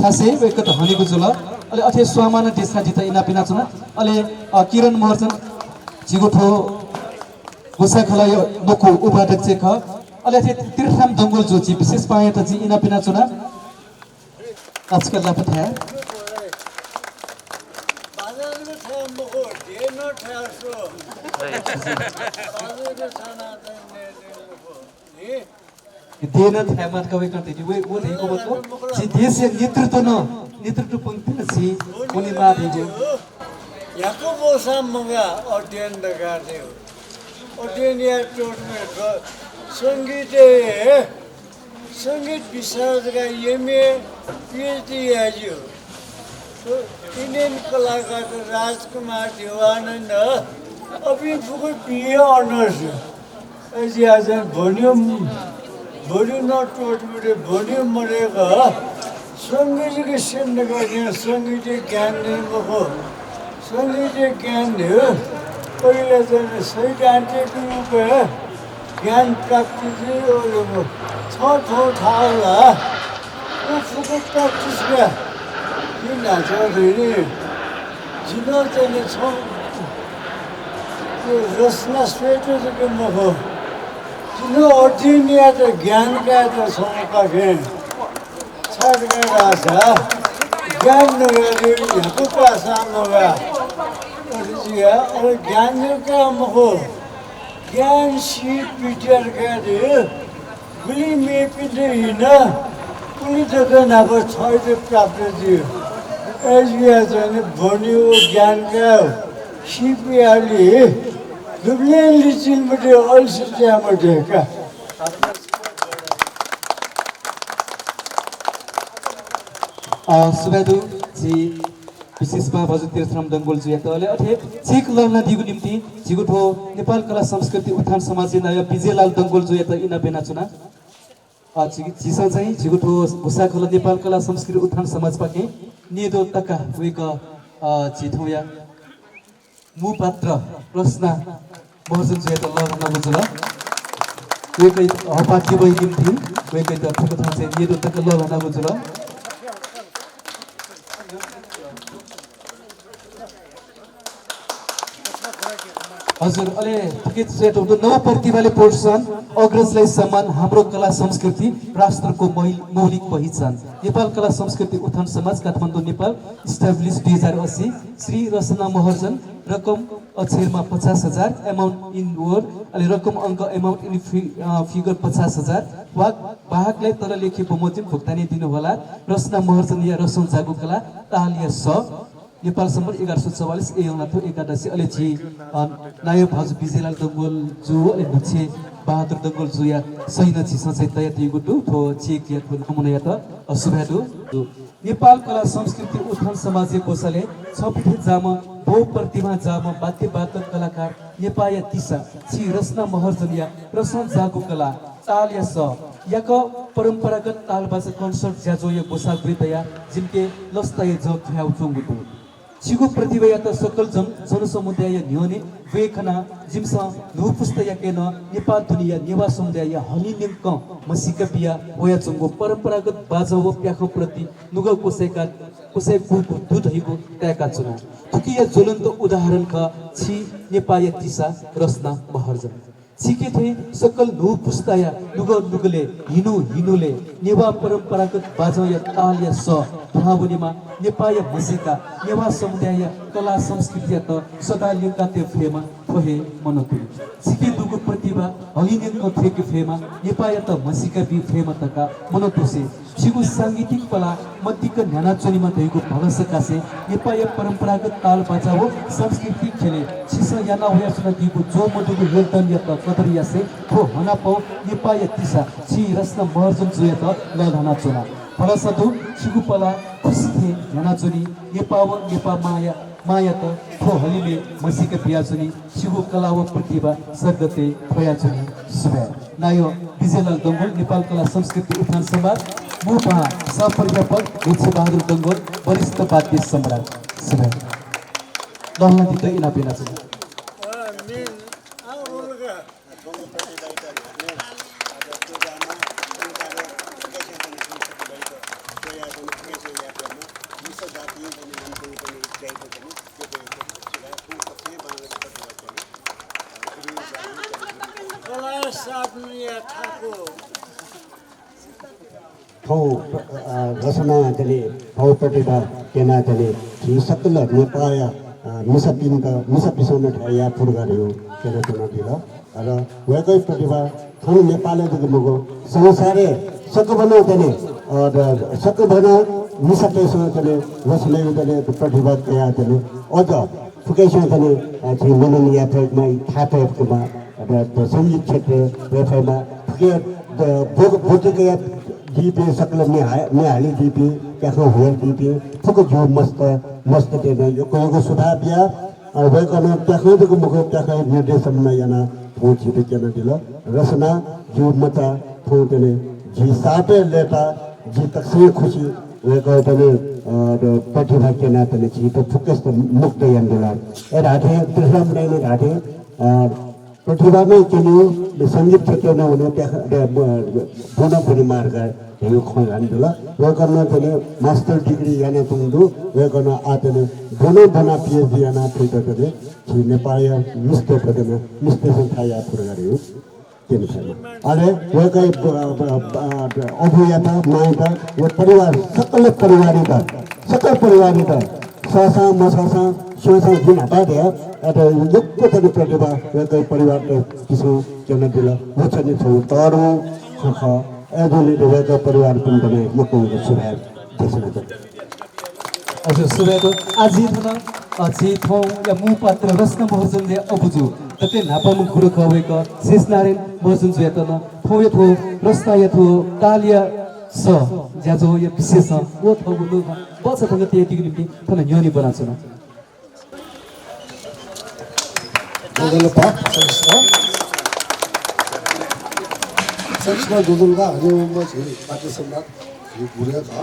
थासे वेक त हनेको जुल अले अथे स्वामान देशा जिता इना पिना छन अले किरण महर्जन जिगोठो गोसा खला यो नोको उपाध्यक्ष ख अले अथे तीर्थाम दंगल जो जी विशेष पाए त जी इना पिना छन आजकल ला पथ्या देन थामा कवि करते वे वो देखो मतलब जी देश नेतृत्व पंक्ति न सी कोनी मा दिजो याको बोसा मंगा अध्ययन लगाते हो अध्ययन या टोट में संगीत विशारद का एमए पीएचडी है जो तो इंडियन कलाकार राजकुमार देवानंद अभी फुको बीए ऑनर्स ऐसी आज वॉल्यूम नॉट टोट में वॉल्यूम मरेगा संगीत के सिंध का संगीत ज्ञान नहीं मको संगीत ज्ञान है पहले तो सैद्धांतिक रूप है ज्ञान प्राप्ति से और थो ला वो फुको प्रैक्टिस में ये ना चाहिए जिन्हों तेरे रचना श्वेत के मको जिन्हों अध्ययन या तो ज्ञान का तो समका के छाड़ का राजा ज्ञान नगरी को पासा मगा और जिया और ज्ञान का मको ज्ञान सी पीटर का दे गुली में पिटे ही ना गुली तो ना को छाड़ प्राप्त दियो ऐसी आचार्य बनी वो ज्ञान का शिपियाली दुबले लिचिन बटे ऑल सिस्टम बटे का सुबेदु जी विशेषमा भजन तीर्थराम दंगोल जुया तले अथे चेक लर्ना दिगु निम्ति जिगुठो नेपाल कला संस्कृति उत्थान समाज नय विजयलाल दंगोल जुया त इना बेना चुना चिसा चाहिँ जिगुठो भुसाखला नेपाल कला संस्कृति उत्थान समाज पाके नेदो तका वेक चिथौया मुपात्र प्रश्न महर्जन जुया त लर्ना बुझला वेकै अपाठ्य वही निम्ति वेकै त ठुलो थाहा चाहिँ नेदो तका लर्ना बुझला हजुर अले टिकट सेट हुँदो नव प्रतिभाले प्रोत्साहन अग्रजलाई सम्मान हाम्रो कला संस्कृति राष्ट्रको मौलिक पहिचान नेपाल कला संस्कृति उत्थान समाज काठमाडौँ नेपाल इस्टाब्लिश 2080 श्री रचना महर्जन रकम अक्षरमा 50,000 अमाउन्ट इन वर्ड अले रकम अङ्क अमाउन्ट इन फिगर 50,000 वाहकलाई तल लेखे बमोजिम भुक्तानी दिनुहोला रचना महर्जन या रसौं जागु कला तालिया स नेपाल सम्बर 1144 एयनाथो एकादशी अलेछि नायक भाजु विजयलाल दंगोल जो अले नुचे बहादुर दंगोल जो या सैन छि सचै तया तिगुटु थो चेक या थो नमुना या त असुभ्यादु नेपाल कला संस्कृति उत्थान समाज कोषले 6 जाम बहुप्रतिमा जाम वाद्यवादन कलाकार नेपाया दिशा छि रचना महर्जनिया रसन जागु कला ताल या स याक परम्परागत तालबाजा कन्सर्ट ज्याजो या गोसागृतया जिनके लस्ताय ज ख्याउ चुंगुतु छिगु प्रतिभा या त सकल जनसमुदाय न्योने वेखना जिमसा नु पुस्तया केन नेपाल दुनिया नेवा समुदाय हनि निंक मसिक बिया होया चुंगु परम्परागत बाजा व प्याखो प्रति नुग कोसेका कोसे कुकु दुधैको त्याका चुना थुकिया ज्वलन्त उदाहरण का छि नेपाय तिसा रचना महर्जन सिके थे सकल नु पुस्ताया नुग नुगले हिनुले नेवा परम्परागत बाजा या ताल या स भावनीमा नेपाय मसिका नेवा समुदाय कला संस्कृति त सदा लिंका ते फेमा फोहे मनोतु सिके दुगु प्रतिभा हलिनेक थेक फेमा नेपाय त मसिका बि फेमा तका मनोतुसे सिगु सांगीतिक कला मध्यक न्याना चोनीमा धैको भलसकासे नेपाय परम्परागत ताल बाजा हो सांस्कृतिक खेले छिस याना होया सुना दिगु जो मधुगु हेल्तन या त कदरियासे हो हना पौ नेपाय तिसा छि रस्ना महर्जन जुय त लधना चोना फलसतु छिगु पला खुसिथे न्याना चोनी नेपाव नेपा माया त थो हलिले मसिक पियाचुनी छिगु कला व प्रतिभा सगते खोयाचुनी सुबे नायो विजयलाल दंगल नेपाल कला संस्कृति उत्थान समाज मुपा सहपरिव्यापक विजय बहादुर दंगल वरिष्ठ वाद्य सम्राट सुबे लहला दित इना पेना छ रचना तले भाव प्रतिभा केना तले छि सकल नेपाय मिसपिसन ठया फुर्गार्यो केना केना दिल र वेकै प्रतिभा थन नेपालले दिगमगो संसारे सकबना तले सकबना मिसपेसन तले वसले तले प्रतिभा कया तले अझ फुकेसन तले छि मनन यात्रामा थापेमा र संगीत क्षेत्र वेफाइमा फुके भोजके दीपे सकल में हाली दीपे त्याखो हुएर दीपे फुको जो मस्त देना यो कोको सुधा बिया वे कनो त्याखो दको मुखो त्याखो निर्देशनमा याना पहुँची त केना दिल रचना जो मता फोटने जी साटे लेता जी तक्से खुशी वे को तने प्रतिभा केना तने जी तो फुकस मुक्त यंदला ए राठे त्रिसम नै राठे प्रतिभा में केनी संगीत क्षेत्र में उन्हें बोना बोनी मार्ग हेयो खोलान्दला वे गर्न तने मास्टर डिग्री याना तुंदु वे गर्न आतने बोना पीएचडी याना थैतले छि नेपाल मिस्टर पदमा मिस्टर संथाया फुर्गार्यो केन छैन अले वे कै अभयता माइता यो परिवार सकल परिवारिता सासा मसासा सोसा जुन हटा दे अरे युक्को तने प्रतिभा वे कै परिवार के किसो केन दिला वचन छ तरो खख एजोले देवका परिवार पिण्डले यको सुधार देशना छ हजुर सुबेदो आजि थन अछि थौ या मु पात्र रस्न महर्जनले अबुजु तते नापम गुरु खवेक शेषनारायण महर्जन जुयतन थौ यथो रस्ना यथो तालिया स ज्याजो या विशेष ओ थौ गुनु बस थंग त्यतिको निम्ति थन न्योनी बनाछ न दोदलपा संस्कृत दोदलका हजुरमा चाहिँ पार्टी सम्राट गुरेका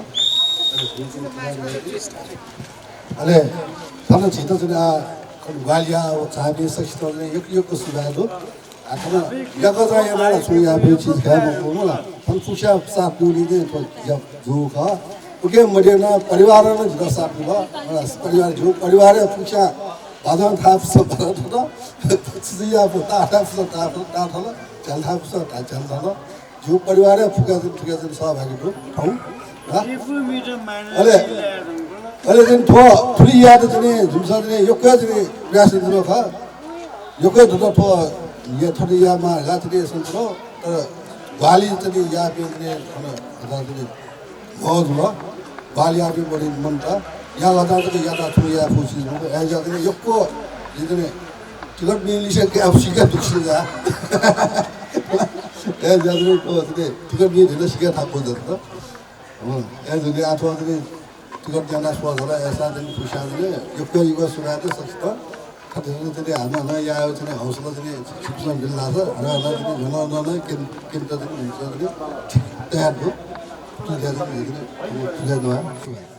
अरे थाना छिटो चाहिँ गालिया चाबी सकितले यो सुधारो आखिर यगजा याना सुया भी चीज है मोला हम पुछा साथ दूरी दे तो जब जो का ओके मडेना परिवार ने जदा साथ हुआ परिवार जो परिवार है पुछा बादन था सब था सिया पोता था चल था जो परिवार है फुका सब भागी को अरे दिन थो फ्री याद जने जुमसा जने योक्का जने प्रयास दिनो था योक्का तो थो ये थोड़ी या मा गातरे संतरो वाली जने या पे जने हदा जने बहुत हुआ वाली या पे बड़ी मनता या लदा जने या ता थो या फुसी जने ए जने योक्को जने टिकट मिली से के अब सिका दुखी जा ए जने तो जने टिकट मिली जने सिका था को जने ए जने आठो जने टिकट जाना सोधरा ऐसा दिन खुशा दिन युग युग सुना तो सस्ता खाते तेरे आना ना या उतने हौसला तेरे शिक्षा मिलना था आना ना तेरे जना ना किन तो तेरे मिलता तेरे तैयार हो तू जैसे तेरे जैसे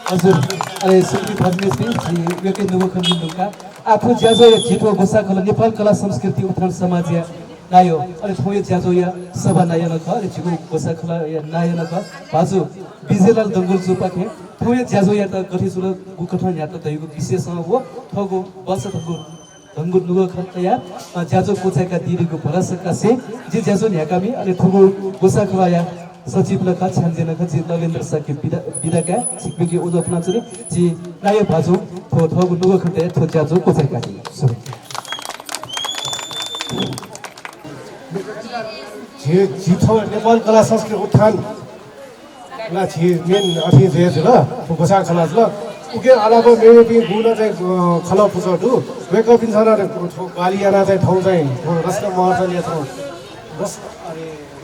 हजुर अरे सुकृति धर्मेशले वेकै नुगखण्डिनुका आफू ज्याजो जिठो गोसाखोला नेपाल कला संस्कृति उत्थान समाज या नायो अरे थोय ज्याजो या सभा नायन ख अरे जिगो गोसाखोला या नायन ख बाजु बिजेलाल दंगुल जुपाखे थोय ज्याजो या त गठि सुल गुकठन या त दैगो विशेष हो थगो बस थगो दंगुल नुगखया ज्याजो कोचाका दिरीको भरसका से जे ज्याजो न्याकामी अरे थगो गोसाखोला या सचिव लखा छान्जेन खजी नगेन्द्र साके बिदाका सिकबेगी उदफना चले जी नायो भाजु थो थगु दुगो खटे थो ज्याजो कोचाइ काटी सो जी थो नेपाल कला संस्कृति उत्थान ला जी मेन अथि जे ल गोसा खला ल उके अलावा मेरो पनि गुना चाहिँ खला पुजडु वेक अप इन छना गालियाना चाहिँ ठाउँ चाहिँ रस्ता महर्जले ठाउँ रस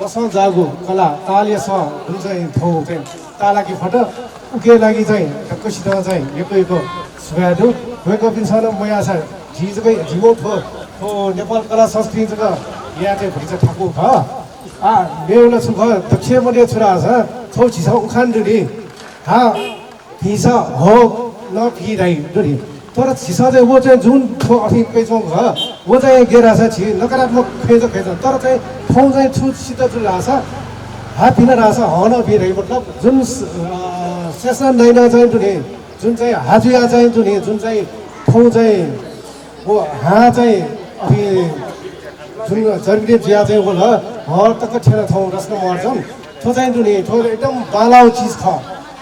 रसौँ जागो कला तालिया छ जुन चाहिँ ठाउँ चाहिँ तालाकी फट उके लागि चाहिँ ढक्कसित चाहिँ एकैको सुगाडु वेक अप इन छना मया छ झिजकै झिमो थो नेपाल कला संस्कृतिको यहाँ चाहिँ भन्छ ठाकु ख मेउला सुख दक्ष मले छुरा छ छौ छिसा उखान दुरी हा हिसा हो न फिराइ दुरी तर छिसा चाहिँ वो चाहिँ जुन ठो अथि पेचौँ ख वो चाहिँ गेरा छ छि नकारात्मक खेज तर चाहिँ ठाउँ चाहिँ छुटसित जुन रहेछ हात दिन रहेछ हन फिराइ मतलब जुन सेसन नैना चाहिँ दुनी जुन चाहिँ हाजुया चाहिँ दुनी जुन चाहिँ ठाउँ चाहिँ वो हाँ चाहिँ अथि जुन जर्बिले जिया चाहिँ बोल हर तक ठेला ठाउँ रस्न मर्छन् थो चाहिँ दुनी थो एकदम बालाउ चिज ख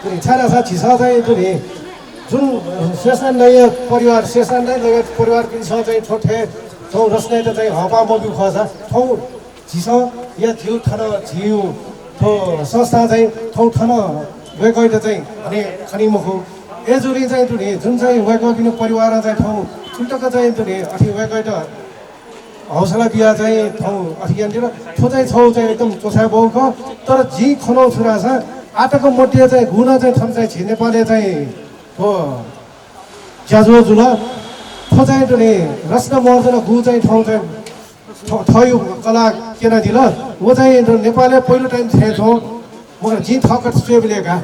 दुनी छाना छ छिसा चाहिँ दुनी जुन सेसन नयाँ परिवार सेसन नै लगायत परिवार पनि छ चाहिँ ठोठे ठाउँ रस्ने त चाहिँ हपा मबी खस ठाउँ झिसा या थियो ठन झिउ थो संस्था चाहिँ ठाउँ ठन वेगैट चाहिँ अनि खनिमुखु एजुरी चाहिँ दुनी जुन चाहिँ वेगैट परिवार चाहिँ ठाउँ ठुल्टक चाहिँ दुनी अथि वेगैट हौसला बिहा चाहिँ ठाउँ अथि यहाँनिर थो चाहिँ छौ चाहिँ एकदम चोसा बाउको तर जी खनाउ छुरा छ आटाको मोटिया चाहिँ गुना चाहिँ थम चाहिँ छि नेपालले चाहिँ हो ज्याजो जुल थो चाहिँ दुनी रस्न मर्दैन गु चाहिँ ठाउँ चाहिँ थयो कला केना दिल वो चाहिँ नेपालले पहिलो टाइम थिएछौँ मगर जी थकट सुएबिलेका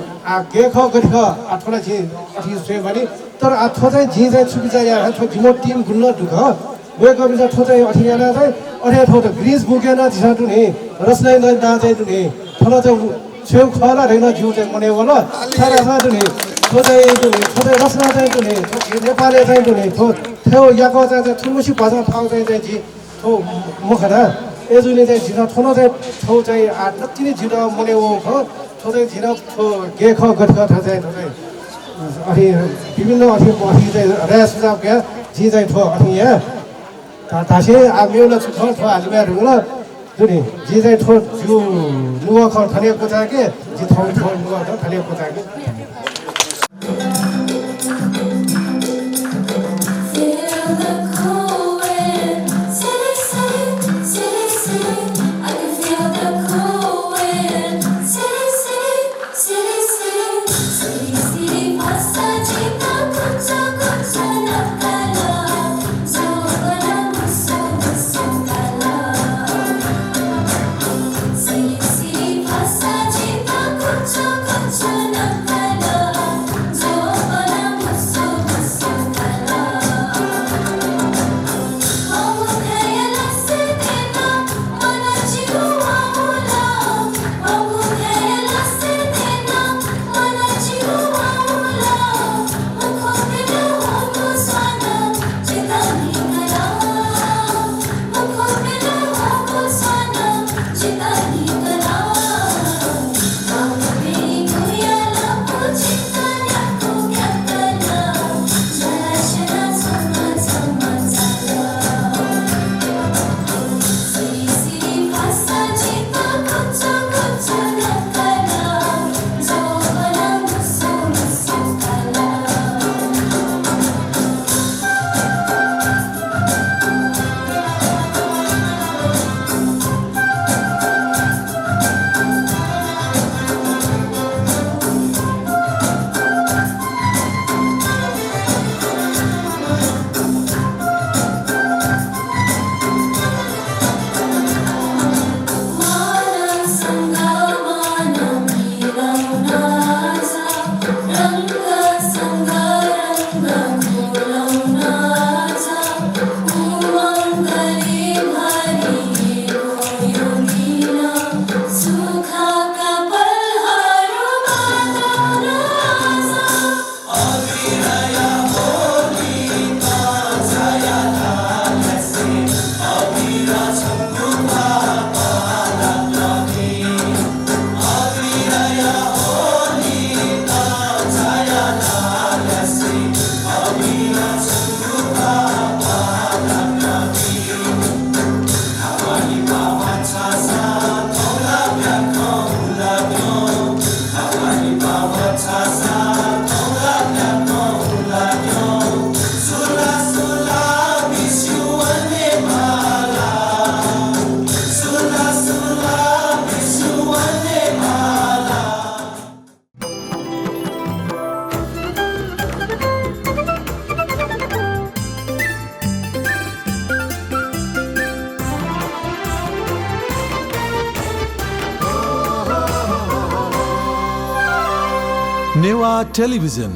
गे ख गरि ख आठवटा जी अथि सुए भने तर थो चाहिँ जी चाहिँ सुबिचा यहाँ थो झिमो टिम गुल्न दुख वे कविता ठो चाहिँ अठियाना चाहिँ अठे ठो त ग्रिस बुकेन झिसा दुनी रस्नै ना चाहिँ दुनी थोला चाहिँ छेउ खला रहेन जिउ चाहिँ मने होला छारा छ दुनी थो चाहिँ दुनी थो चाहिँ रस्ना चाहिँ दुनी नेपालले चाहिँ दुनी थो थेउ याको चाहिँ ठुलमुसी भाषा ठाउँ चाहिँ जी थो मुखना एजुले चाहिँ झिना थोनो चाहिँ छौ चाहिँ नति नै झिना मने हो थो चाहिँ झिना थो गे ख गठ ख चाहिँ थो चाहिँ अनि विभिन्न अथि चाहिँ रे सुझाव क्या जी चाहिँ थो अनि यहाँ तासे मेउला छु थो हालिमा रुला दुनी जी चाहिँ थो जिउ नुवा ख थने कोचा के जी थो नुवा ख थने कोचा के Sana नेवा टेलिभिजन